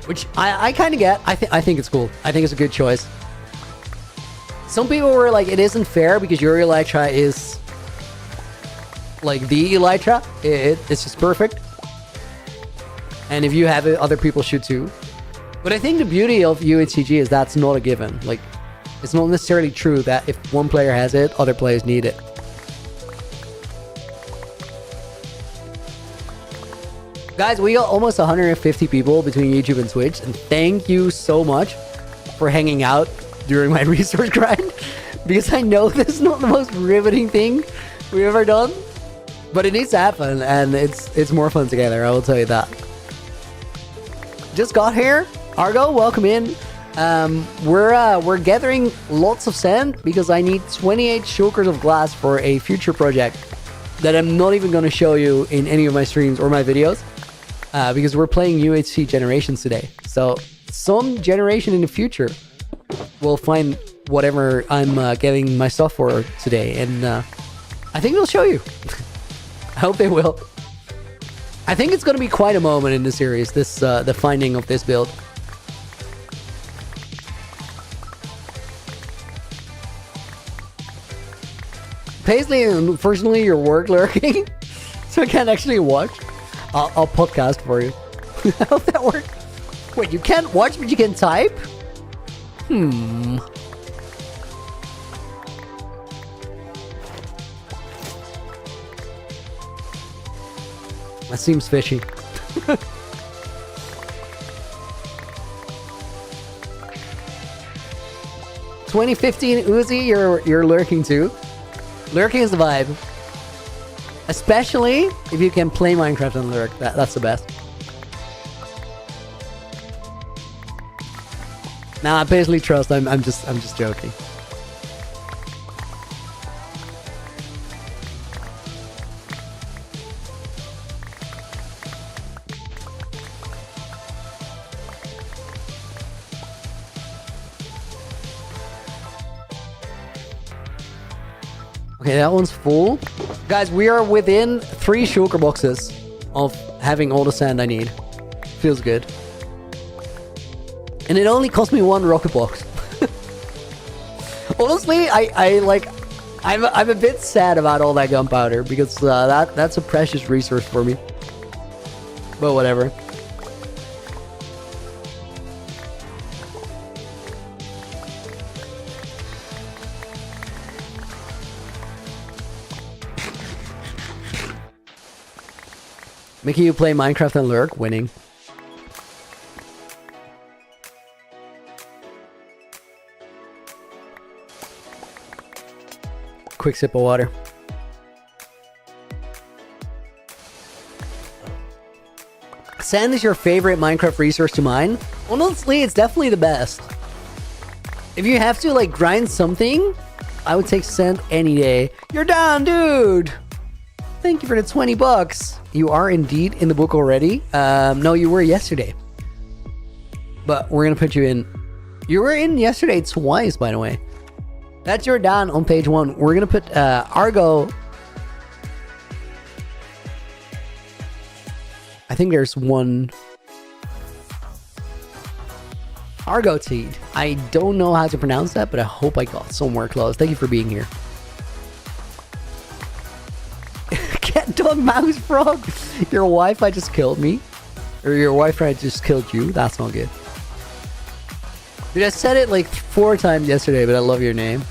Which I kind of get. I think it's cool. I think it's a good choice. Some people were like, it isn't fair because your elytra is like the elytra. It's just perfect. And if you have it, other people should too. But I think the beauty of UHCG is that's not a given. Like, it's not necessarily true that if one player has it, other players need it. Guys, we got almost 150 people between YouTube and Twitch, and thank you so much for hanging out during my resource grind, because I know this is not the most riveting thing we've ever done, but it needs to happen, and it's more fun together, I will tell you that. Just got here. Argo, welcome in. We're gathering lots of sand because I need 28 shulkers of glass for a future project that I'm not even going to show you in any of my streams or my videos. Because we're playing UHC Generations today. So some generation in the future will find whatever I'm getting my stuff for today. And I think they'll show you. I hope they will. I think it's going to be quite a moment in the series, this the finding of this build. Paisley, unfortunately, your work lurking, so I can't actually watch. I'll podcast for you. How's that work? Wait, you can't watch, but you can type? That seems fishy. 2015 Uzi, you're lurking too. Lurking is the vibe. Especially if you can play Minecraft and lurk. That's the best. Nah, I basically trust. I'm just joking. Okay, that one's full. Guys, we are within 3 shulker boxes of having all the sand I need. Feels good. And it only cost me 1 rocket box. Honestly, I'm a bit sad about all that gunpowder because that's a precious resource for me. But whatever. Making you play Minecraft and lurk, winning. Quick sip of water. Sand is your favorite Minecraft resource to mine? Honestly, it's definitely the best. If you have to like grind something, I would take sand any day. You're down, dude! Thank you for the 20 bucks. You are indeed in the book already. No, you were yesterday. but we're gonna put you in. You were in yesterday twice, by the way. That's your down on page 1. We're gonna put Argo. I think there's one Argo seed. I don't know how to pronounce that, but I hope I got somewhere close. Thank you for being here. Cat, dog, mouse, frog. Your Wi-Fi just killed me. Or your Wi-Fi just killed you. That's not good. Dude, I said it like 4 times yesterday, but I love your name.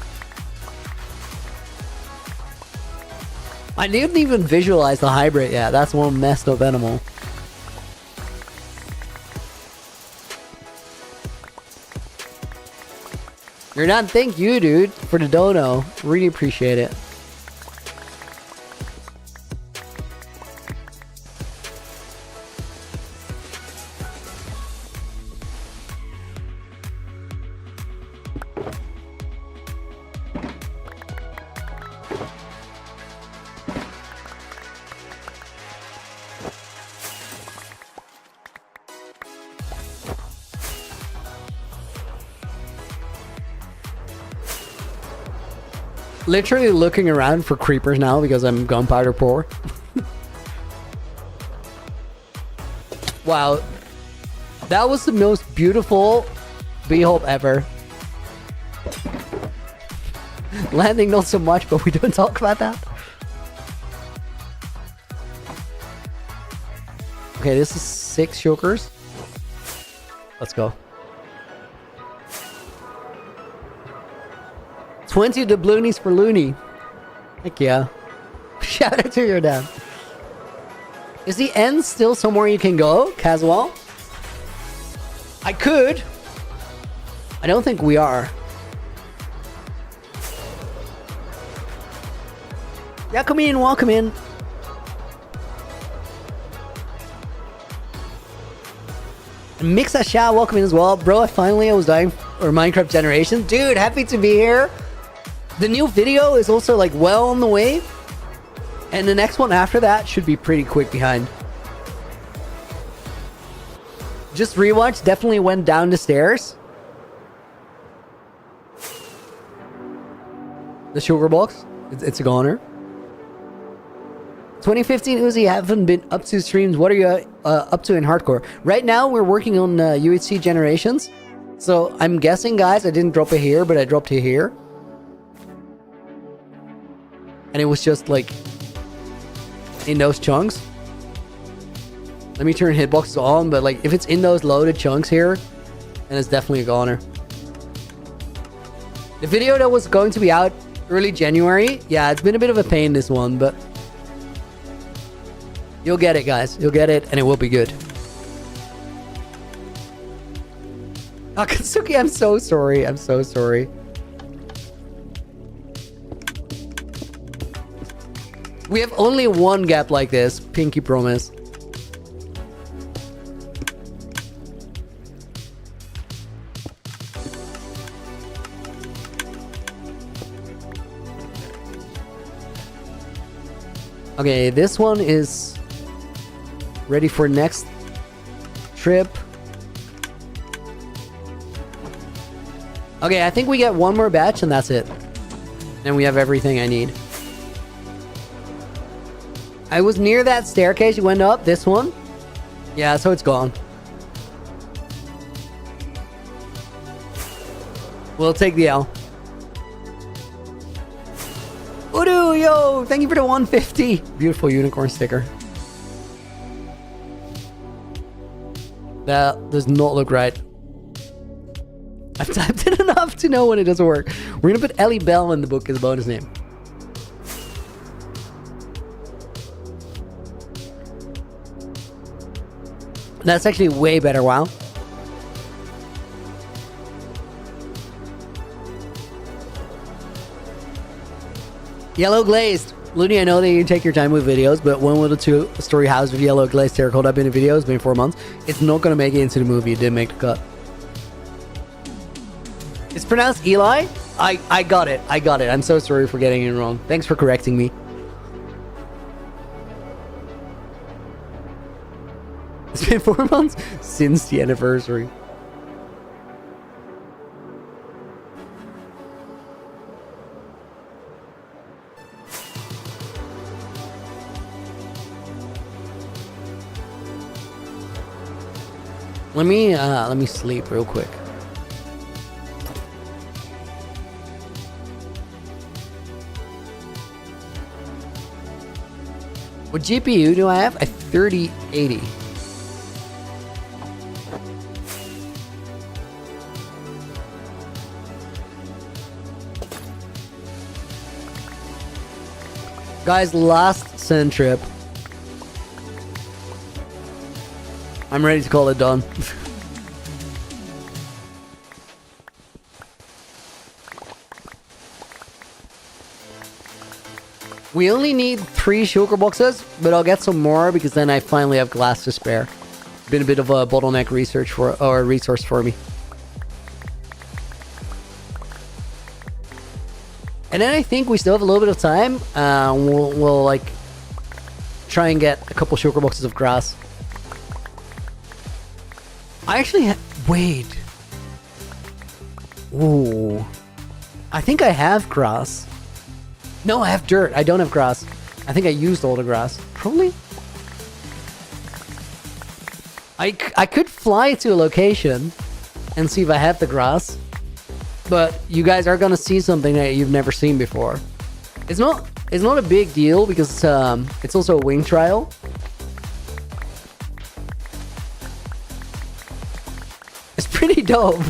I didn't even visualize the hybrid yet. That's one messed up animal. You're done. Thank you, dude, for the dono. Really appreciate it. Literally looking around for creepers now because I'm gunpowder poor. Wow. That was the most beautiful beehole ever. Landing not so much, but we don't talk about that. Okay, this is 6 shulkers. Let's go. 20 doubloonies for Looney. Heck yeah. Shout out to your dad. Is the end still somewhere you can go, Caswell? I could. I don't think we are. Yeah, come in, welcome in. Mixa Sha, welcome in as well. Bro, I was dying for Minecraft Generations. Dude, happy to be here. The new video is also like well on the way. And the next one after that should be pretty quick behind. Just rewatch, definitely went down the stairs. The sugar box, it's a goner. 2015 Uzi, haven't been up to streams. What are you up to in hardcore? Right now we're working on UHC Generations. So I'm guessing, guys, I didn't drop it here, but I dropped it here. And it was just like in those chunks. Let me turn hitboxes on, but like if it's in those loaded chunks here, then it's definitely a goner. The video that was going to be out early January, yeah, it's been a bit of a pain, this one, but you'll get it, guys. You'll get it, and it will be good. Akatsuki, I'm so sorry. I'm so sorry. We have only one gap like this. Pinky promise. Okay, this one is ready for next trip. Okay, I think we get one more batch and that's it. And we have everything I need. I was near that staircase you went up, this one. Yeah, so it's gone. We'll take the L. Udu, yo, thank you for the 150. Beautiful unicorn sticker. That does not look right. I've typed it enough to know when it doesn't work. We're gonna put Ellie Bell in the book as a bonus name. That's actually way better, wow. Yellow glazed. Looney, I know that you take your time with videos, but one with a 2-story house with yellow glazed terracotta have been in videos, been 4 months. It's not gonna make it into the movie. It didn't make the cut. It's pronounced Eli? I got it. I got it. I'm so sorry for getting it wrong. Thanks for correcting me. It's been 4 months since the anniversary. Let me sleep real quick. What GPU do I have? A 3080. Guys, last send trip. I'm ready to call it done. We only need 3 shulker boxes, but I'll get some more because then I finally have glass to spare. Been a bit of a bottleneck resource for me. And then I think we still have a little bit of time. We'll like try and get a couple shulker boxes of grass. I actually wait. Ooh, I think I have grass. No, I have dirt. I don't have grass. I think I used all the grass. Probably. I could fly to a location and see if I have the grass. But you guys are gonna see something that you've never seen before. It's not a big deal because it's also a wing trial. It's pretty dope.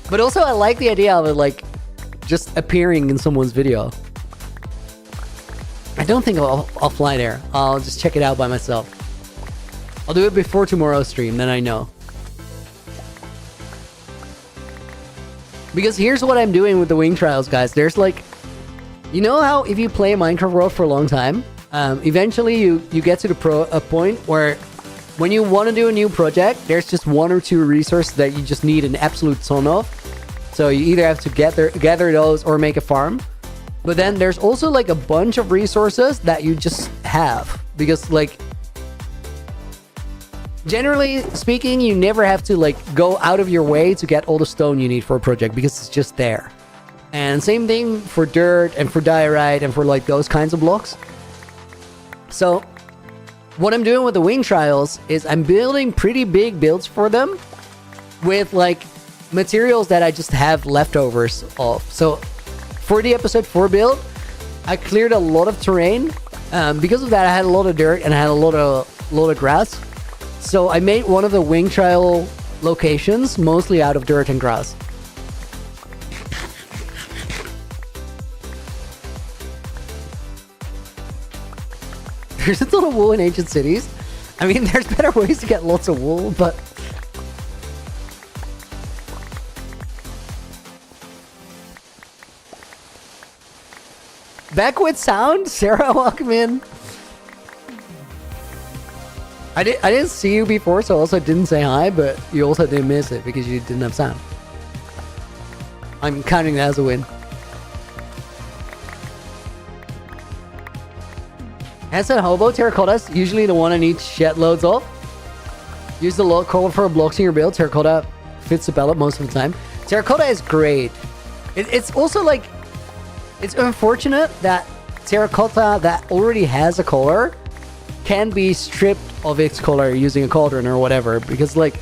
But also I like the idea of it like just appearing in someone's video. I don't think I'll fly there. I'll just check it out by myself. I'll do it before tomorrow's stream, then I know. Because here's what I'm doing with the wing trials, guys. There's like, you know how if you play Minecraft World for a long time, eventually you get to a point where when you want to do a new project, there's just 1 or 2 resources that you just need an absolute ton of. So you either have to gather those or make a farm. But then there's also like a bunch of resources that you just have. Because like, generally speaking, you never have to like go out of your way to get all the stone you need for a project because it's just there. And same thing for dirt and for diorite and for like those kinds of blocks. So what I'm doing with the wing trials is I'm building pretty big builds for them with like materials that I just have leftovers of. So for the episode 4 build, I cleared a lot of terrain. Because of that, I had a lot of dirt and I had a lot of grass. So I made one of the wing trial locations mostly out of dirt and grass. There's a ton of wool in ancient cities. I mean, there's better ways to get lots of wool, but Backward sound? Sarah, welcome in. I didn't see you before, so I also didn't say hi, but you also didn't miss it because you didn't have sound. I'm counting that as a win. As a hobo, terracotta's usually the one I need shed loads of. Use the load color for blocks in your build. Terracotta fits the palette most of the time. Terracotta is great. It's also like, it's unfortunate that terracotta that already has a color can be stripped of its color using a cauldron or whatever, because like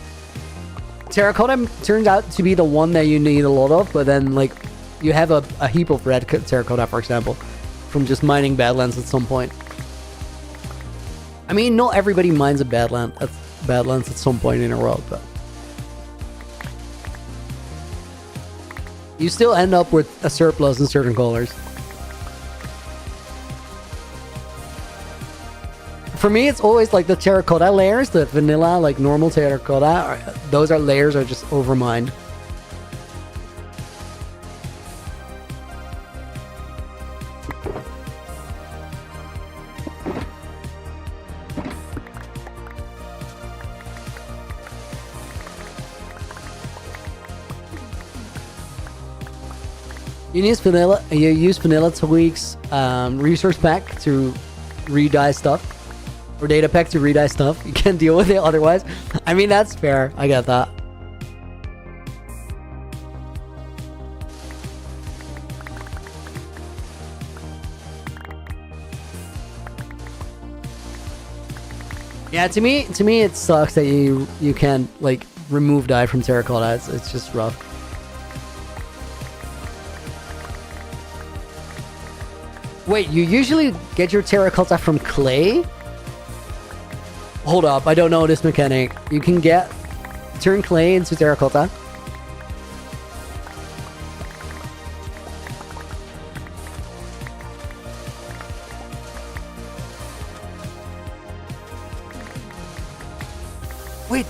terracotta turns out to be the one that you need a lot of, but then like you have a heap of red terracotta, for example, from just mining badlands at some point. I mean, not everybody mines a badlands at some point in a world, but you still end up with a surplus in certain colors. For me, it's always like the terracotta layers, the vanilla, like normal terracotta. Those are layers are just overmined. You use vanilla tweaks resource pack to re-dye stuff. Or data pack to re-dye stuff. You can't deal with it otherwise. I mean, that's fair. I get that. Yeah, to me, it sucks that you can't like remove dye from terracotta. It's just rough. Wait, you usually get your terracotta from clay? Hold up, I don't know this mechanic. You can turn clay into terracotta. Wait,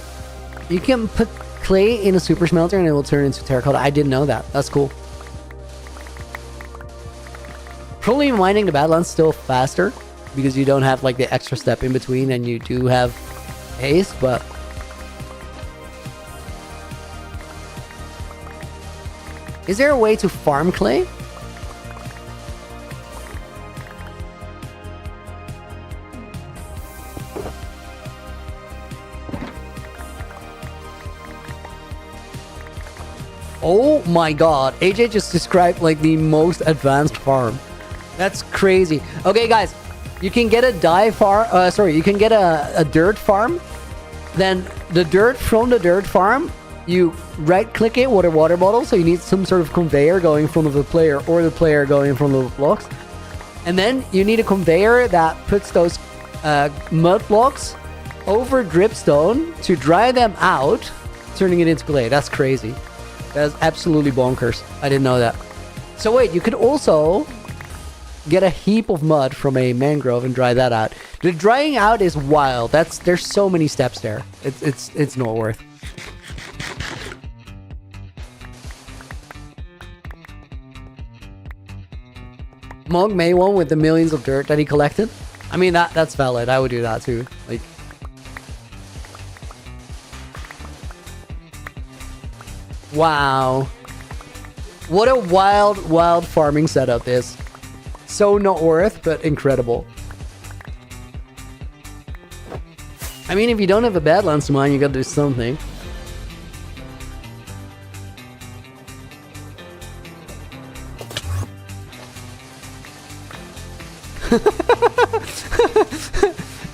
you can put clay in a super smelter and it will turn into terracotta. I didn't know that. That's cool. Probably mining the Badlands still faster because you don't have like the extra step in between and you do have haste, but is there a way to farm clay? Oh my god, AJ just described like the most advanced farm. That's crazy. Okay, guys, you can get a dye farm. You can get a dirt farm. Then the dirt from the dirt farm, you right-click it with a water bottle. So you need some sort of conveyor going in front of the player, or the player going in front of the blocks. And then you need a conveyor that puts those mud blocks over dripstone to dry them out, turning it into clay. That's crazy. That's absolutely bonkers. I didn't know that. So wait, you could also get a heap of mud from a mangrove and dry that out. The drying out is wild. There's so many steps there. It's not worth. Mog made one with the millions of dirt that he collected. I mean that's valid. I would do that too. Like, wow. What a wild farming setup this. So not worth, but incredible. I mean, if you don't have a Badlands to mine, you gotta do something.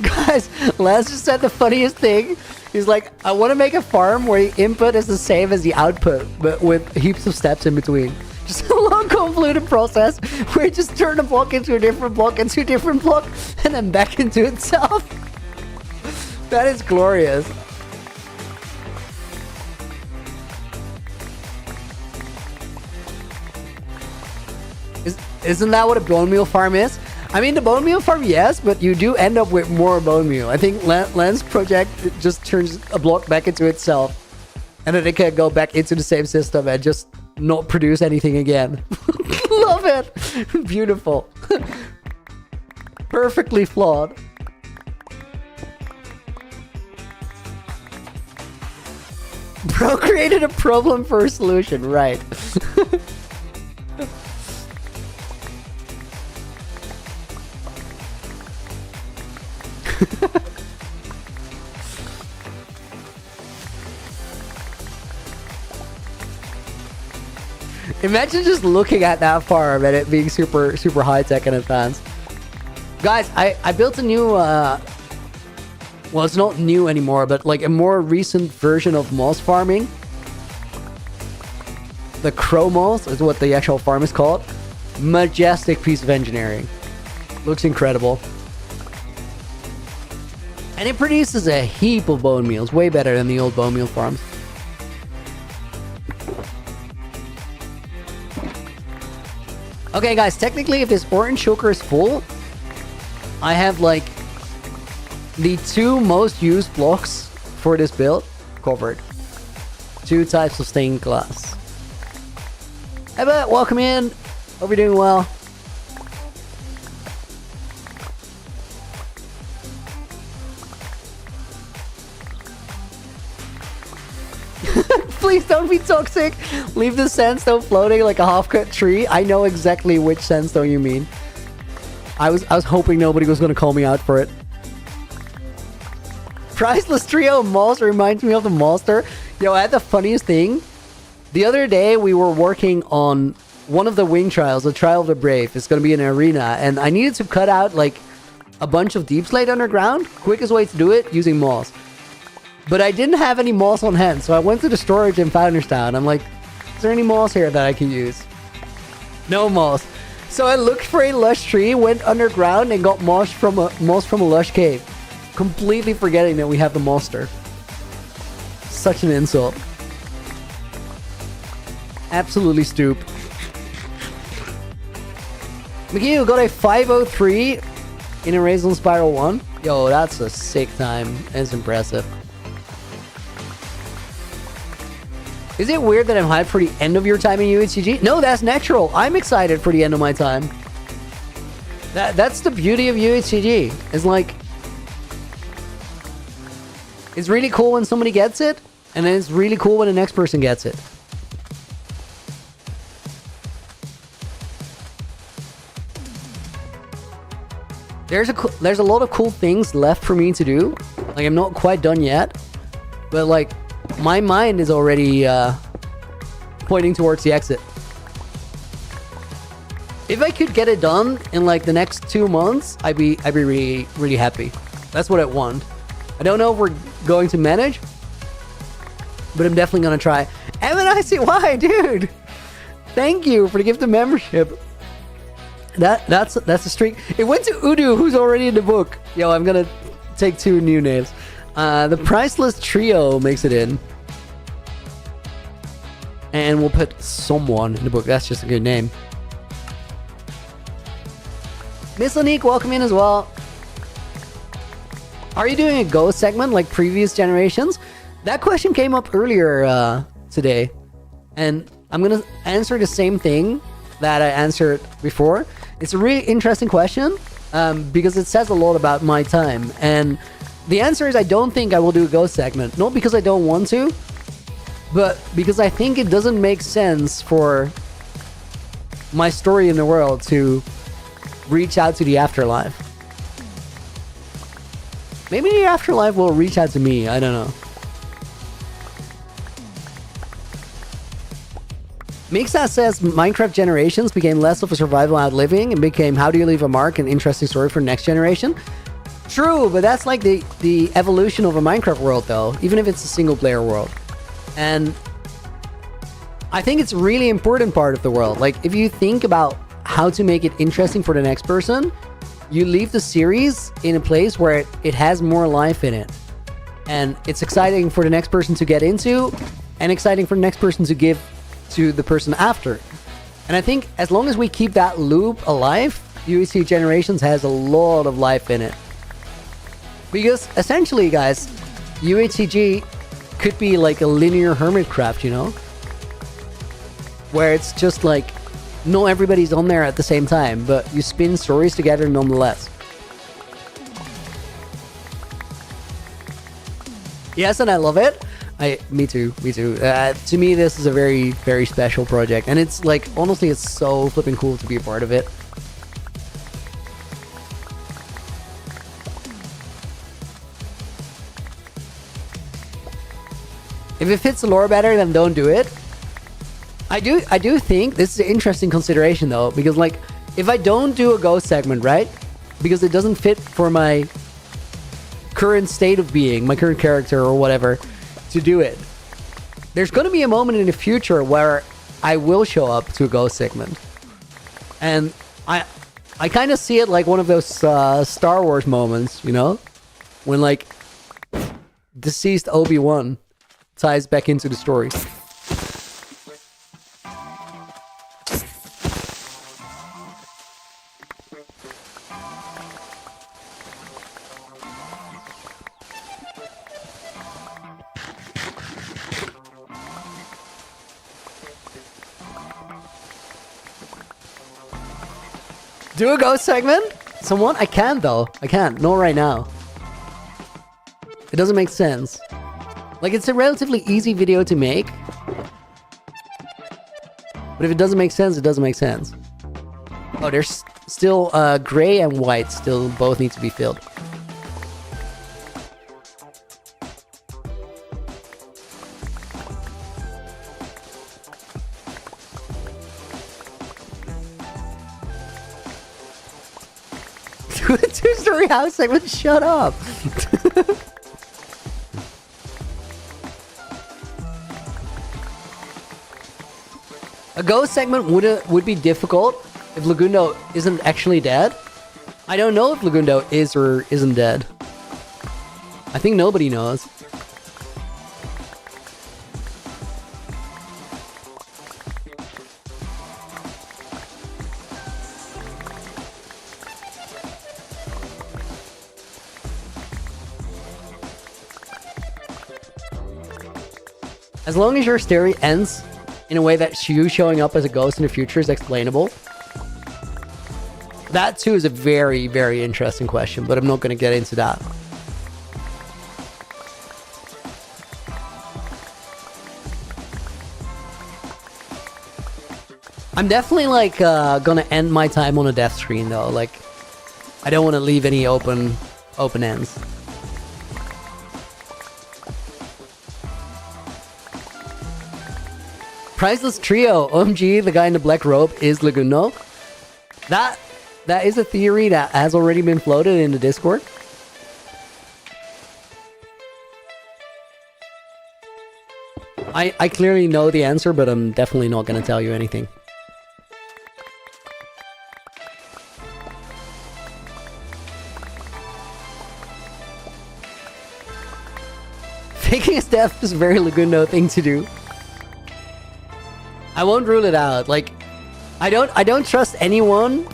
Guys, Lance just said the funniest thing. He's like, I want to make a farm where the input is the same as the output, but with heaps of steps in between. Just a long convoluted process where it just turn a block into a different block into a different block and then back into itself. That is glorious. Isn't that what a bone meal farm is? I mean, the bone meal farm, yes, but you do end up with more bone meal. I think Lens project just turns a block back into itself, and then it can go back into the same system and just not produce anything again. Love it. Beautiful. Perfectly flawed. Bro created a problem for a solution, right? Imagine just looking at that farm and it being super high tech and advanced. Guys, I built a new well, it's not new anymore, but like a more recent version of moss farming. The crow moss is what the actual farm is called. Majestic piece of engineering. Looks incredible. And it produces a heap of bone meals, way better than the old bone meal farms. Okay, guys, technically, if this orange choker is full, I have like the two most used blocks for this build covered. Two types of stained glass. Hey, but welcome in. Hope you're doing well. Please don't be toxic. Leave the sandstone floating like a half-cut tree. I know exactly which sandstone you mean. I was hoping nobody was going to call me out for it. Priceless trio moss reminds me of the monster. Yo, I had the funniest thing. The other day we were working on one of the wing trials, the Trial of the Brave. It's going to be an arena, and I needed to cut out like a bunch of deep slate underground. Quickest way to do it, using moss. But I didn't have any moss on hand, so I went to the storage in Founderstown. I'm like, is there any moss here that I can use? No moss. So I looked for a lush tree, went underground, and got moss from a lush cave. Completely forgetting that we have the monster. Such an insult. Absolutely stoop. McGee got a 503 in a Raison Spiral 1. Yo, that's a sick time. It's impressive. Is it weird that I'm hyped for the end of your time in UHCG? No, that's natural. I'm excited for the end of my time. That's the beauty of UHCG. It's like, it's really cool when somebody gets it, and then it's really cool when the next person gets it. There's a lot of cool things left for me to do. Like, I'm not quite done yet, but like, my mind is already pointing towards the exit. If I could get it done in like the next 2 months, I'd be really, really happy. That's what I want. I don't know if we're going to manage, but I'm definitely gonna try. MNICY, dude! Thank you for the gift of membership. That's a streak. It went to Udu, who's already in the book. Yo, I'm gonna take 2 new names. The Priceless Trio makes it in. And we'll put someone in the book. That's just a good name. Miss Lanique, welcome in as well. Are you doing a Go segment like previous generations? That question came up earlier today. And I'm going to answer the same thing that I answered before. It's a really interesting question because it says a lot about my time. And the answer is I don't think I will do a Go segment. Not because I don't want to, but because I think it doesn't make sense for my story in the world to reach out to the afterlife. Maybe the afterlife will reach out to me. I don't know. Mixat says Minecraft Generations became less of a survival outliving and became how do you leave a mark, an interesting story for next generation. True, but that's like the evolution of a Minecraft world though, even if it's a single player world. And I think it's a really important part of the world. Like, if you think about how to make it interesting for the next person, you leave the series in a place where it has more life in it. And it's exciting for the next person to get into, and exciting for the next person to give to the person after. And I think as long as we keep that loop alive, UHC Generations has a lot of life in it. Because essentially, guys, UHCG could be like a linear hermitcraft, you know? Where it's just like, not everybody's on there at the same time, but you spin stories together nonetheless. Yes, and I love it. Me too. To me, this is a very, very special project. And it's like, honestly, it's so flipping cool to be a part of it. If it fits the lore better, then don't do it. I do think this is an interesting consideration though, because like, if I don't do a ghost segment, right? Because it doesn't fit for my current state of being, my current character or whatever, to do it. There's going to be a moment in the future where I will show up to a ghost segment. And I kind of see it like one of those Star Wars moments, you know? When like deceased Obi-Wan ties back into the story. Do a ghost segment? Someone? I can't though. I can't. Not right now. It doesn't make sense. Like, it's a relatively easy video to make. But if it doesn't make sense, it doesn't make sense. Oh, there's still gray and white still both need to be filled. Two-story house segment. Shut up. A ghost segment would be difficult if Lagundo isn't actually dead. I don't know if Lagundo is or isn't dead. I think nobody knows. As long as your story ends in a way that you showing up as a ghost in the future is explainable. That too is a very, very interesting question, but I'm not going to get into that. I'm definitely like gonna end my time on a death screen though. Like, I don't want to leave any open ends. Priceless Trio, OMG, the guy in the black robe is Laguno. That is a theory that has already been floated in the Discord. I clearly know the answer, but I'm definitely not going to tell you anything. Faking his death is a very Laguno thing to do. I won't rule it out. Like, I don't trust anyone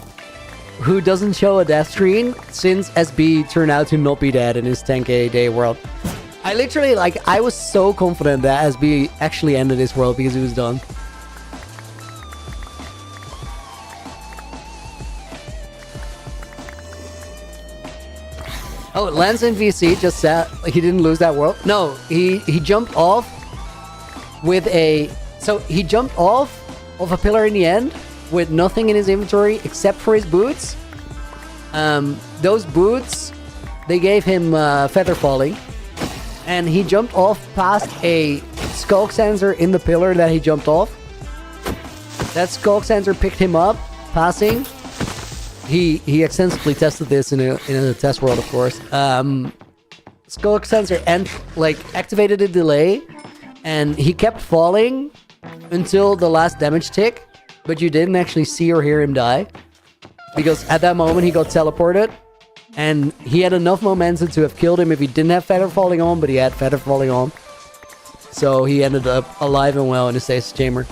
who doesn't show a death screen since SB turned out to not be dead in his 10k day world. I literally, like, I was so confident that SB actually ended his world because he was done. Oh, Lance in VC just said like, he didn't lose that world. No, he jumped off with a... So he jumped off of a pillar in the end with nothing in his inventory except for his boots. Those boots, they gave him feather falling. And he jumped off past a skulk sensor in the pillar that he jumped off. That skulk sensor picked him up, passing. He extensively tested this in a test world, of course. Skulk sensor activated a delay, and he kept falling until the last damage tick, but you didn't actually see or hear him die because at that moment he got teleported, and he had enough momentum to have killed him if he didn't have feather falling on, but he had feather falling on, so he ended up alive and well in the stasis chamber.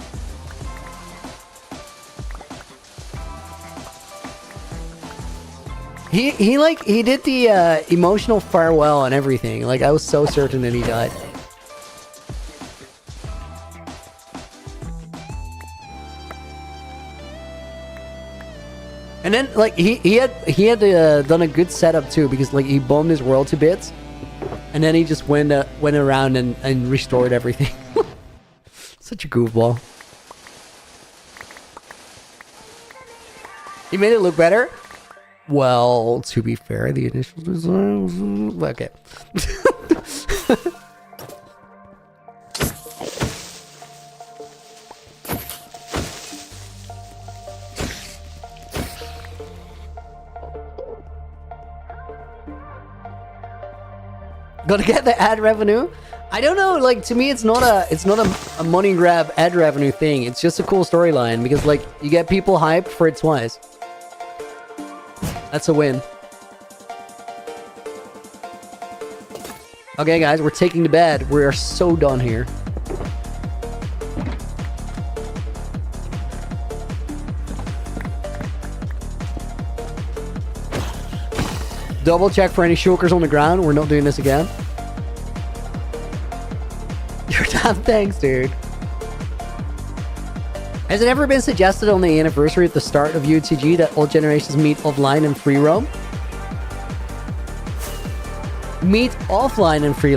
He did the emotional farewell and everything. Like, I was so certain that he died. And then, like, he had done a good setup too, because like he bombed his world to bits, and then he just went around and restored everything. Such a goofball. He made it look better. Well, to be fair, the initial design... Okay. Gotta get the ad revenue. I don't know, like, to me it's not a money grab ad revenue thing. It's just a cool storyline because, like, you get people hyped for it twice. That's a win. Okay, guys, we're taking to bed. We are so done here. Double check for any shulkers on the ground. We're not doing this again. Your damn thanks, dude. Has it ever been suggested on the anniversary at the start of UHCG that all generations meet offline and free roam? Meet offline and free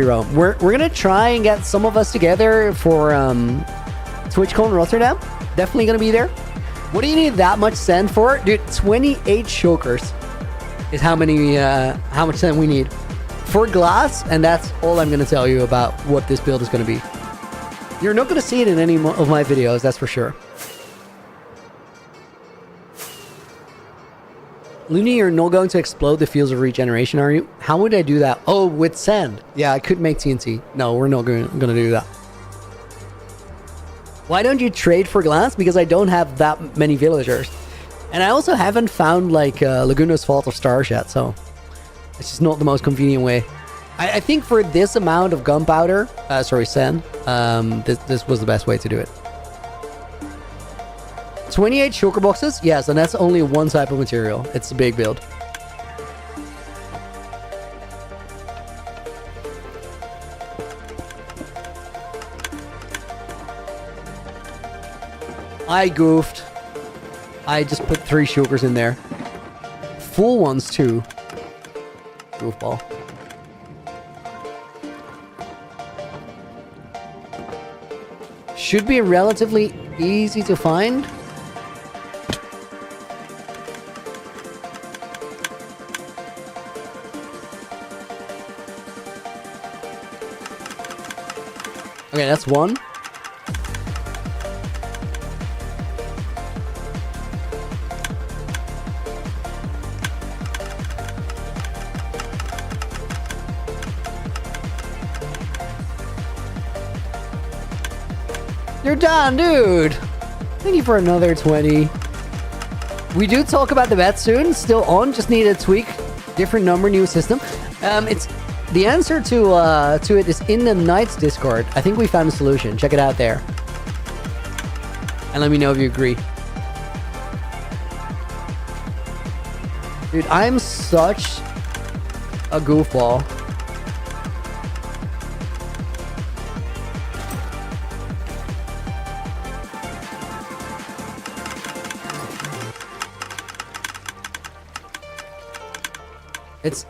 roam. We're gonna try and get some of us together for TwitchCon Rotterdam. Definitely gonna be there. What do you need that much sand for? Dude, 28 shulkers is how much sand we need for glass, and that's all I'm gonna tell you about what this build is gonna be. You're not going to see it in any of my videos, that's for sure. Looney, you're not going to explode the fields of regeneration, are you? How would I do that? Oh, with sand. Yeah, I could make TNT. No, we're not going to do that. Why don't you trade for glass? Because I don't have that many villagers. And I also haven't found, like, Laguna's Fault of Stars yet, so... It's just not the most convenient way. I think for this amount of gunpowder... sorry, sand. This was the best way to do it. 28 shulker boxes? Yes, and that's only one type of material. It's a big build. I goofed. I just put 3 shulkers in there. Full ones, too. Goofball. Should be relatively easy to find. Okay, that's one. You're done, dude. Thank you for another 20. We do talk about the bet soon. Still on. Just need a tweak. Different number, new system. It's the answer to it is in the Knights Discord. I think we found a solution. Check it out there. And let me know if you agree. Dude, I'm such a goofball.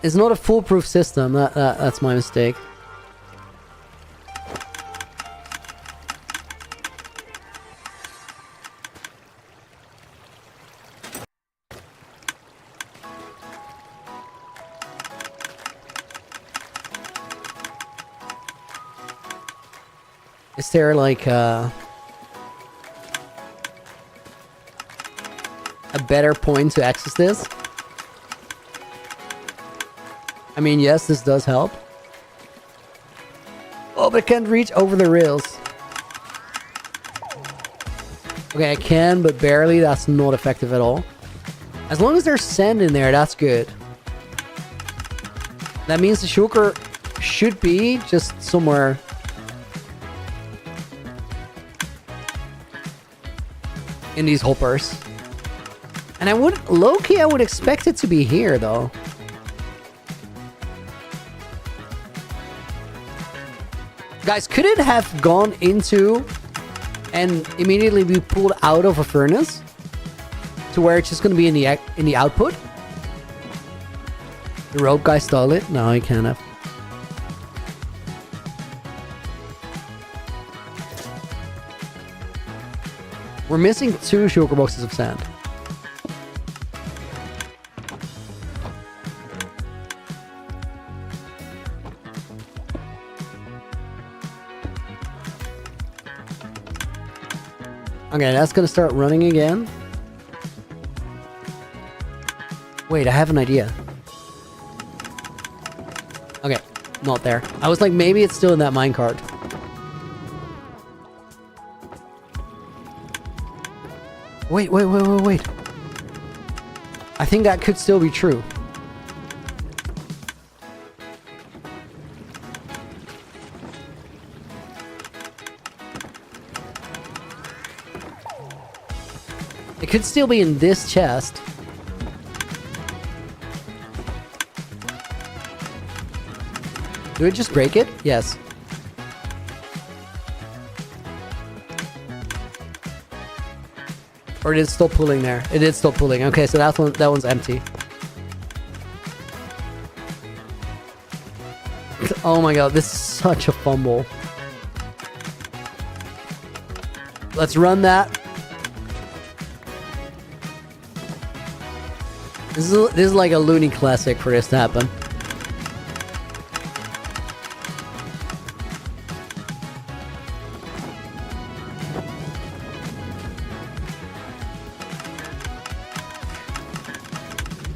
It's not a foolproof system. That's my mistake. Is there like a better point to access this? I mean, yes, this does help. Oh, but I can't reach over the rails. Okay, I can, but barely. That's not effective at all. As long as there's sand in there, that's good. That means the shulker should be just somewhere. In these hoppers. And I would, low-key, I would expect it to be here, though. Guys, could it have gone into and immediately be pulled out of a furnace to where it's just going to be in the output? The rope guy stole it? No, he can't have. We're missing 2 shulker boxes of sand. Okay, that's gonna start running again. Wait, I have an idea. Okay, not there. I was like, maybe it's still in that minecart. Wait. I think that could still be true. It could still be in this chest. Do it just break it? Yes. Or it is still pulling there. It is still pulling. Okay, so that one's empty. Oh my god, this is such a fumble. Let's run that. This is like a loony classic for this to happen.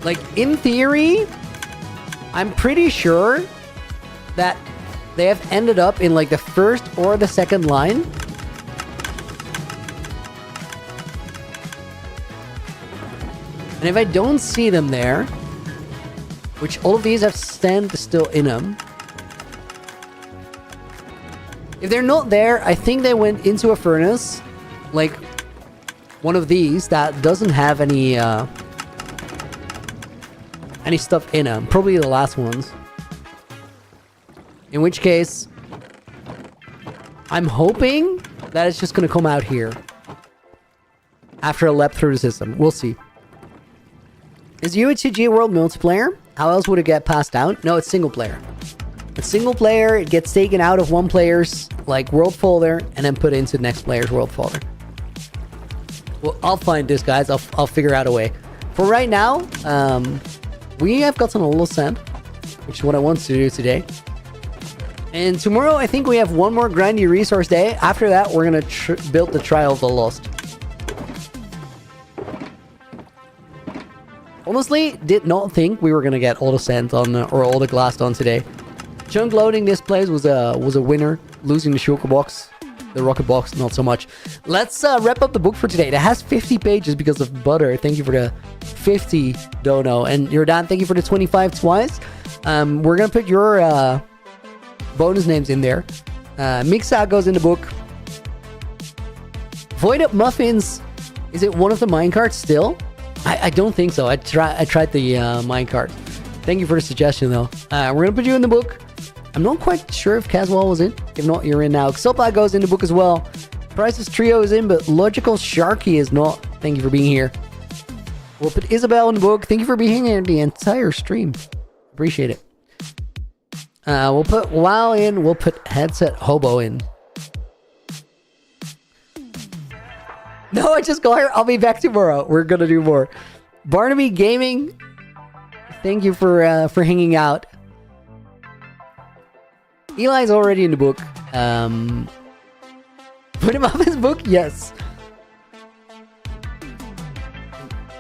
Like, in theory, I'm pretty sure that they have ended up in like the first or the second line. And if I don't see them there, which all of these have stand still in them. If they're not there, I think they went into a furnace, like one of these that doesn't have any stuff in them. Probably the last ones. In which case, I'm hoping that it's just going to come out here after a lap through the system. We'll see. Is UHCG World multiplayer? How else would it get passed out? No, it's single player. It's single player. It gets taken out of one player's like world folder and then put into the next player's world folder. Well, I'll find this, guys. I'll figure out a way. For right now, we have gotten a little sand, which is what I want to do today. And tomorrow, I think we have one more grindy resource day. After that, we're going to build the Trial of the Lost. Honestly, did not think we were going to get all the sand on or all the glass done today. Chunk loading this place was a winner. Losing the shulker box. The rocket box, not so much. Let's wrap up the book for today. It has 50 pages because of butter. Thank you for the 50 dono. And Jordan, thank you for the 25 twice. We're going to put your bonus names in there. Mixa goes in the book. Void Up Muffins. Is it one of the minecarts still? I don't think so. I tried the minecart. Thank you for the suggestion, though. We're going to put you in the book. I'm not quite sure if Caswell was in. If not, you're in now. Xopa goes in the book as well. Price's Trio is in, but Logical Sharky is not. Thank you for being here. We'll put Isabel in the book. Thank you for being here the entire stream. Appreciate it. We'll put WoW in. We'll put Headset Hobo in. No, I just got here. I'll be back tomorrow. We're going to do more. Barnaby Gaming. Thank you for hanging out. Eli's already in the book. Put him off his book? Yes.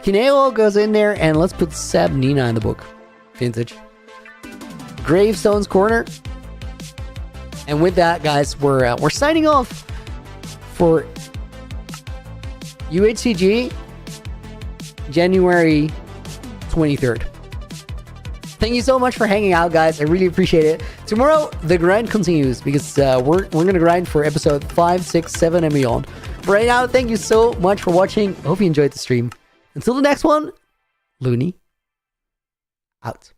Kineo goes in there, and let's put Seb Nina in the book. Vintage. Gravestone's Corner. And with that, guys, we're signing off for UHCG January 23rd. Thank you so much for hanging out, guys. I really appreciate it. Tomorrow, the grind continues because we're going to grind for episode 5, 6, 7, and beyond. For right now, thank you so much for watching. Hope you enjoyed the stream. Until the next one, Looney out.